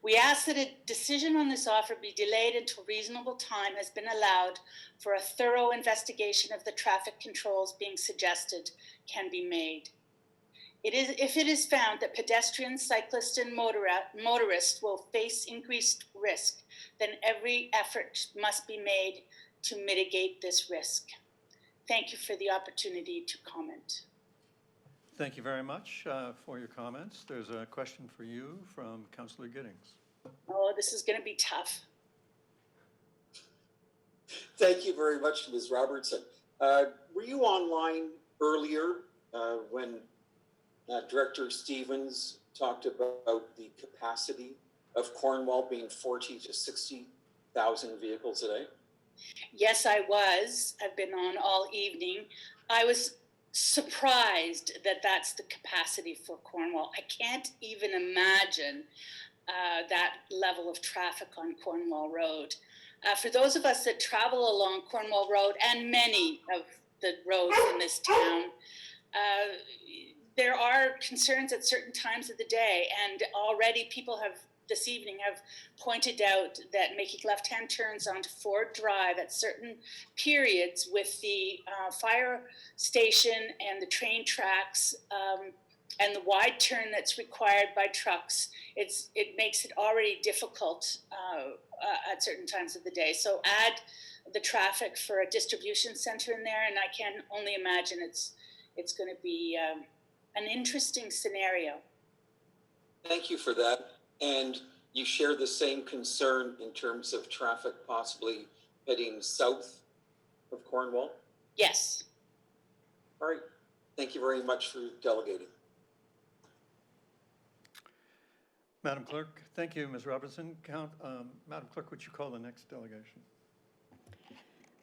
We ask that a decision on this offer be delayed until reasonable time has been allowed for a thorough investigation of the traffic controls being suggested can be made. If it is found that pedestrians, cyclists, and motorists will face increased risk, then every effort must be made to mitigate this risk. Thank you for the opportunity to comment. Thank you very much for your comments. There's a question for you from Councillor Giddings. Oh, this is going to be tough. Thank you very much, Ms. Robertson. Were you online earlier when Director Stevens talked about the capacity of Cornwall being 40 to 60,000 vehicles a day? Yes, I was. I've been on all evening. I was surprised that that's the capacity for Cornwall. I can't even imagine that level of traffic on Cornwall Road. For those of us that travel along Cornwall Road and many of the roads in this town, there are concerns at certain times of the day, and already people this evening have pointed out that making left-hand turns onto Ford Drive at certain periods with the fire station and the train tracks and the wide turn that's required by trucks, it makes it already difficult at certain times of the day. So add the traffic for a distribution center in there, and I can only imagine it's going to be an interesting scenario. Thank you for that. And you share the same concern in terms of traffic possibly heading south of Cornwall? Yes. All right. Thank you very much for delegating. Madam Clerk, thank you, Ms. Robertson. Madam Clerk, would you call the next delegation?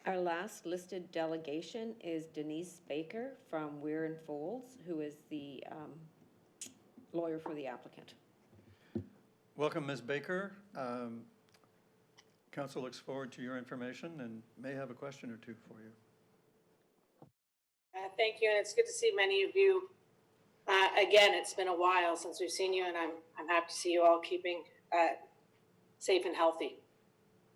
Our last listed delegation is Denise Baker from Weir and Folds, who is the lawyer for the applicant. Welcome, Ms. Baker. Council looks forward to your information and may have a question or two for you. Thank you, and it's good to see many of you. Again, it's been a while since we've seen you, and I'm happy to see you all keeping safe and healthy.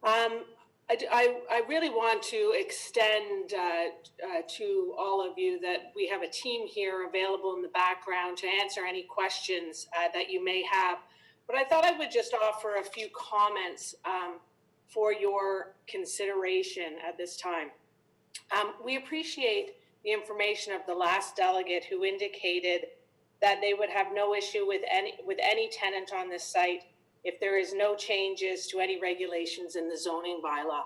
I really want to extend to all of you that we have a team here available in the background to answer any questions that you may have. But I thought I would just offer a few comments for your consideration at this time. We appreciate the information of the last delegate who indicated that they would have no issue with any tenant on this site if there is no changes to any regulations in the zoning bylaw.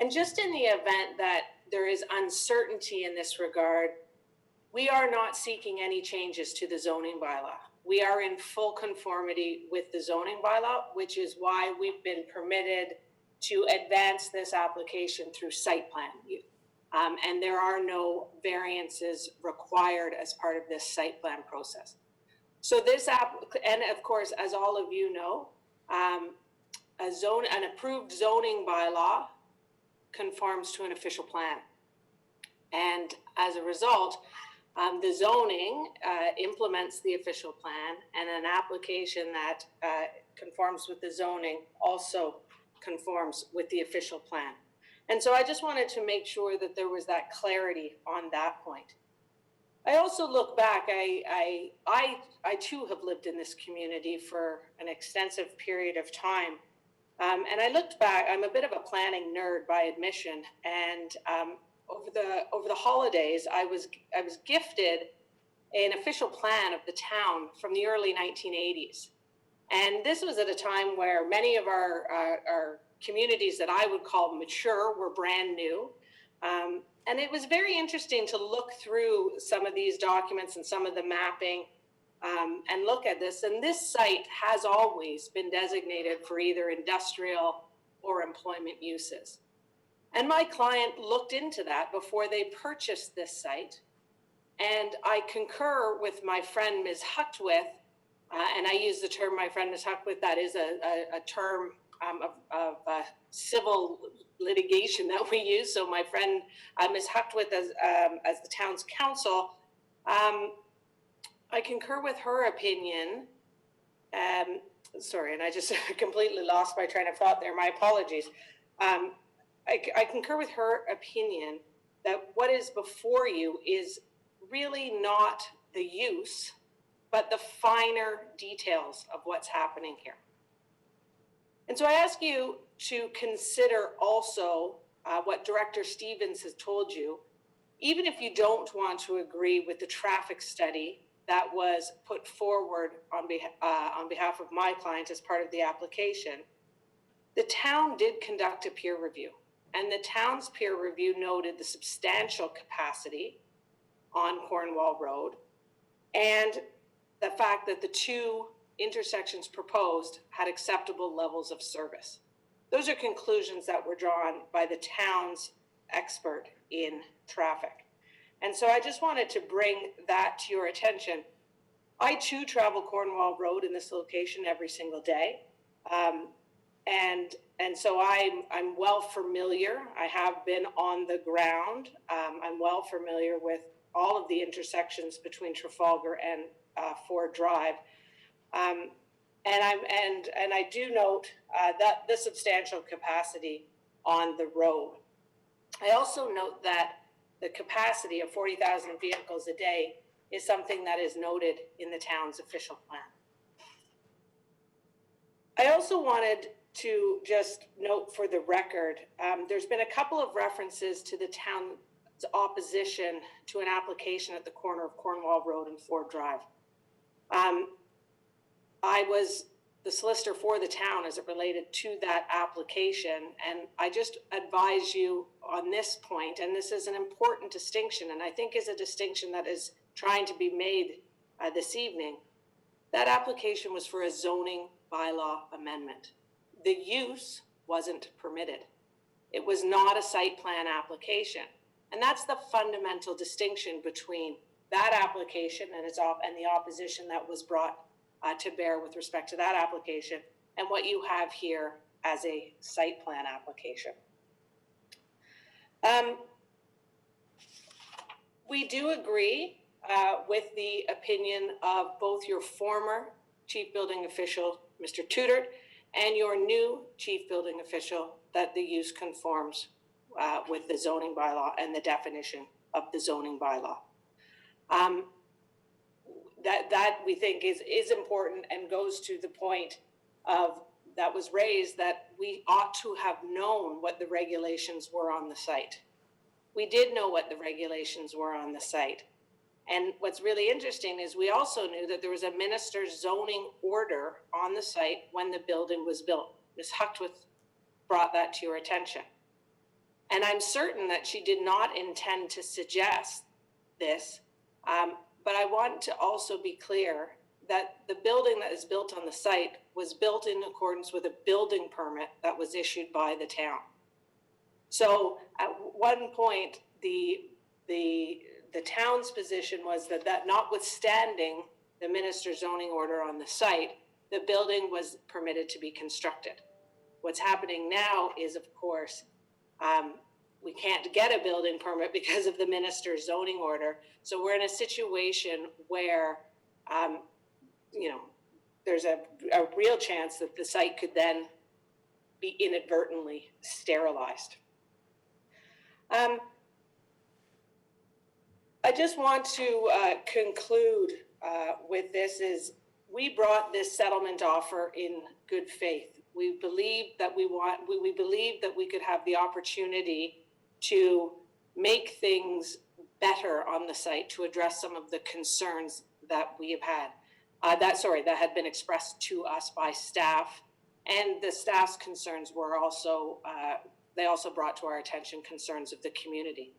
And just in the event that there is uncertainty in this regard, we are not seeking any changes to the zoning bylaw. We are in full conformity with the zoning bylaw, which is why we've been permitted to advance this application through site plan review. And there are no variances required as part of this site plan process. So this and of course, as all of you know, an approved zoning bylaw conforms to an official plan. And as a result, the zoning implements the official plan, and an application that conforms with the zoning also conforms with the official plan. And so I just wanted to make sure that there was that clarity on that point. I also look back, I too have lived in this community for an extensive period of time. And I looked back, I'm a bit of a planning nerd by admission, and over the holidays, I was gifted an official plan of the town from the early 1980s. And this was at a time where many of our communities that I would call mature were brand new. And it was very interesting to look through some of these documents and some of the mapping and look at this. And this site has always been designated for either industrial or employment uses. And my client looked into that before they purchased this site. And I concur with my friend, Ms. Huckwith, and I use the term my friend, Ms. Huckwith, that is a term of civil litigation that we use. So my friend, Ms. Huckwith, as the town's counsel, I concur with her opinion. Sorry, and I just completely lost my train of thought there. My apologies. I concur with her opinion that what is before you is really not the use, but the finer details of what's happening here. And so I ask you to consider also what Director Stevens has told you, even if you don't want to agree with the traffic study that was put forward on behalf of my client as part of the application, the town did conduct a peer review, and the town's peer review noted the substantial capacity on Cornwall Road and the fact that the two intersections proposed had acceptable levels of service. Those are conclusions that were drawn by the town's expert in traffic. And so I just wanted to bring that to your attention. I too travel Cornwall Road in this location every single day. And so I'm well familiar. I have been on the ground. I'm well familiar with all of the intersections between Trafalgar and Ford Drive. And I do note that the substantial capacity on the road. I also note that the capacity of 40,000 vehicles a day is something that is noted in the town's official plan. I also wanted to just note for the record, there's been a couple of references to the town's opposition to an application at the corner of Cornwall Road and Ford Drive. I was the solicitor for the town as it related to that application, and I just advise you on this point, and this is an important distinction, and I think is a distinction that is trying to be made this evening. That application was for a zoning bylaw amendment. The use wasn't permitted. It was not a site plan application, and that's the fundamental distinction between that application and the opposition that was brought to bear with respect to that application and what you have here as a site plan application. We do agree with the opinion of both your former chief building official, Mr. Tudor, and your new chief building official that the use conforms with the zoning bylaw and the definition of the zoning bylaw. That we think is important and goes to the point of that was raised that we ought to have known what the regulations were on the site. We did know what the regulations were on the site. And what's really interesting is we also knew that there was a minister's zoning order on the site when the building was built. Ms. Huckwith brought that to your attention. And I'm certain that she did not intend to suggest this, but I want to also be clear that the building that is built on the site was built in accordance with a building permit that was issued by the town. So at one point, the town's position was that notwithstanding the minister's zoning order on the site, the building was permitted to be constructed. What's happening now is, of course, we can't get a building permit because of the minister's zoning order. So we're in a situation where, there's a real chance that the site could then be inadvertently sterilized. I just want to conclude with this is we brought this settlement offer in good faith. We believe that we believe that we could have the opportunity to make things better on the site to address some of the concerns that we have had, that had been expressed to us by staff, and the staff's concerns were also, they also brought to our attention concerns of the community.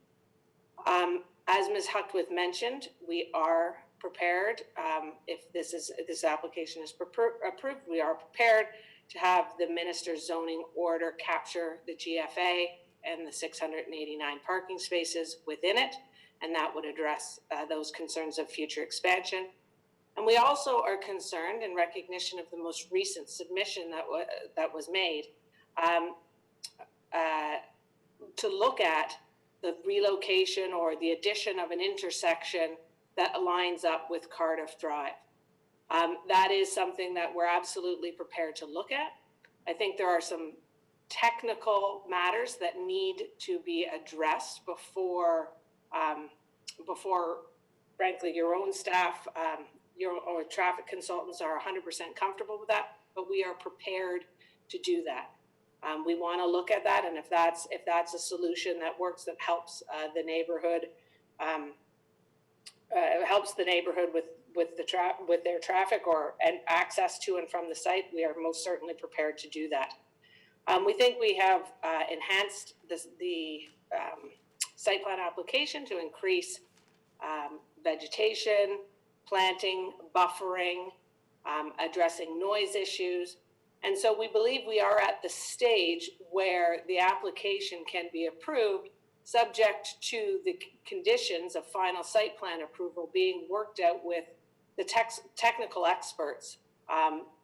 As Ms. Huckwith mentioned, we are prepared, if this application is approved, we are prepared to have the minister's zoning order capture the GFA and the 689 parking spaces within it, and that would address those concerns of future expansion. And we also are concerned, in recognition of the most recent submission that was made, to look at the relocation or the addition of an intersection that aligns up with Cardiff Drive. That is something that we're absolutely prepared to look at. I think there are some technical matters that need to be addressed before, frankly, your own staff, your traffic consultants are 100% comfortable with that, but we are prepared to do that. We want to look at that, and if that's a solution that works, that helps the neighborhood, with their traffic and access to and from the site, we are most certainly prepared to do that. We think we have enhanced the site plan application to increase vegetation, planting, buffering, addressing noise issues. And so we believe we are at the stage where the application can be approved subject to the conditions of final site plan approval being worked out with the technical experts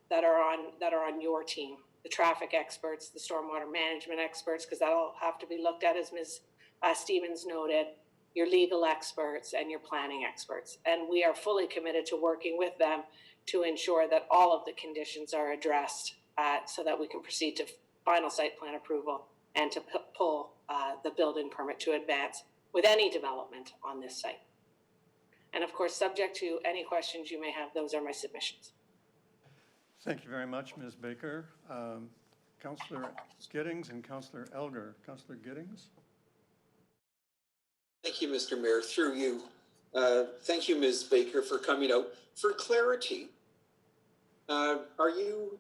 that are on your team, the traffic experts, the stormwater management experts, because that'll have to be looked at, as Ms. Stevens noted, your legal experts and your planning experts. And we are fully committed to working with them to ensure that all of the conditions are addressed so that we can proceed to final site plan approval and to pull the building permit to advance with any development on this site. And of course, subject to any questions you may have, those are my submissions. Thank you very much, Ms. Baker. Councillor Giddings and Councillor Elgar. Councillor Giddings? Thank you, Mr. Mayor. Through you, thank you, Ms. Baker, for coming out. For clarity, are you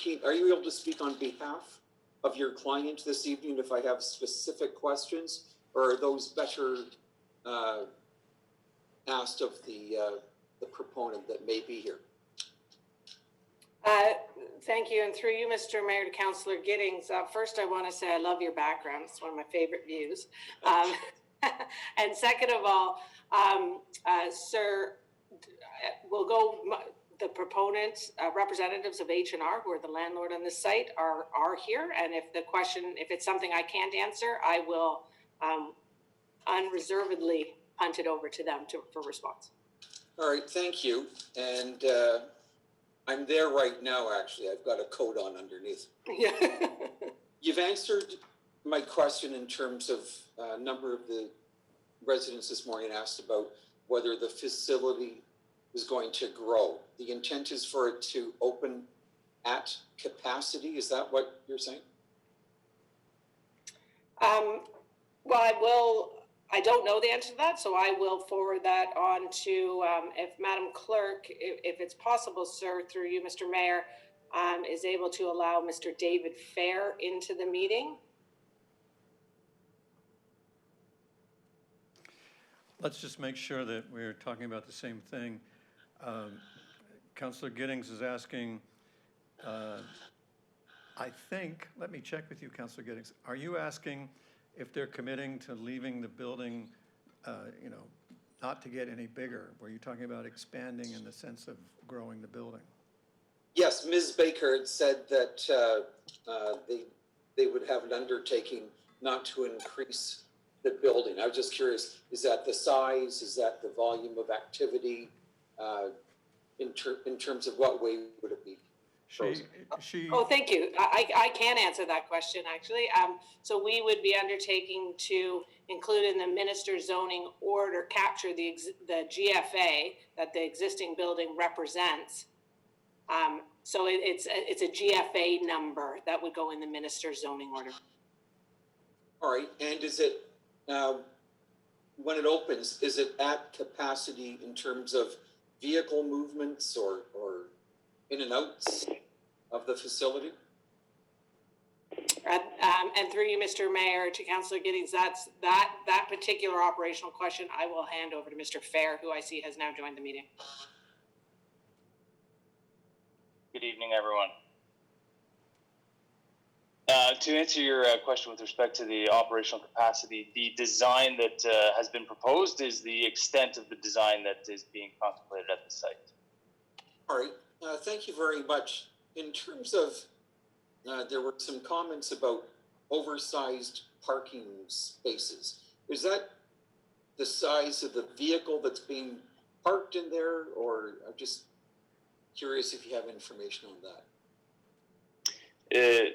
able to speak on behalf of your client this evening if I have specific questions, or are those better asked of the proponent that may be here? Thank you, and through you, Mr. Mayor, to Councillor Giddings. First, I want to say I love your background. It's one of my favorite views. And second of all, sir, we'll go. The proponents, representatives of H&R, who are the landlord on this site, are here. And if it's something I can't answer, I will unreservedly punt it over to them for response. All right, thank you. And I'm there right now, actually. I've got a coat on underneath. Yeah. You've answered my question in terms of a number of the residents this morning asked about whether the facility is going to grow. The intent is for it to open at capacity. Is that what you're saying? Well, I don't know the answer to that, so I will forward that on to, if Madam Clerk, if it's possible, sir, through you, Mr. Mayor, is able to allow Mr. David Fair into the meeting. Let's just make sure that we're talking about the same thing. Councillor Giddings is asking, I think, let me check with you, Councillor Giddings. Are you asking if they're committing to leaving the building, not to get any bigger? Were you talking about expanding in the sense of growing the building? Yes, Ms. Baker had said that they would have an undertaking not to increase the building. I was just curious, is that the size? Is that the volume of activity? In terms of what way would it be? Oh, thank you. I can answer that question, actually. So we would be undertaking to include in the minister's zoning order, capture the GFA that the existing building represents. So it's a GFA number that would go in the minister's zoning order. All right, and is it, when it opens, is it at capacity in terms of vehicle movements or in and outs of the facility? And through you, Mr. Mayor, to Councillor Giddings, that particular operational question I will hand over to Mr. Fair, who I see has now joined the meeting. Good evening, everyone. To answer your question with respect to the operational capacity, the design that has been proposed is the extent of the design that is being contemplated at the site. All right, thank you very much. In terms of, there were some comments about oversized parking spaces. Is that the size of the vehicle that's being parked in there, or I'm just curious if you have information on that?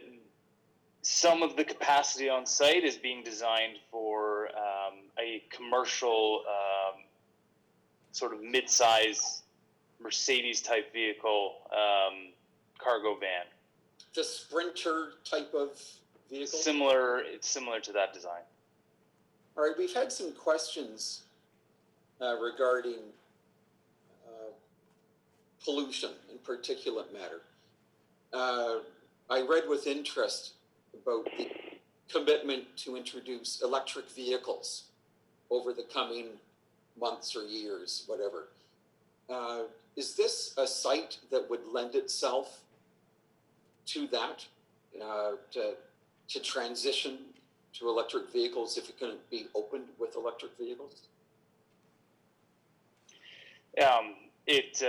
Some of the capacity on site is being designed for a commercial sort of mid-size Mercedes type vehicle, cargo van. The Sprinter type of vehicle? It's similar to that design. All right, we've had some questions regarding pollution and particulate matter. I read with interest about the commitment to introduce electric vehicles over the coming months or years, whatever. Is this a site that would lend itself to that, to transition to electric vehicles if it couldn't be opened with electric vehicles? It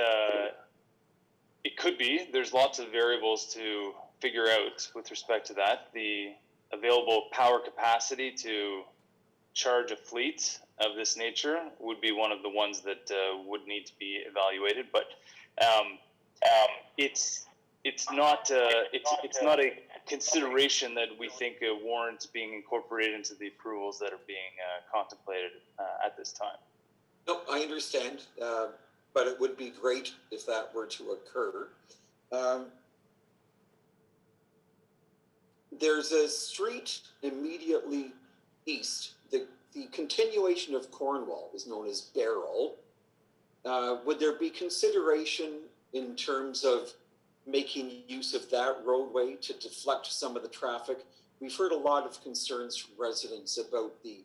could be. There's lots of variables to figure out with respect to that. The available power capacity to charge a fleet of this nature would be one of the ones that would need to be evaluated. But it's not a consideration that we think warrants being incorporated into the approvals that are being contemplated at this time. No, I understand, but it would be great if that were to occur. There's a street immediately east. The continuation of Cornwall is known as Barrel. Would there be consideration in terms of making use of that roadway to deflect some of the traffic? We've heard a lot of concerns from residents about the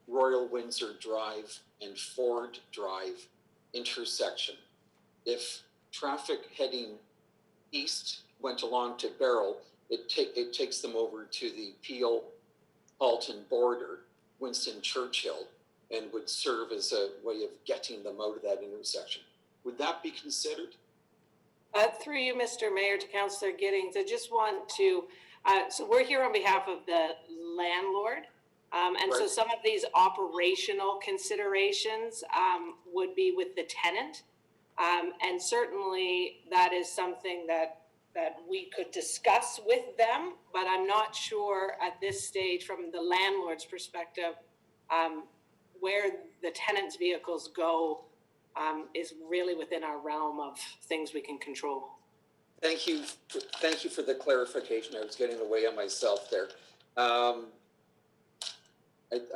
Royal Windsor Drive and Ford Drive intersection. If traffic heading east went along to Barrel, it takes them over to the Peel-Halton border, Winston Churchill, and would serve as a way of getting them out of that intersection. Would that be considered? Through you, Mr. Mayor, to Councillor Giddings, I just want to, so we're here on behalf of the landlord. And so some of these operational considerations would be with the tenant. And certainly that is something that we could discuss with them, but I'm not sure at this stage from the landlord's perspective where the tenant's vehicles go is really within our realm of things we can control. Thank you for the clarification. I was getting away on myself there. I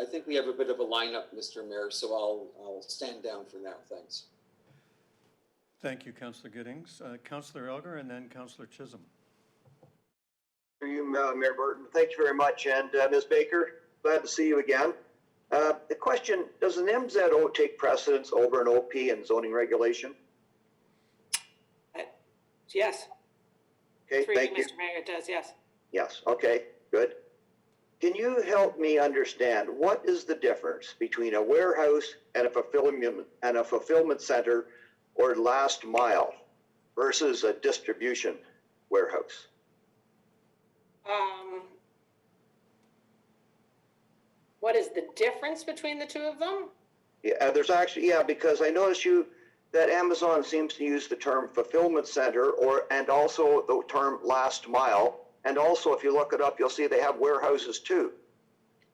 think we have a bit of a lineup, Mr. Mayor, so I'll stand down for now. Thanks. Thank you, Councillor Giddings. Councillor Elgar and then Councillor Chisholm. Through you, Mayor Burton. Thank you very much. And Ms. Baker, glad to see you again. The question, does an MZO take precedence over an OP in zoning regulation? Yes. Okay, thank you. Mr. Mayor, it does, yes. Yes, okay, good. Can you help me understand what is the difference between a warehouse and a fulfillment center or last mile versus a distribution warehouse? What is the difference between the two of them? Yeah, there's actually, because I noticed that Amazon seems to use the term fulfillment center and also the term last mile. And also, if you look it up, you'll see they have warehouses too.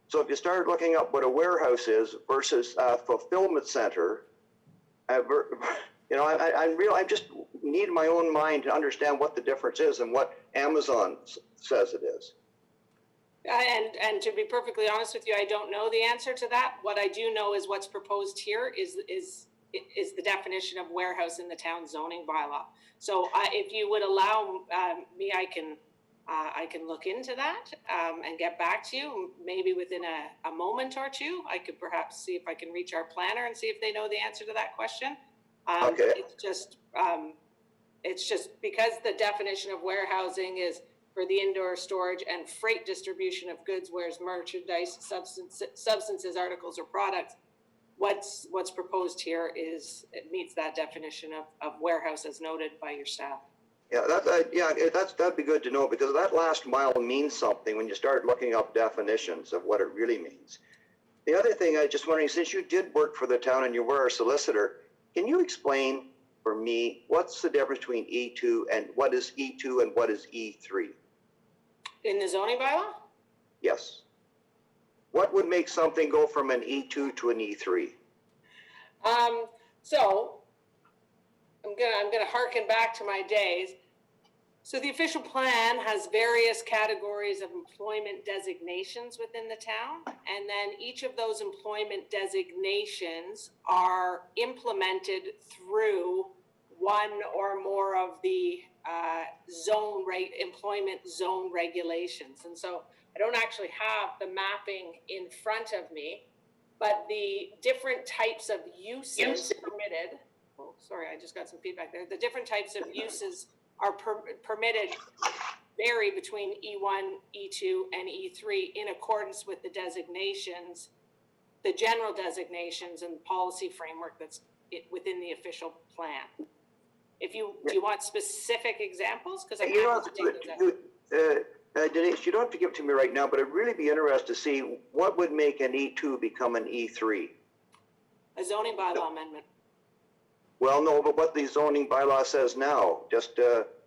So if you start looking up what a warehouse is versus a fulfillment center, I just need my own mind to understand what the difference is and what Amazon says it is. And to be perfectly honest with you, I don't know the answer to that. What I do know is what's proposed here is the definition of warehouse in the town zoning bylaw. So if you would allow me, I can look into that and get back to you. Maybe within a moment or two, I could perhaps see if I can reach our planner and see if they know the answer to that question. Okay. It's just because the definition of warehousing is for the indoor storage and freight distribution of goods, whereas merchandise, substances, articles, or products. What's proposed here it meets that definition of warehouse as noted by your staff. Yeah, that'd be good to know, because that last mile means something when you start looking up definitions of what it really means. The other thing I just wondering, since you did work for the town and you were a solicitor, can you explain for me what's the difference between E2 and what is E2 and what is E3? In the zoning bylaw? Yes. What would make something go from an E2 to an E3? So I'm gonna harken back to my days. So the official plan has various categories of employment designations within the town, and then each of those employment designations are implemented through one or more of the employment zone regulations. And so I don't actually have the mapping in front of me, but the different types of uses permitted, oh, sorry, I just got some feedback there. The different types of uses are permitted vary between E1, E2, and E3 in accordance with the designations, the general designations and policy framework that's within the official plan. Do you want specific examples? Because I'm happy to take those out. Denise, you don't have to give it to me right now, but I'd really be interested to see what would make an E2 become an E3. A zoning bylaw amendment. Well, no, but what the zoning bylaw says now, just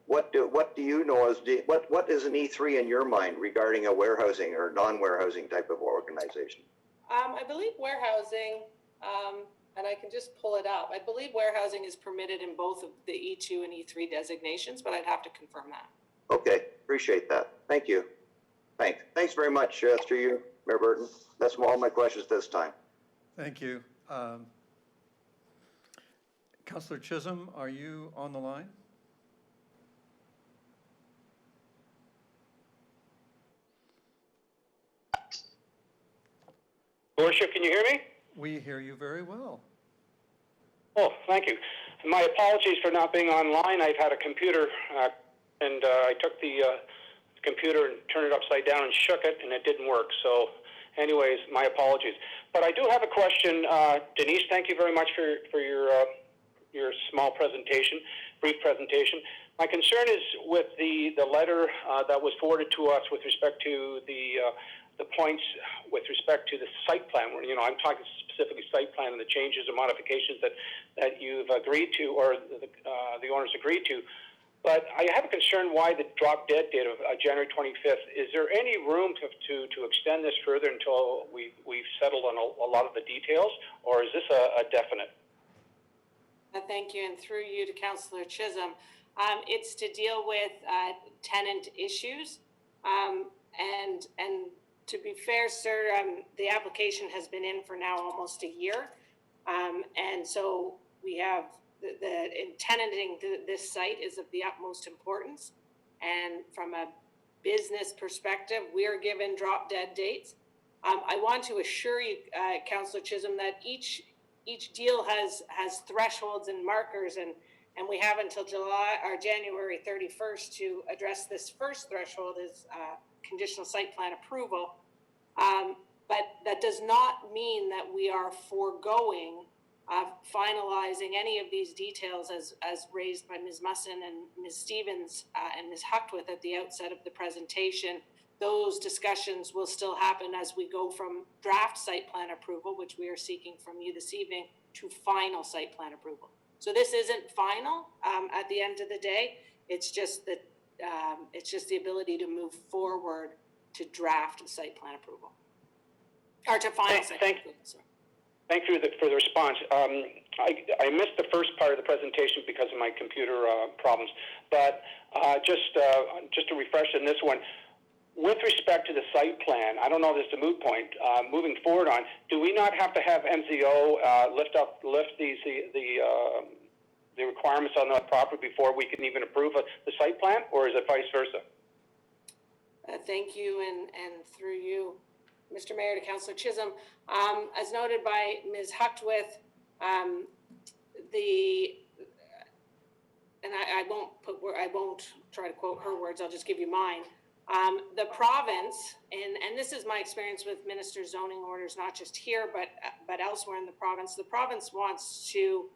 what do you know as what is an E3 in your mind regarding a warehousing or non-warehousing type of organization? I believe warehousing, and I can just pull it up. I believe warehousing is permitted in both of the E2 and E3 designations, but I'd have to confirm that. Okay, appreciate that. Thank you. Thanks very much through you, Mayor Burton. That's all my questions this time. Thank you. Councillor Chisholm, are you on the line? Worship, can you hear me? We hear you very well. Oh, thank you. My apologies for not being online. I've had a computer, and I took the computer and turned it upside down and shook it, and it didn't work. So, anyways, my apologies. But I do have a question. Denise, thank you very much for your small presentation, brief presentation. My concern is with the letter that was forwarded to us with respect to the points with respect to the site plan, where, I'm talking specifically site plan and the changes and modifications that you've agreed to, or the owners agreed to. But I have a concern why the drop dead date of January 25th. Is there any room to extend this further until we've settled on a lot of the details, or is this a definite? Thank you, and through you to Councillor Chisholm. It's to deal with tenant issues, and to be fair, sir, the application has been in for now almost a year, and so we have tenanting this site is of the utmost importance, and from a business perspective, we are given drop dead dates. I want to assure you, Councillor Chisholm, that each deal has thresholds and markers, and we have until January 31st to address this first threshold is conditional site plan approval. But that does not mean that we are foregoing finalizing any of these details as raised by Ms. Musson and Ms. Stevens and Ms. Huckwith at the outset of the presentation. Those discussions will still happen as we go from draft site plan approval, which we are seeking from you this evening, to final site plan approval. So this isn't final at the end of the day. It's just that it's just the ability to move forward to draft site plan approval, or to final site plan approval. Sorry. Thank you for the response. I missed the first part of the presentation because of my computer problems, but just to refresh in this one, with respect to the site plan, I don't know if this is a moot point, moving forward on, do we not have to have MZO lift the requirements on that property before we can even approve the site plan, or is it vice versa? Thank you, and through you, Mr. Mayor, to Councillor Chisholm. As noted by Ms. Huckwith, and I won't try to quote her words, I'll just give you mine. The province, and this is my experience with minister zoning orders, not just here, but elsewhere in the province wants to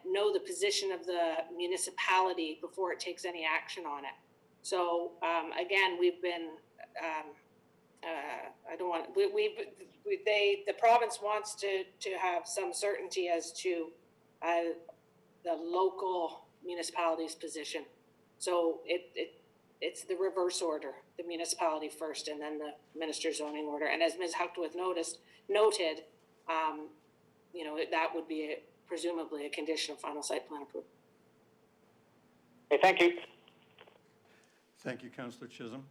know the position of the municipality before it takes any action on it. So again, we've been, the province wants to have some certainty as to the local municipality's position. So it's the reverse order, the municipality first and then the minister's zoning order. And as Ms. Huckwith noted, that would be presumably a condition of final site plan approval. Okay, thank you. Thank you, Councillor Chisholm.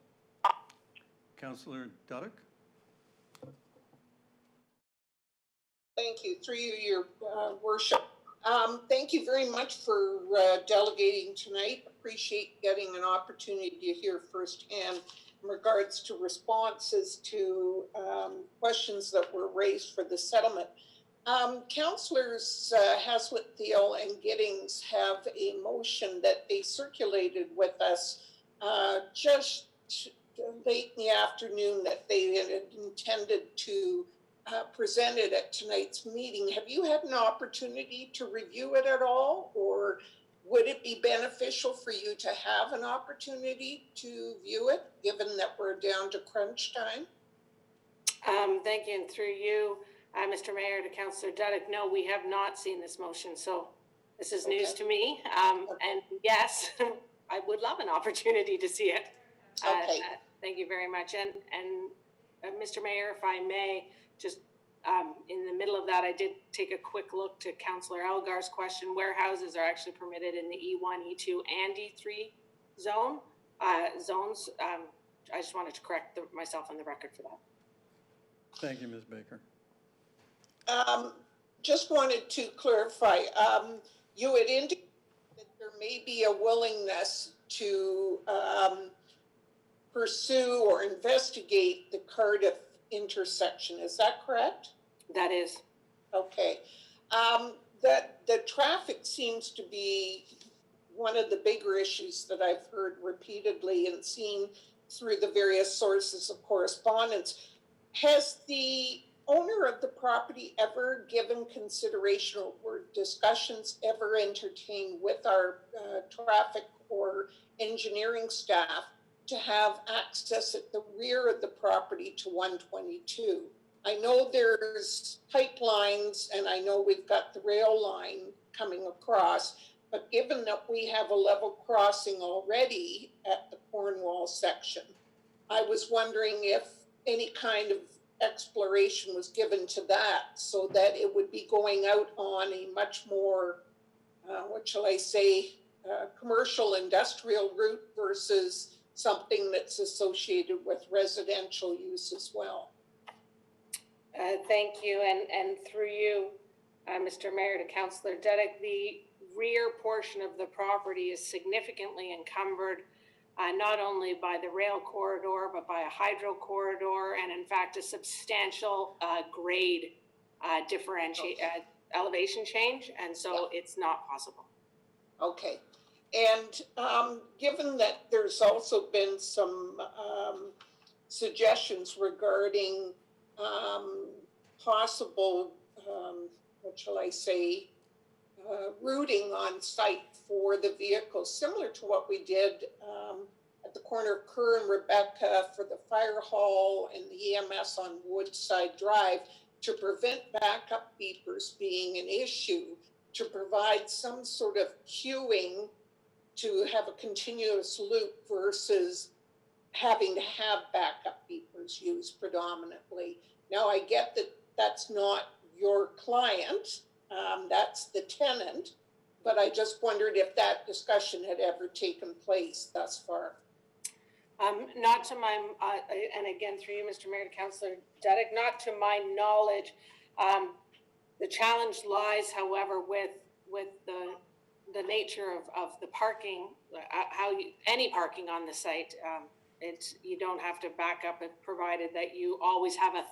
Councillor Duddick? Thank you. Through you, Your Worship. Thank you very much for delegating tonight. Appreciate getting an opportunity to hear firsthand in regards to responses to questions that were raised for the settlement. Councillors Haslet, Thiel, and Giddings have a motion that they circulated with us just late in the afternoon that they had intended to present it at tonight's meeting. Have you had an opportunity to review it at all, or would it be beneficial for you to have an opportunity to view it, given that we're down to crunch time? Thank you, and through you, Mr. Mayor, to Councillor Duddick, no, we have not seen this motion, so this is news to me. And yes, I would love an opportunity to see it. Thank you very much. And Mr. Mayor, if I may, just in the middle of that, I did take a quick look to Councillor Elgar's question. Warehouses are actually permitted in the E1, E2, and E3 zones. I just wanted to correct myself on the record for that. Thank you, Ms. Baker. Just wanted to clarify, you had indicated that there may be a willingness to pursue or investigate the Cardiff intersection. Is that correct? That is. Okay. That the traffic seems to be one of the bigger issues that I've heard repeatedly and seen through the various sources of correspondence. Has the owner of the property ever given consideration, or were discussions ever entertained with our traffic or engineering staff to have access at the rear of the property to 122? I know there's pipelines and I know we've got the rail line coming across, but given that we have a level crossing already at the Cornwall section, I was wondering if any kind of exploration was given to that so that it would be going out on a much more, what shall I say, commercial industrial route versus something that's associated with residential use as well. Thank you, and through you, Mr. Mayor, to Councillor Duddick, the rear portion of the property is significantly encumbered not only by the rail corridor, but by a hydro corridor, and in fact, a substantial grade elevation change, and so it's not possible. Okay. And given that there's also been some suggestions regarding possible, what shall I say, routing on site for the vehicles, similar to what we did at the corner of Kerr and Rebecca for the fire hall and the EMS on Woodside Drive, to prevent backup beepers being an issue, to provide some sort of queuing to have a continuous loop versus having to have backup beepers used predominantly. Now, I get that that's not your client, that's the tenant, but I just wondered if that discussion had ever taken place thus far. Not to my, and again, through you, Mr. Mayor, to Councillor Duddick, not to my knowledge. The challenge lies, however, with the nature of the parking, any parking on the site. You don't have to back up, provided that you always have a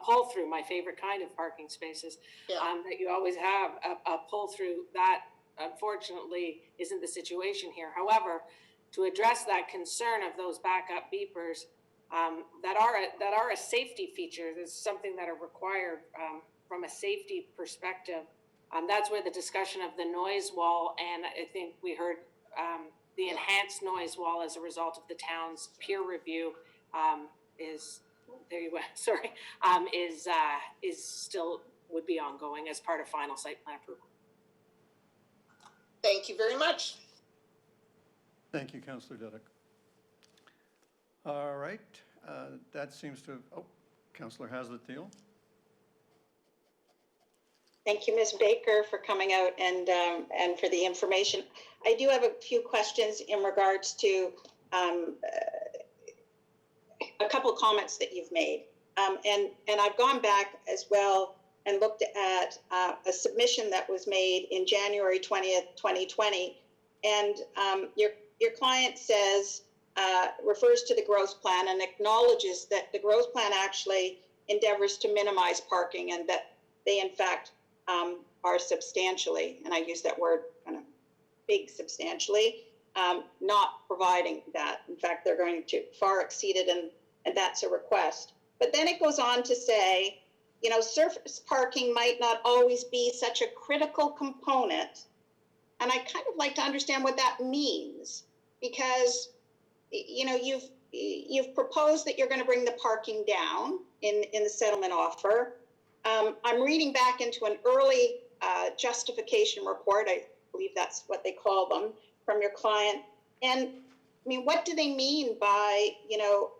pull through, my favorite kind of parking spaces, that you always have a pull through. That unfortunately isn't the situation here. However, to address that concern of those backup beepers that are a safety feature, there's something that are required from a safety perspective. That's where the discussion of the noise wall, and I think we heard the enhanced noise wall as a result of the town's peer review is still would be ongoing as part of final site plan approval. Thank you very much. Thank you, Councillor Duddick. All right, that seems to, Councillor Haslet-Thiel. Thank you, Ms. Baker, for coming out and for the information. I do have a few questions in regards to a couple comments that you've made. And I've gone back as well and looked at a submission that was made in January 20th, 2020. And your client says, refers to the growth plan and acknowledges that the growth plan actually endeavors to minimize parking, and that they in fact are substantially, and I use that word kind of big substantially, not providing that. In fact, they're going to far exceed it, and that's a request. But then it goes on to say, you know, surface parking might not always be such a critical component. And I kind of like to understand what that means, because, you know, you've proposed that you're going to bring the parking down in the settlement offer. I'm reading back into an early justification report, I believe that's what they call them, from your client. And I mean, what do they mean by, you know,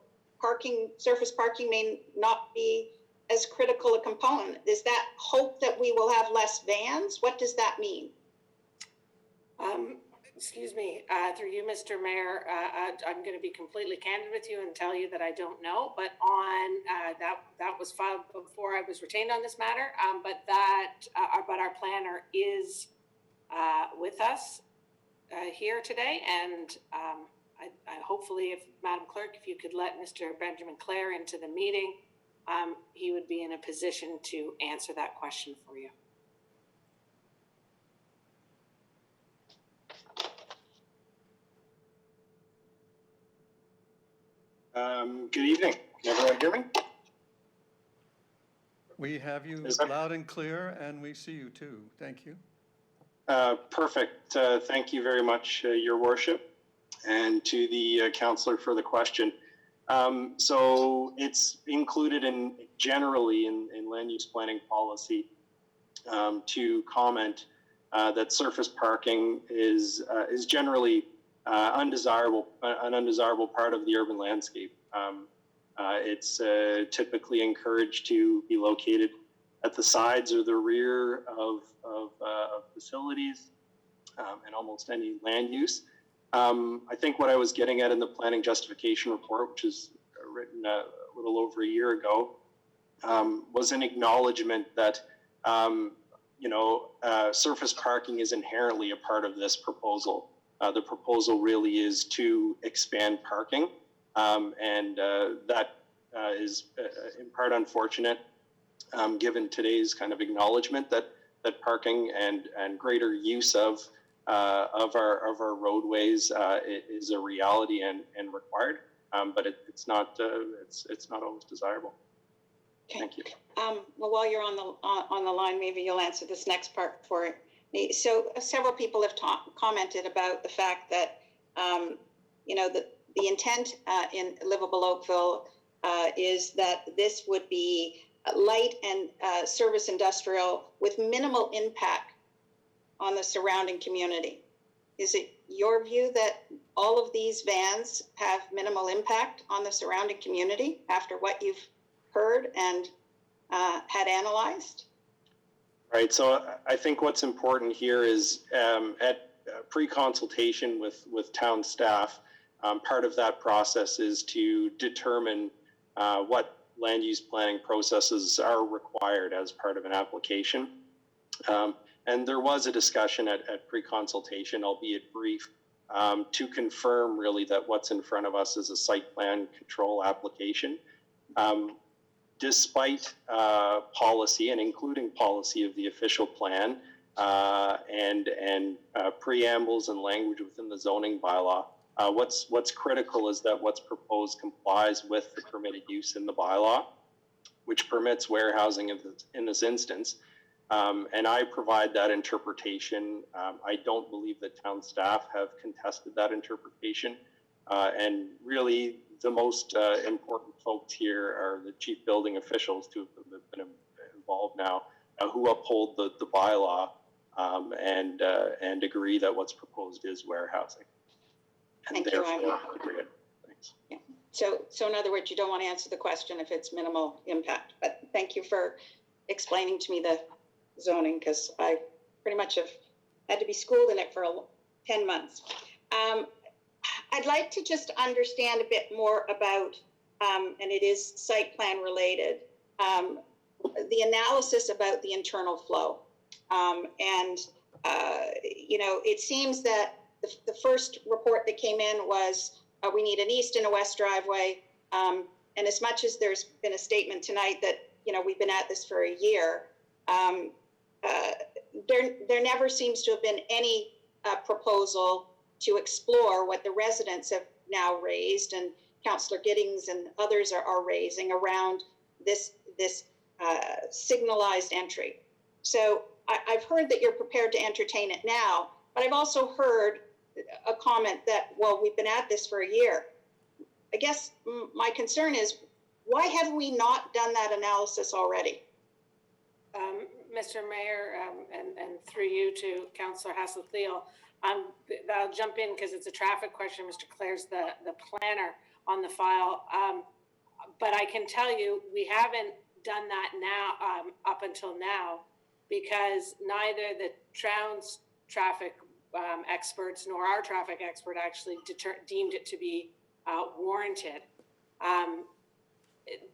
surface parking may not be as critical a component? Is that hope that we will have less vans? What does that mean? Excuse me, through you, Mr. Mayor, I'm going to be completely candid with you and tell you that I don't know, but on that was filed before I was retained on this matter. But our planner is with us here today, and I hopefully, if Madam Clerk, if you could let Mr. Benjamin Clare into the meeting, he would be in a position to answer that question for you. Good evening. Can everyone hear me? We have you loud and clear, and we see you too. Thank you. Perfect. Thank you very much, Your Worship, and to the councillor for the question. So it's included generally in land use planning policy to comment that surface parking is generally an undesirable part of the urban landscape. It's typically encouraged to be located at the sides or the rear of facilities and almost any land use. I think what I was getting at in the planning justification report, which is written a little over a year ago, was an acknowledgement that surface parking is inherently a part of this proposal. The proposal really is to expand parking, and that is in part unfortunate, given today's kind of acknowledgement that parking and greater use of our roadways is a reality and required, but it's not always desirable. Okay. Thank you. Well, while you're on the line, maybe you'll answer this next part for me. So several people have commented about the fact that the intent in Livable Oakville is that this would be light and service industrial with minimal impact on the surrounding community. Is it your view that all of these vans have minimal impact on the surrounding community after what you've heard and had analyzed? Right. So I think what's important here is at pre-consultation with town staff, part of that process is to determine what land use planning processes are required as part of an application. And there was a discussion at pre-consultation, albeit brief, to confirm really that what's in front of us is a site plan control application. Despite policy and including policy of the official plan and preambles and language within the zoning bylaw, what's critical is that what's proposed complies with the permitted use in the bylaw, which permits warehousing in this instance. And I provide that interpretation. I don't believe that town staff have contested that interpretation. And really, the most important folks here are the chief building officials who have been involved now, who uphold the bylaw and agree that what's proposed is warehousing. And Thank therefore, you. agree it. Thanks. Yeah. So in other words, you don't want to answer the question if it's minimal impact, but thank you for explaining to me the zoning, because I pretty much have had to be schooled in it for 10 months. I'd like to just understand a bit more about, and it is site plan related, the analysis about the internal flow. It seems that the first report that came in was we need an east and a west driveway. And as much as there's been a statement tonight that, we've been at this for a year, there never seems to have been any proposal to explore what the residents have now raised, and Councillor Giddings and others are raising around this signalized entry. So I've heard that you're prepared to entertain it now, but I've also heard a comment that, well, we've been at this for a year. I guess my concern is, why have we not done that analysis already? Mr. Mayor, and through you to Councillor Hassel-Thiel, I'll jump in because it's a traffic question. Mr. Clare's the planner on the file. But I can tell you, we haven't done that now, up until now, because neither the Troun's traffic experts nor our traffic expert actually deemed it to be warranted.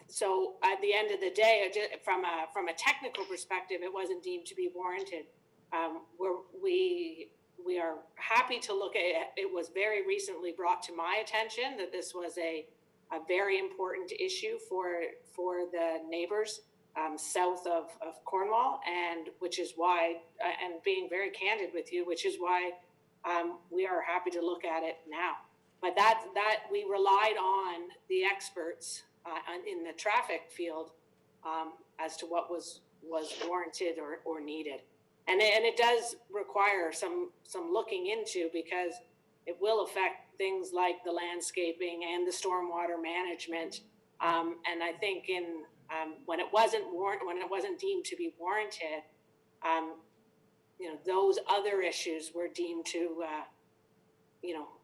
So at the end of the day, from a technical perspective, it wasn't deemed to be warranted. We are happy to look at it. It was very recently brought to my attention that this was a very important issue for the neighbors south of Cornwall, and which is why, and being very candid with you, which is why we are happy to look at it now. But that we relied on the experts in the traffic field as to what was warranted or needed. And it does require some looking into, because it will affect things like the landscaping and the stormwater management. And I think when it wasn't deemed to be warranted, those other issues were deemed to,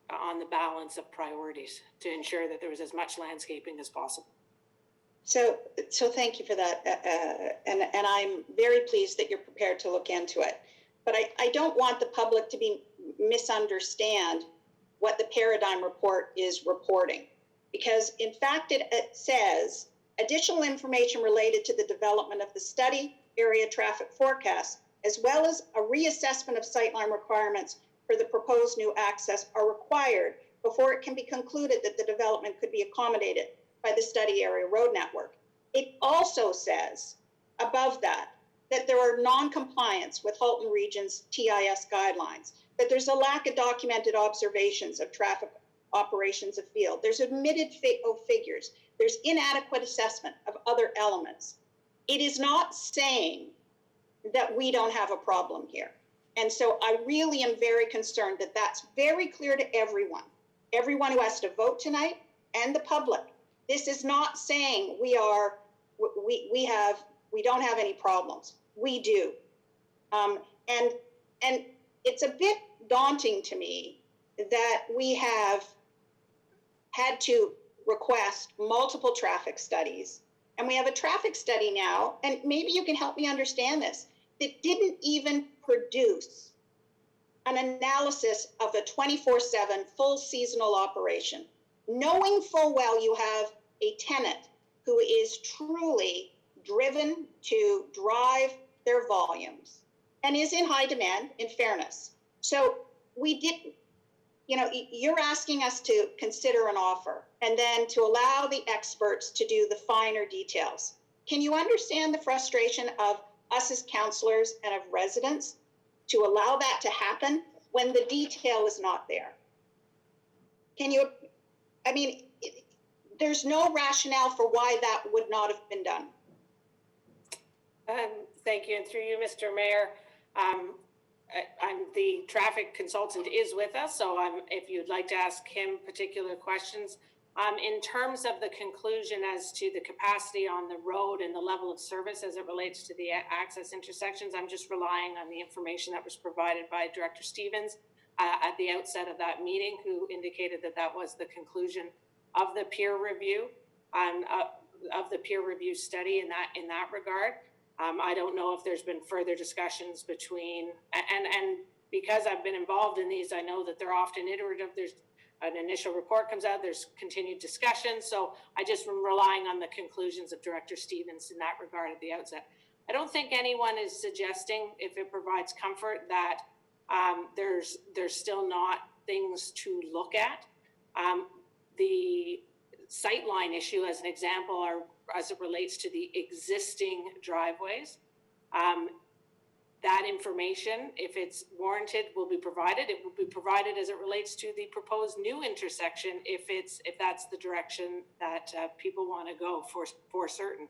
on the balance of priorities to ensure that there was as much landscaping as possible. So thank you for that. And I'm very pleased that you're prepared to look into it. But I don't want the public to misunderstand what the Paradigm Report is reporting. Because in fact, it says additional information related to the development of the study area traffic forecast, as well as a reassessment of sightline requirements for the proposed new access, are required before it can be concluded that the development could be accommodated by the study area road network. It also says above that there are non-compliance with Halton Region's TIS guidelines, that there's a lack of documented observations of traffic operations of field. There's omitted figures. There's inadequate assessment of other elements. It is not saying that we don't have a problem here. And so I really am very concerned that that's very clear to everyone who has to vote tonight and the public. This is not saying we don't have any problems. We do. And it's a bit daunting to me that we have had to request multiple traffic studies. And we have a traffic study now, and maybe you can help me understand this, that didn't even produce an analysis of a 24/7 full seasonal operation, knowing full well you have a tenant who is truly driven to drive their volumes and is in high demand, in fairness. So we didn't, you're asking us to consider an offer and then to allow the experts to do the finer details. Can you understand the frustration of us as councillors and of residents to allow that to happen when the detail is not there? There's no rationale for why that would not have been done. Thank you, and through you, Mr. Mayor, the traffic consultant is with us, so if you'd like to ask him particular questions. In terms of the conclusion as to the capacity on the road and the level of service as it relates to the access intersections, I'm just relying on the information that was provided by Director Stevens at the outset of that meeting, who indicated that was the conclusion of the peer review of the peer review study in that regard. I don't know if there's been further discussions between, and because I've been involved in these, I know that they're often iterative. There's an initial report comes out, there's continued discussion. So I just am relying on the conclusions of Director Stevens in that regard at the outset. I don't think anyone is suggesting, if it provides comfort, that there's still not things to look at. The sightline issue, as an example, as it relates to the existing driveways, that information, if it's warranted, will be provided. It will be provided as it relates to the proposed new intersection, if that's the direction that people want to go for certain.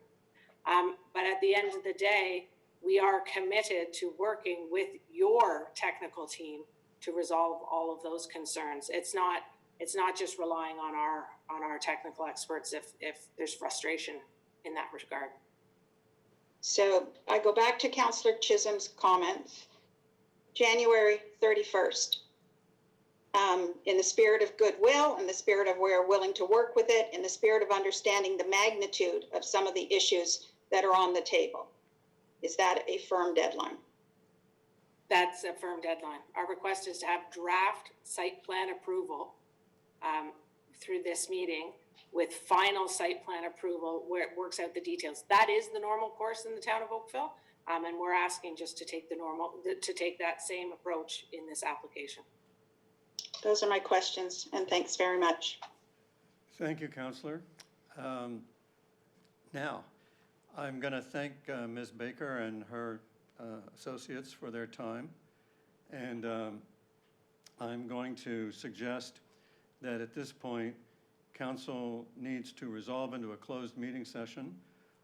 But at the end of the day, we are committed to working with your technical team to resolve all of those concerns. It's not just relying on our technical experts if there's frustration in that regard. So I go back to Councillor Chisholm's comments. January 31st. In the spirit of goodwill, in the spirit of we're willing to work with it, in the spirit of understanding the magnitude of some of the issues that are on the table. Is that a firm deadline? That's a firm deadline. Our request is to have draft site plan approval through this meeting with final site plan approval where it works out the details. That is the normal course in the town of Oakville, and we're asking just to take that same approach in this application. Those are my questions, and thanks very much. Thank you, Councillor. Now, I'm going to thank Ms. Baker and her associates for their time, and I'm going to suggest that at this point, Council needs to resolve into a closed meeting session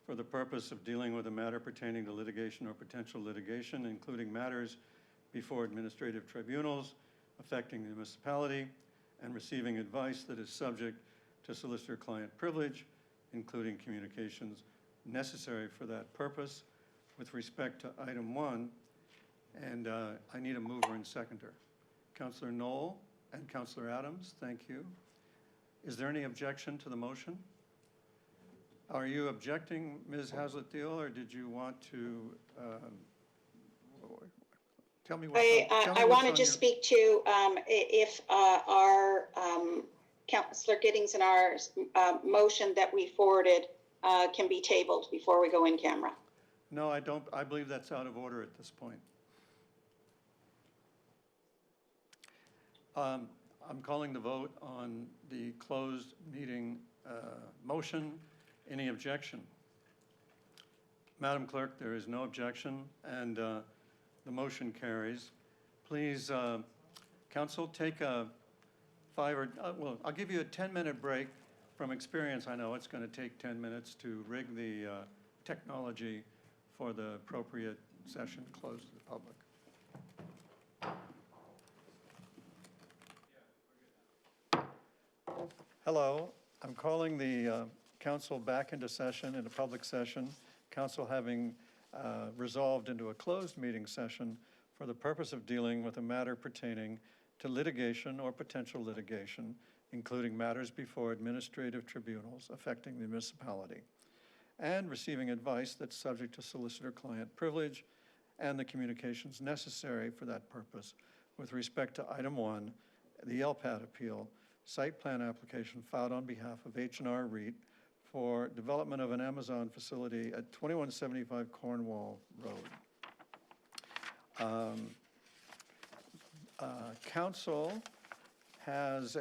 for the purpose of dealing with a matter pertaining to litigation or potential litigation, including matters before administrative tribunals affecting the municipality, and receiving advice that is subject to solicitor-client privilege, including communications necessary for that purpose. With respect to item 1, and I need a mover and seconder. Councillor Knoll and Councillor Adams, thank you. Is there any objection to the motion? Are you objecting, Ms. Haslett-Deal, or did you want to tell me what? I want to just speak to if our Councillor Giddings and our motion that we forwarded can be tabled before we go in camera. No, I don't. I believe that's out of order at this point. I'm calling the vote on the closed meeting motion. Any objection? Madam Clerk, there is no objection, and the motion carries. Please, Council, take a well, I'll give you a 10-minute break. From experience, I know it's going to take 10 minutes to rig the technology for the appropriate session closed to the public. Hello, I'm calling the Council back into session, in a public session. Council having resolved into a closed meeting session for the purpose of dealing with a matter pertaining to litigation or potential litigation, including matters before administrative tribunals affecting the municipality, and receiving advice that's subject to solicitor-client privilege and the communications necessary for that purpose. With respect to item 1, the LPAT appeal, site plan application filed on behalf of H&R REIT for development of an Amazon facility at 2175 Cornwall Road. Council has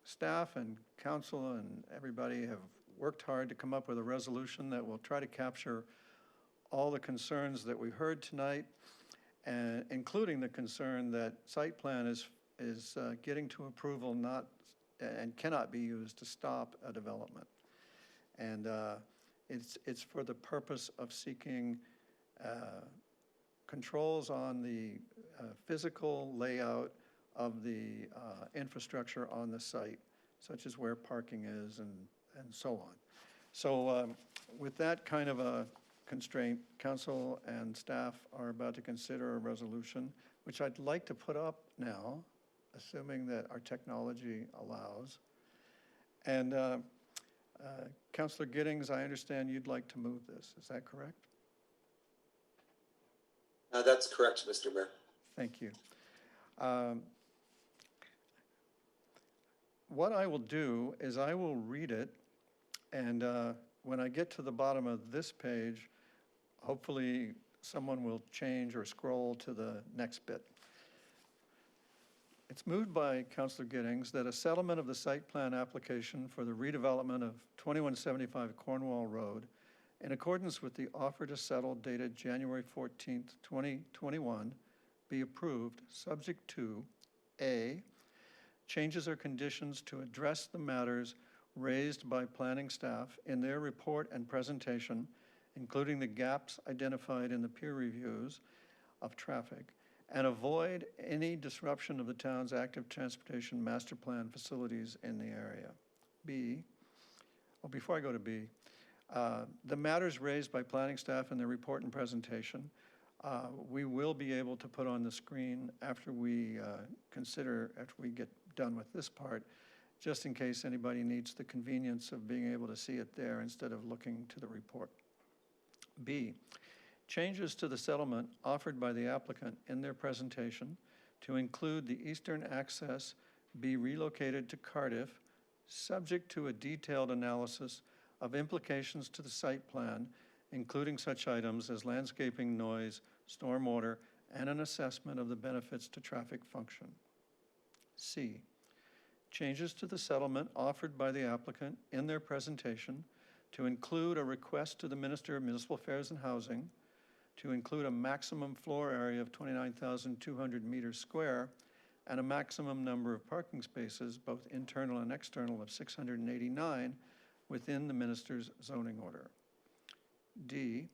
staff and council and everybody have worked hard to come up with a resolution that will try to capture all the concerns that we heard tonight, and including the concern that site plan is getting to approval and cannot be used to stop a development. And it's for the purpose of seeking controls on the physical layout of the infrastructure on the site, such as where parking is and so on. So with that kind of a constraint, council and staff are about to consider a resolution, which I'd like to put up now, assuming that our technology allows. And Councillor Giddings, I understand you'd like to move this. Is that correct? That's correct, Mr. Mayor. Thank you. What I will do is I will read it, and when I get to the bottom of this page, hopefully someone will change or scroll to the next bit. It's moved by Councillor Giddings that a settlement of the site plan application for the redevelopment of 2175 Cornwall Road, in accordance with the offer to settle dated January 14th, 2021, be approved, subject to A, changes or conditions to address the matters raised by planning staff in their report and presentation, including the gaps identified in the peer reviews of traffic, and avoid any disruption of the town's active transportation master plan facilities in the area. B, before I go to B, the matters raised by planning staff in their report and presentation, we will be able to put on the screen after we after we get done with this part, just in case anybody needs the convenience of being able to see it there instead of looking to the report. B, changes to the settlement offered by the applicant in their presentation to include the eastern access be relocated to Cardiff, subject to a detailed analysis of implications to the site plan, including such items as landscaping, noise, stormwater, and an assessment of the benefits to traffic function. C, changes to the settlement offered by the applicant in their presentation to include a request to the Minister of Municipal Affairs and Housing to include a maximum floor area of 29,200 meters square and a maximum number of parking spaces, both internal and external, of 689 within the Minister's zoning order. D,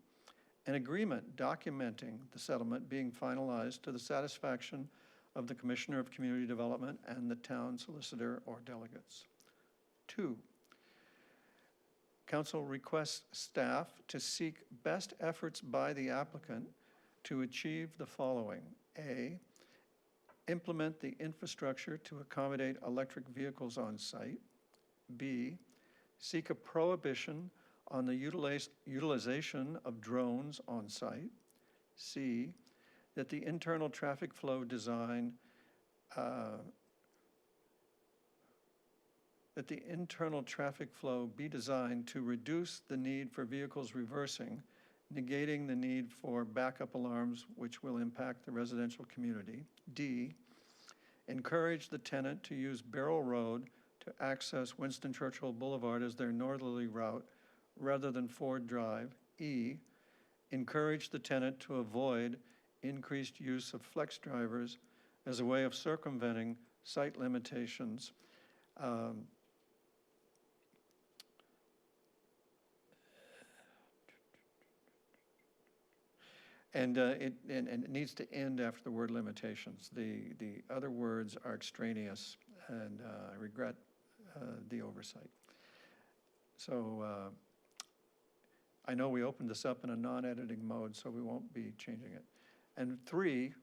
an agreement documenting the settlement being finalized to the satisfaction of the Commissioner of Community Development and the town solicitor or delegates. 2, Council requests staff to seek best efforts by the applicant to achieve the following. A, implement the infrastructure to accommodate electric vehicles on site. B, seek a prohibition on the utilization of drones on site. C, that the internal traffic flow design be designed to reduce the need for vehicles reversing, negating the need for backup alarms, which will impact the residential community. D, encourage the tenant to use Barrel Road to access Winston Churchill Boulevard as their northerly route rather than Ford Drive. E, encourage the tenant to avoid increased use of flex drivers as a way of circumventing site limitations. And it needs to end after the word limitations. The other words are extraneous, and I regret the oversight. So I know we opened this up in a non-editing mode, so we won't be changing it. And 3,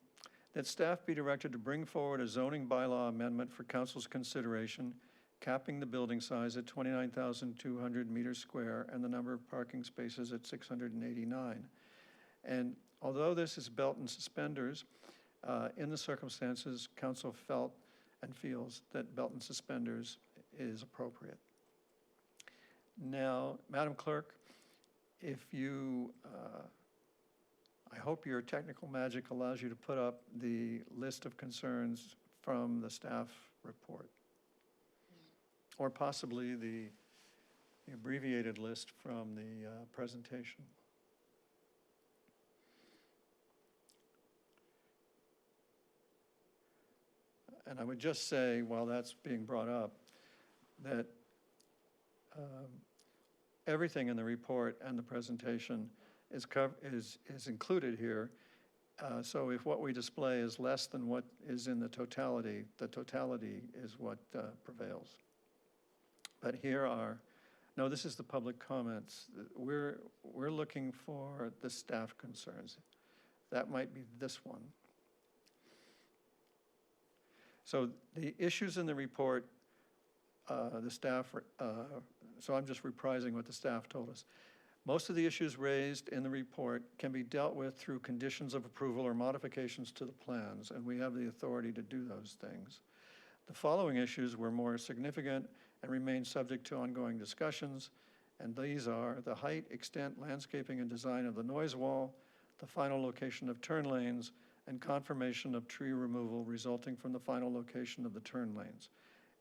that staff be directed to bring forward a zoning bylaw amendment for council's consideration, capping the building size at 29,200 meters square and the number of parking spaces at 689. And although this is belt and suspenders, in the circumstances, council felt and feels that belt and suspenders is appropriate. Now, Madam Clerk, if you, I hope your technical magic allows you to put up the list of concerns from the staff report, or possibly the abbreviated list from the presentation. And I would just say, while that's being brought up, that everything in the report and the presentation is included here. So if what we display is less than what is in the totality is what prevails. But here are, no, this is the public comments. We're looking for the staff concerns. That might be this one. So the issues in the report, the staff, so I'm just reprising what the staff told us. Most of the issues raised in the report can be dealt with through conditions of approval or modifications to the plans, and we have the authority to do those things. The following issues were more significant and remain subject to ongoing discussions, and these are the height, extent, landscaping, and design of the noise wall, the final location of turn lanes, and confirmation of tree removal resulting from the final location of the turn lanes.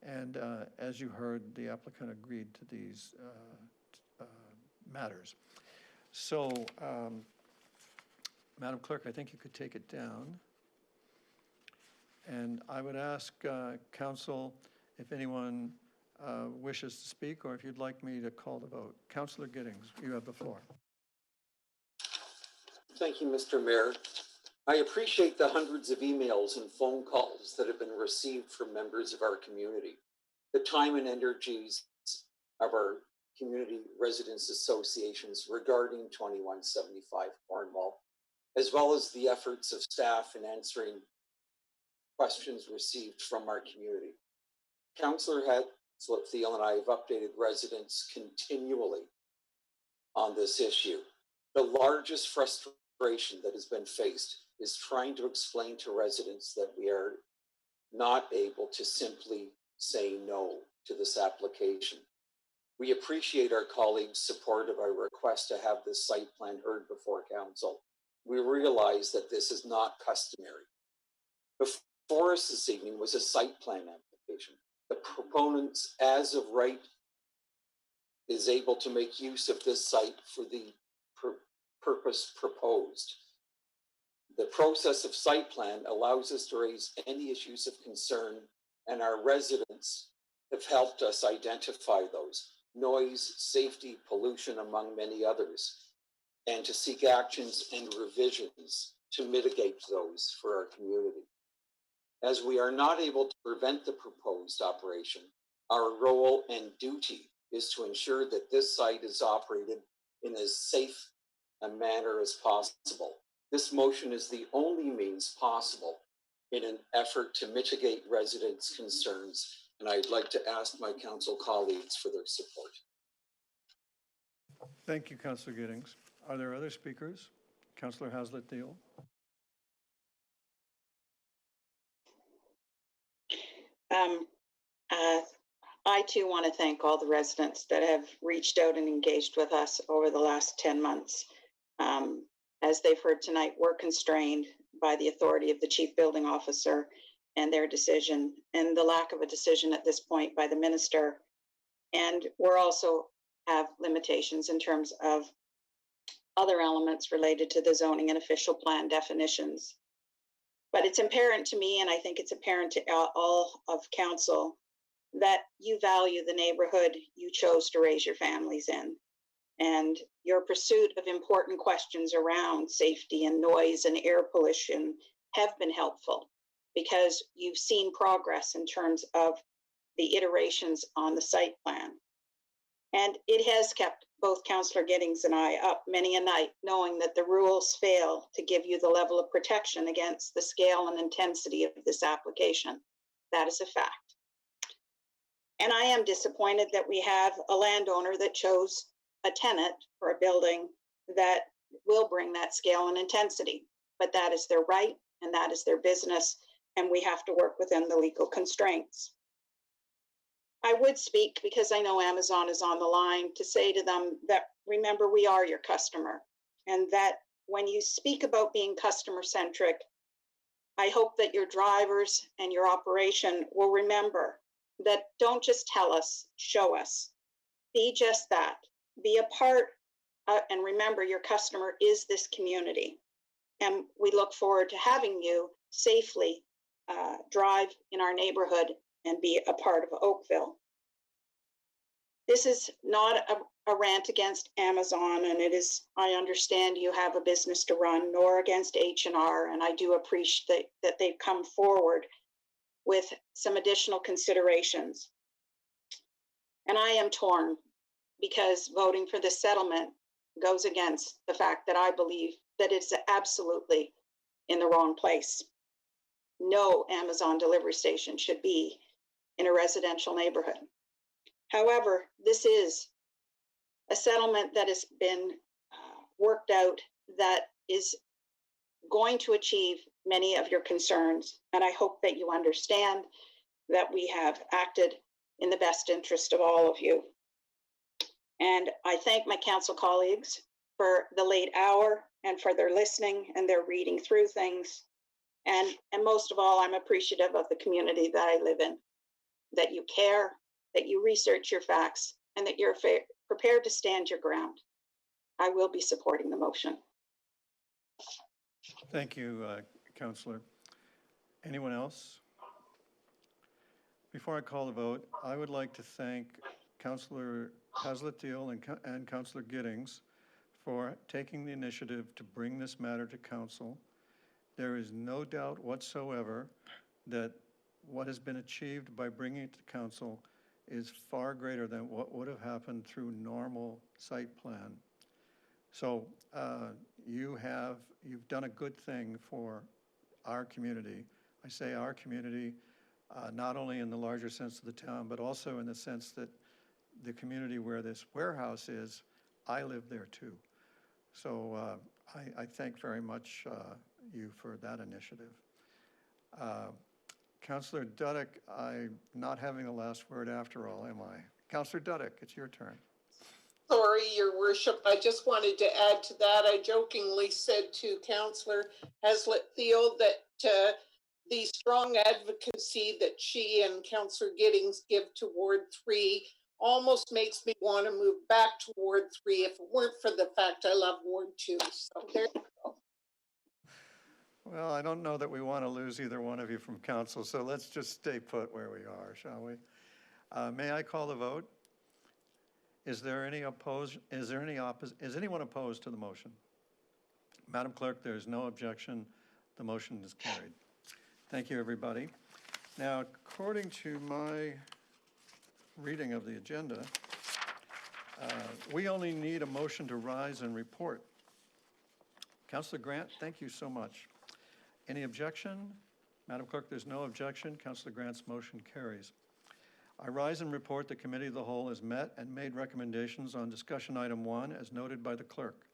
And as you heard, the applicant agreed to these matters. So, Madam Clerk, I think you could take it down. And I would ask Council if anyone wishes to speak, or if you'd like me to call the vote. Councillor Giddings, you have the floor. Thank you, Mr. Mayor. I appreciate the hundreds of emails and phone calls that have been received from members of our community. The time and energies of our community residents associations regarding 2175 Cornwall, as well as the efforts of staff in answering questions received from our community. Councillor Hatslip-Thiel and I have updated residents continually on this issue. The largest frustration that has been faced is trying to explain to residents that we are not able to simply say no to this application. We appreciate our colleagues' support of our request to have this site plan heard before council. We realize that this is not customary. Before us this evening was a site plan application. The proponents, as of right, is able to make use of this site for the purpose proposed. The process of site plan allows us to raise any issues of concern, and our residents have helped us identify those: noise, safety, pollution, among many others, and to seek actions and revisions to mitigate those for our community. As we are not able to prevent the proposed operation, our role and duty is to ensure that this site is operated in as safe a manner as possible. This motion is the only means possible in an effort to mitigate residents' concerns, and I'd like to ask my council colleagues for their support. Thank you, Councillor Giddings. Are there other speakers? Councillor Hatslip-Thiel. I too want to thank all the residents that have reached out and engaged with us over the last 10 months. As they've heard tonight, we're constrained by the authority of the Chief Building Officer and their decision, and the lack of a decision at this point by the Minister. And we're also have limitations in terms of other elements related to the zoning and official plan definitions. But it's apparent to me, and I think it's apparent to all of council, that you value the neighborhood you chose to raise your families in. And your pursuit of important questions around safety and noise and air pollution have been helpful, because you've seen progress in terms of the iterations on the site plan. And it has kept both Councillor Giddings and I up many a night, knowing that the rules fail to give you the level of protection against the scale and intensity of this application. That is a fact. And I am disappointed that we have a landowner that chose a tenant for a building that will bring that scale and intensity. But that is their right, and that is their business, and we have to work within the legal constraints. I would speak, because I know Amazon is on the line, to say to them that, remember, we are your customer, and that when you speak about being customer-centric, I hope that your drivers and your operation will remember that don't just tell us, show us. Be just that. Be a part, and remember, your customer is this community. And we look forward to having you safely drive in our neighborhood and be a part of Oakville. This is not a rant against Amazon, and it is, I understand you have a business to run, nor against H&R, and I do appreciate that they've come forward with some additional considerations. And I am torn, because voting for this settlement goes against the fact that I believe that it's absolutely in the wrong place. No Amazon delivery station should be in a residential neighborhood. However, this is a settlement that has been worked out that is going to achieve many of your concerns. And I hope that you understand that we have acted in the best interest of all of you. And I thank my council colleagues for the late hour and for their listening and their reading through things. And most of all, I'm appreciative of the community that I live in, that you care, that you research your facts, and that you're prepared to stand your ground. I will be supporting the motion. Thank you, Councillor. Anyone else? Before I call the vote, I would like to thank Councillor Haslett-Deal and Councillor Giddings for taking the initiative to bring this matter to council. There is no doubt whatsoever that what has been achieved by bringing it to council is far greater than what would have happened through normal site plan. So you've done a good thing for our community. I say our community, not only in the larger sense of the town, but also in the sense that the community where this warehouse is, I live there too. So I thank very much you for that initiative. Councillor Duddeck, I'm not having the last word after all, am I? Councillor Duddeck, it's your turn. Sorry, Your Worship. I just wanted to add to that. I jokingly said to Councillor Haslett-Thiel that the strong advocacy that she and Councillor Giddings give to Ward 3 almost makes me want to move back to Ward 3 if it weren't for the fact I love Ward 2. So there you go. Well, I don't know that we want to lose either one of you from council, so let's just stay put where we are, shall we? May I call the vote? Is there any opposed? Is anyone opposed to the motion? Madam Clerk, there is no objection. The motion is carried. Thank you, everybody. Now, according to my reading of the agenda, we only need a motion to rise and report. Councillor Grant, thank you so much. Any objection? Madam Clerk, there's no objection. Councillor Grant's motion carries. I rise and report the Committee of the Whole has met and made recommendations on discussion item 1 as noted by the clerk.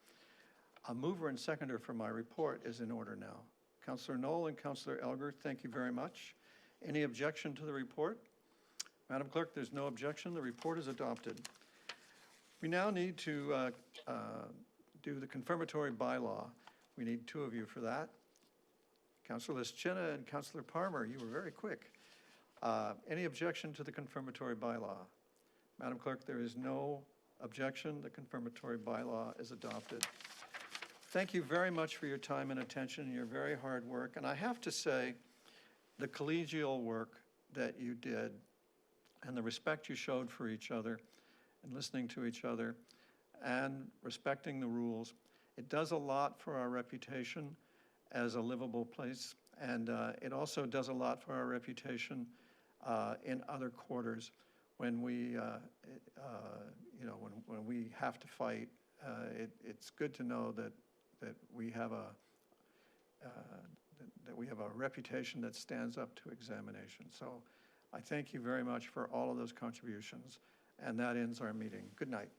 A mover and seconder for my report is in order now. Councillor Knoll and Councillor Elger, thank you very much. Any objection to the report? Madam Clerk, there's no objection. The report is adopted. We now need to do the confirmatory bylaw. We need 2 of you for that. Councillor Lischina and Councillor Palmer, you were very quick. Any objection to the confirmatory bylaw? Madam Clerk, there is no objection. The confirmatory bylaw is adopted. Thank you very much for your time and attention and your very hard work. And I have to say, the collegial work that you did and the respect you showed for each other and listening to each other and respecting the rules, it does a lot for our reputation as a livable place. And it also does a lot for our reputation in other quarters when we, when we have to fight. It's good to know that we have a reputation that stands up to examination. So I thank you very much for all of those contributions, and that ends our meeting. Good night.